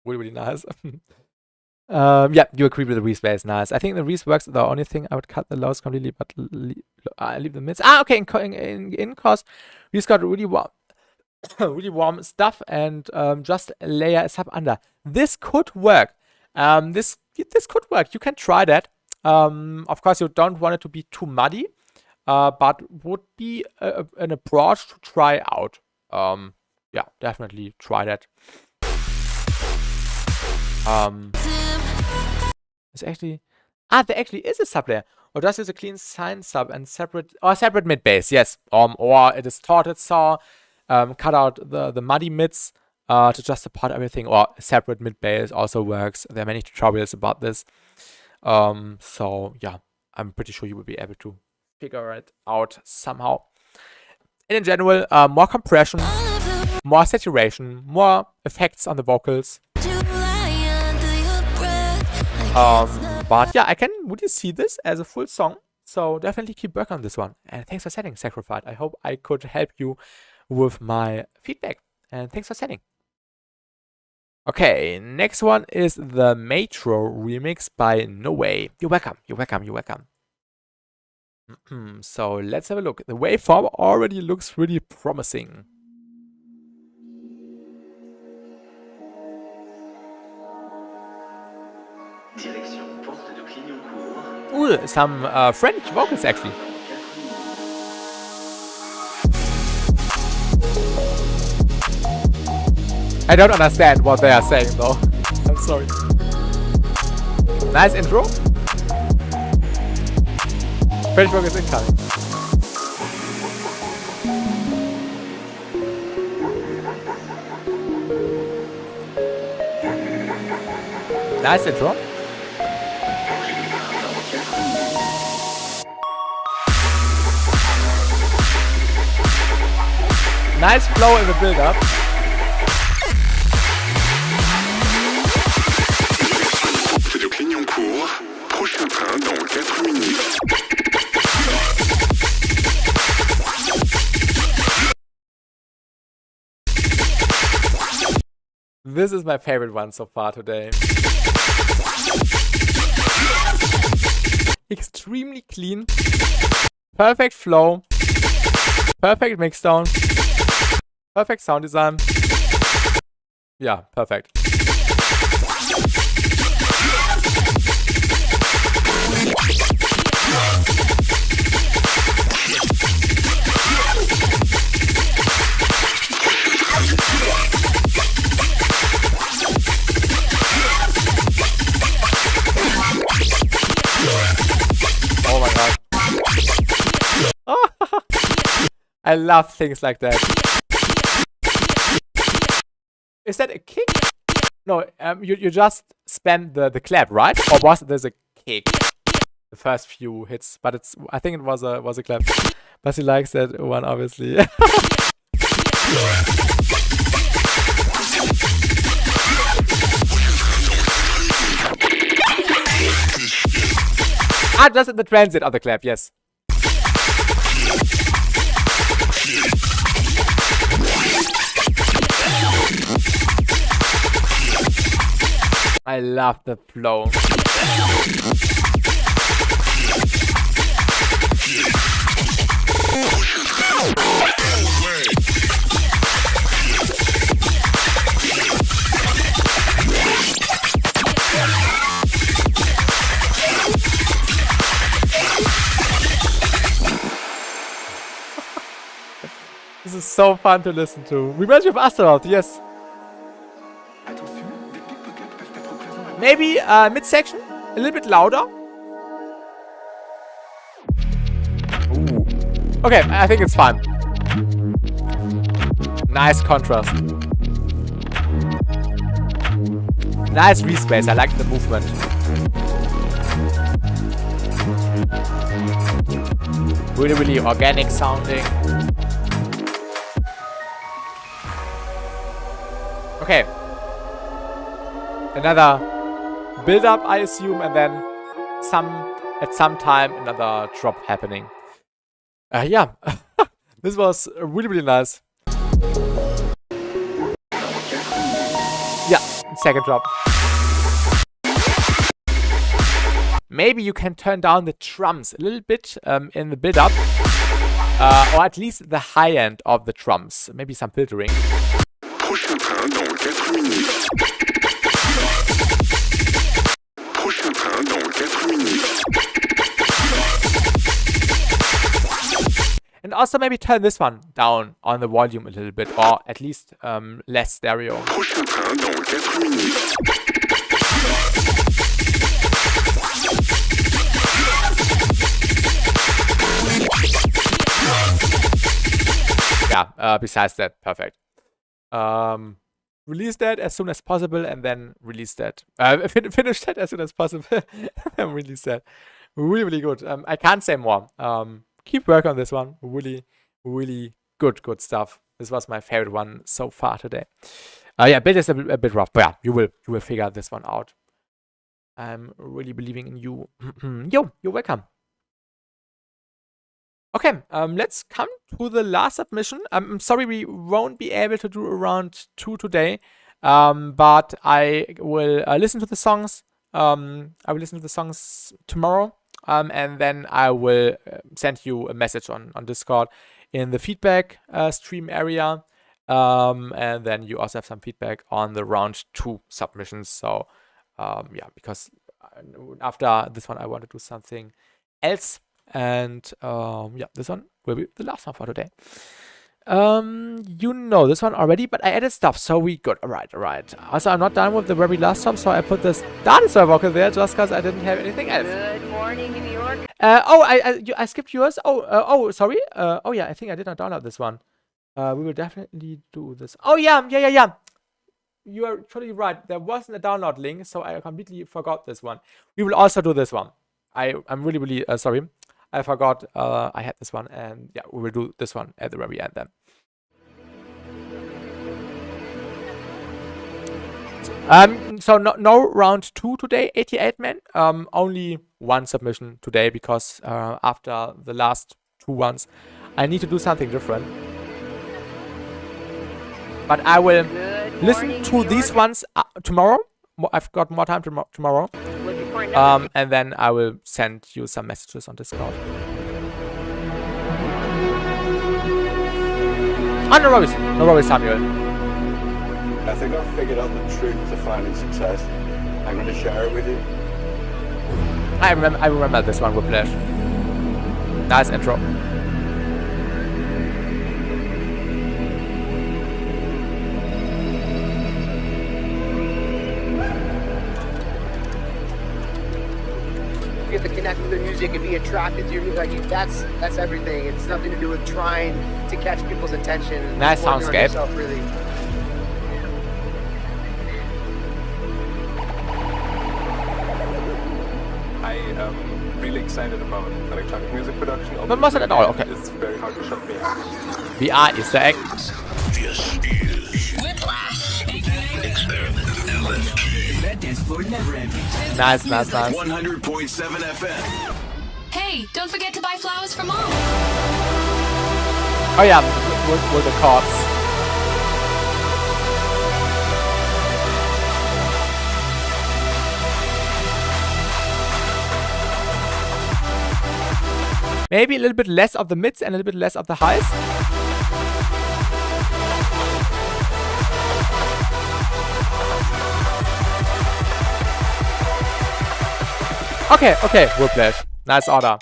Really, really nice. Yeah, you agree with the respace, nice. I think the res works. The only thing I would cut the lows completely, but leave the mids. Okay, in course, res got really warm, really warm stuff, and just layer a sub under. This could work. This could work. You can try that. Of course, you don't want it to be too muddy, but would be an approach to try out. Yeah, definitely try that. It's actually... Ah, there actually is a sub layer. Or just use a clean sine sub and separate... Or separate mid bass, yes. Or a distorted saw. Cut out the muddy mids to just support everything. Or separate mid bass also works. There are many tutorials about this. So, yeah. I'm pretty sure you will be able to figure it out somehow. And in general, more compression, more saturation, more effects on the vocals. But yeah, I can really see this as a full song. So definitely keep working on this one. And thanks for setting, Sacrified. I hope I could help you with my feedback. And thanks for setting. Okay, next one is the Metro remix by No Way. You're welcome, you're welcome, you're welcome. So let's have a look. The waveform already looks really promising. Ooh, some French vocals actually. I don't understand what they are saying though. I'm sorry. Nice intro. French vocals incoming. Nice intro. Nice flow in the build-up. This is my favorite one so far today. Extremely clean. Perfect flow. Perfect mixdown. Perfect sound design. Yeah, perfect. Oh my god. I love things like that. Is that a kick? No, you just spam the clap, right? Or was there's a kick? The first few hits, but it's I think it was a clap. But he likes that one obviously. Ah, just in the transit of the clap, yes. I love the flow. This is so fun to listen to. Reminds me of Astaroth, yes. Maybe midsection, a little bit louder. Ooh. Okay, I think it's fine. Nice contrast. Nice respace, I like the movement. Really, really organic sounding. Okay. Another build up, I assume, and then at some time another drop happening. Yeah, this was really, really nice. Yeah, second drop. Maybe you can turn down the drums a little bit in the build up, or at least the high end of the drums. Maybe some filtering. And also maybe turn this one down on the volume a little bit, or at least less stereo. yeah, besides that, perfect. Release that as soon as possible, and then release that. Finish that as soon as possible, and release that. Really, really good. I can't say more. Keep working on this one. Really, really good stuff. This was my favorite one so far today. Yeah, build is a bit rough, but yeah, you will figure this one out. I'm really believing in you. Yo, you're welcome. Okay, let's come to the last submission. I'm sorry we won't be able to do around 2 today, but I will listen to the songs. I will listen to the songs tomorrow, and then I will send you a message on Discord in the feedback stream area, and then you also have some feedback on the round 2 submissions. So yeah, because after this one I want to do something else. And yeah, this one will be the last one for today. You know this one already, but I added stuff, so we good. All right. Also, I'm not done with the very last song, so I put this dinosaur vocal there just because I didn't have anything else. Good morning, New York. Oh, I skipped yours. Oh, sorry. Oh yeah, I think I did not download this one. We will definitely do this. Oh yeah. You are totally right. There wasn't a download link, so I completely forgot this one. We will also do this one. I'm really sorry. I forgot I had this one, and yeah, we will do this one at the very end then. So no round 2 today, 88 men. Only 1 submission today because after the last 2 ones, I need to do something different. But I will listen to these ones tomorrow. I've got more time tomorrow. And then I will send you some messages on Discord. Oh, no worries, Samuel. I think I've figured out the truth to finding success. I'm going to share it with you. I remember this one, Whiplash. Nice intro. You have to connect with the music and be attracted to your music. Like that's everything. It's nothing to do with trying to catch people's attention. And nice soundscape. Really. I am really excited about electronic music production. But must it all? Okay. It's very hard to shut me out. VR is the act. This is Whiplash. Experiment LFG. That dance floor never empty. Nice. 100.7 FM. Hey, don't forget to buy flowers for Mom. Oh yeah, with the chords. Maybe a little bit less of the mids and a little bit less of the highs. Okay, Whiplash. Nice order.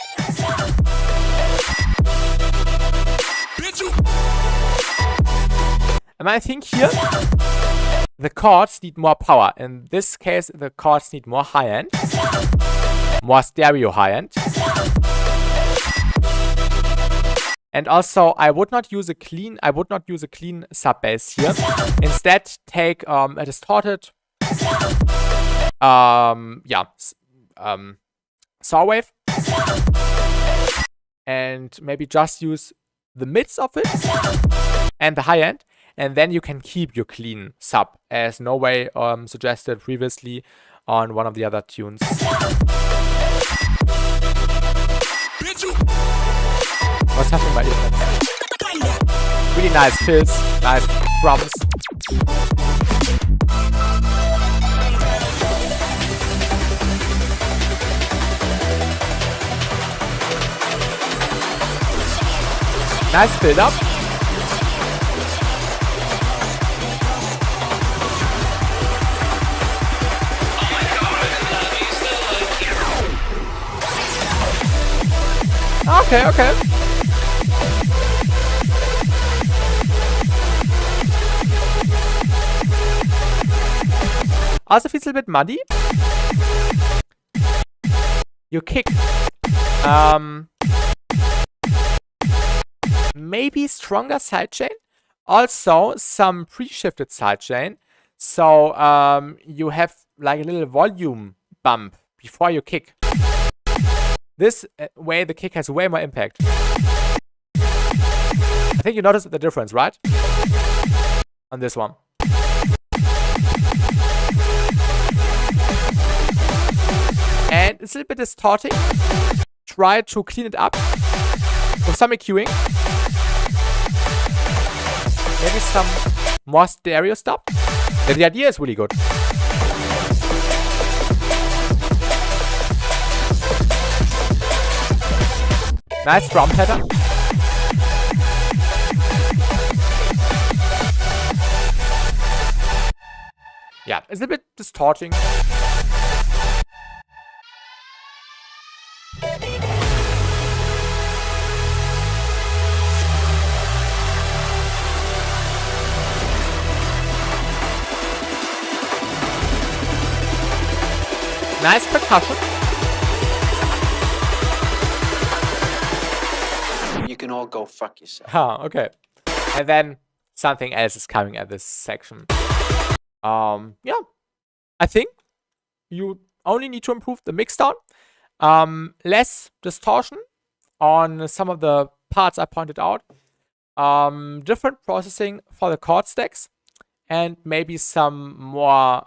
And I think here the chords need more power. In this case, the chords need more high end, more stereo high end. And also, I would not use a clean sub bass here. Instead, take a distorted saw wave, and maybe just use the mids of it and the high end, and then you can keep your clean sub, as No Way suggested previously on one of the other tunes. What's happening by earphones? Really nice fills, nice drums. Nice build up. Okay. Also feels a little bit muddy. Your kick. maybe stronger sidechain. Also, some pre-shifted sidechain. So you have like a little volume bump before you kick. This way the kick has way more impact. I think you noticed the difference, right? On this one. And it's a little bit distorting. Try to clean it up with some EQing. Maybe some more stereo stuff. The idea is really good. Nice drum pattern. Yeah, it's a bit distorting. Nice percussion. You can all go fuck yourself. Ah, okay. And then something else is coming at this section. Yeah. I think you only need to improve the mix down. Less distortion on some of the parts I pointed out. Different processing for the chord stacks. And maybe some more,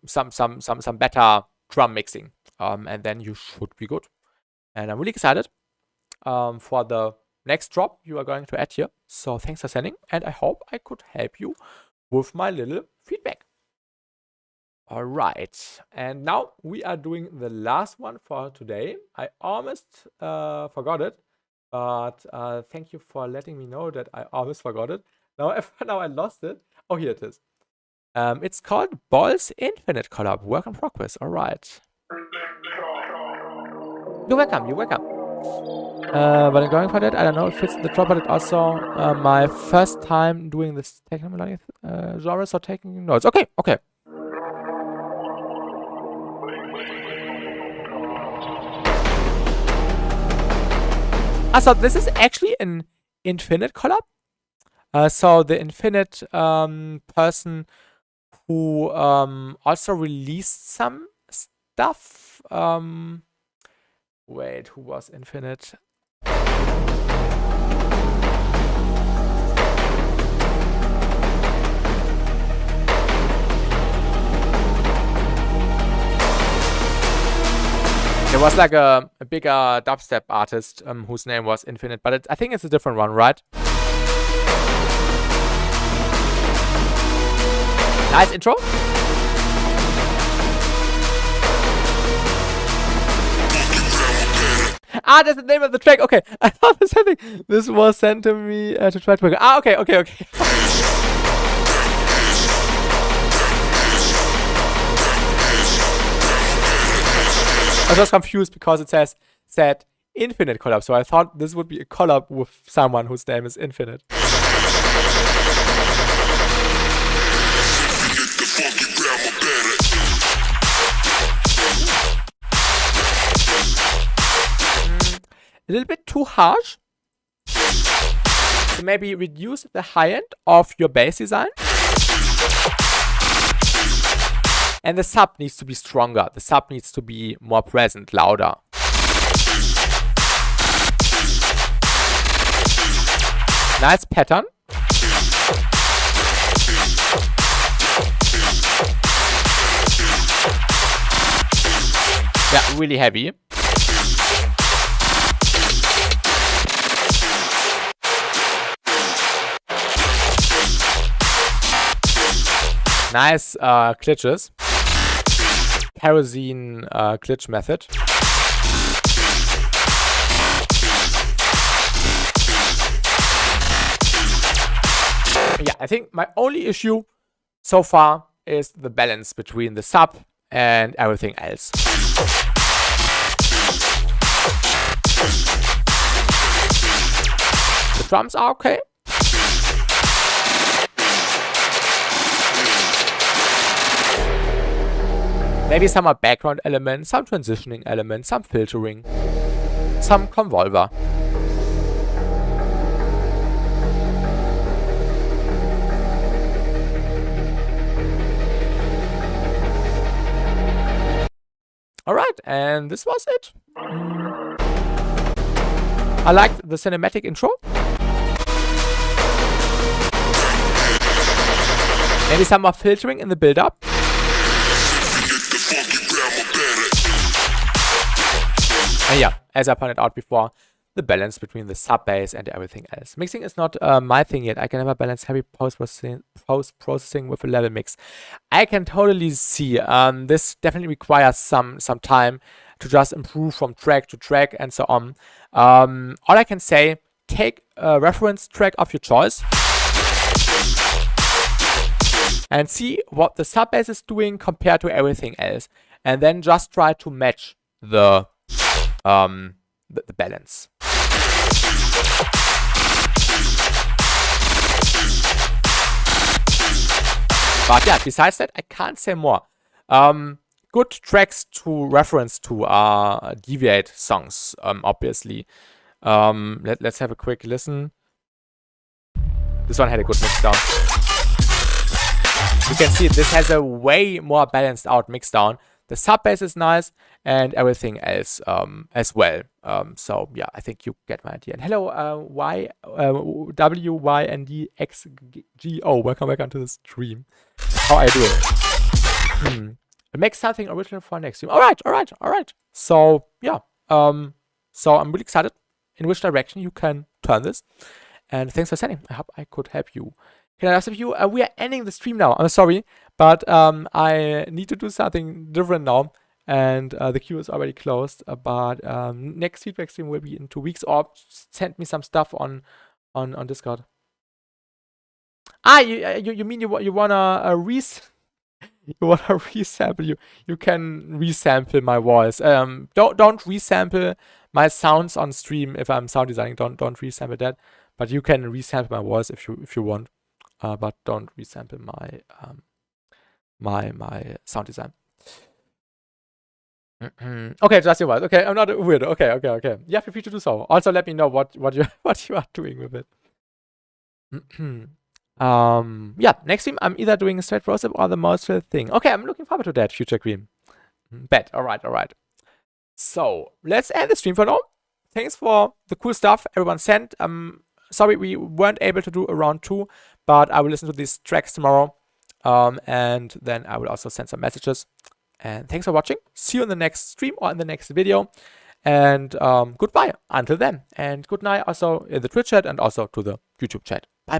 some better drum mixing. And then you should be good. And I'm really excited for the next drop you are going to add here. So thanks for sending. And I hope I could help you with my little feedback. All right. And now we are doing the last one for today. I almost forgot it. But thank you for letting me know that I almost forgot it. Now I lost it. Oh, here it is. It's called Balls Infinite Collab. Work in progress. All right. You're welcome. You're welcome. But I'm going for that. I don't know if it's the drop, but it's also my first time doing this techno-melodic genre, so taking notes. Okay, okay. So this is actually an Infinite collab. So the Infinite person who also released some stuff. Wait, who was Infinite? There was like a bigger dubstep artist whose name was Infinite, but I think it's a different one, right? Nice intro. Ah, that's the name of the track. Okay, I thought the same thing. This was sent to me to try to work. Ah, okay. I was just confused because it said Infinite collab, so I thought this would be a collab with someone whose name is Infinite. A little bit too harsh. So maybe reduce the high end of your bass design. And the sub needs to be stronger. The sub needs to be more present, louder. Nice pattern. Yeah, really heavy. Nice glitches. Kerosene glitch method. Yeah, I think my only issue so far is the balance between the sub and everything else. The drums are okay. Maybe some are background elements, some transitioning elements, some filtering, some convolver. it, and this was it. I liked the cinematic intro. Maybe some more filtering in the build-up. And yeah, as I pointed out before, the balance between the sub-bass and everything else. Mixing is not my thing yet. I can never balance heavy post-processing with a level mix. I can totally see this definitely requires some time to just improve from track to track and so on. All I can say, take a reference track of your choice and see what the sub-bass is doing compared to everything else, and then just try to match the balance. But yeah, besides that, I can't say more. Good tracks to reference to are Deviate songs, obviously. Let's have a quick listen. This one had a good mix down. You can see this has a way more balanced out mix down. The sub bass is nice and everything else as well. So yeah, I think you get my idea. And hello, WYNDXGO. Welcome to the stream. How are you doing? Make something original for next stream. All right. So yeah, so I'm really excited in which direction you can turn this. And thanks for sending. I hope I could help you. Can I ask you? We are ending the stream now. I'm sorry, but I need to do something different now, and the queue is already closed. But next feedback stream will be in 2 weeks. Or send me some stuff on Discord. You mean you wanna resample? You can resample my voice. Don't resample my sounds on stream if I'm sound designing. Don't resample that. But you can resample my voice if you want. But don't resample my my sound design. Okay, just your voice. Okay, I'm not weird. Okay. Yeah, feel free to do so. Also, let me know what you are doing with it. Yeah, next stream I'm either doing a straight process or the most thing. Okay, I'm looking forward to that, Future Green. Bet. All right. So let's end the stream for now. Thanks for the cool stuff everyone sent. Sorry we weren't able to do a round 2, but I will listen to these tracks tomorrow, and then I will also send some messages. And thanks for watching. See you in the next stream or in the next video. And goodbye until then. And good night also in the Twitch chat and also to the YouTube chat. Bye.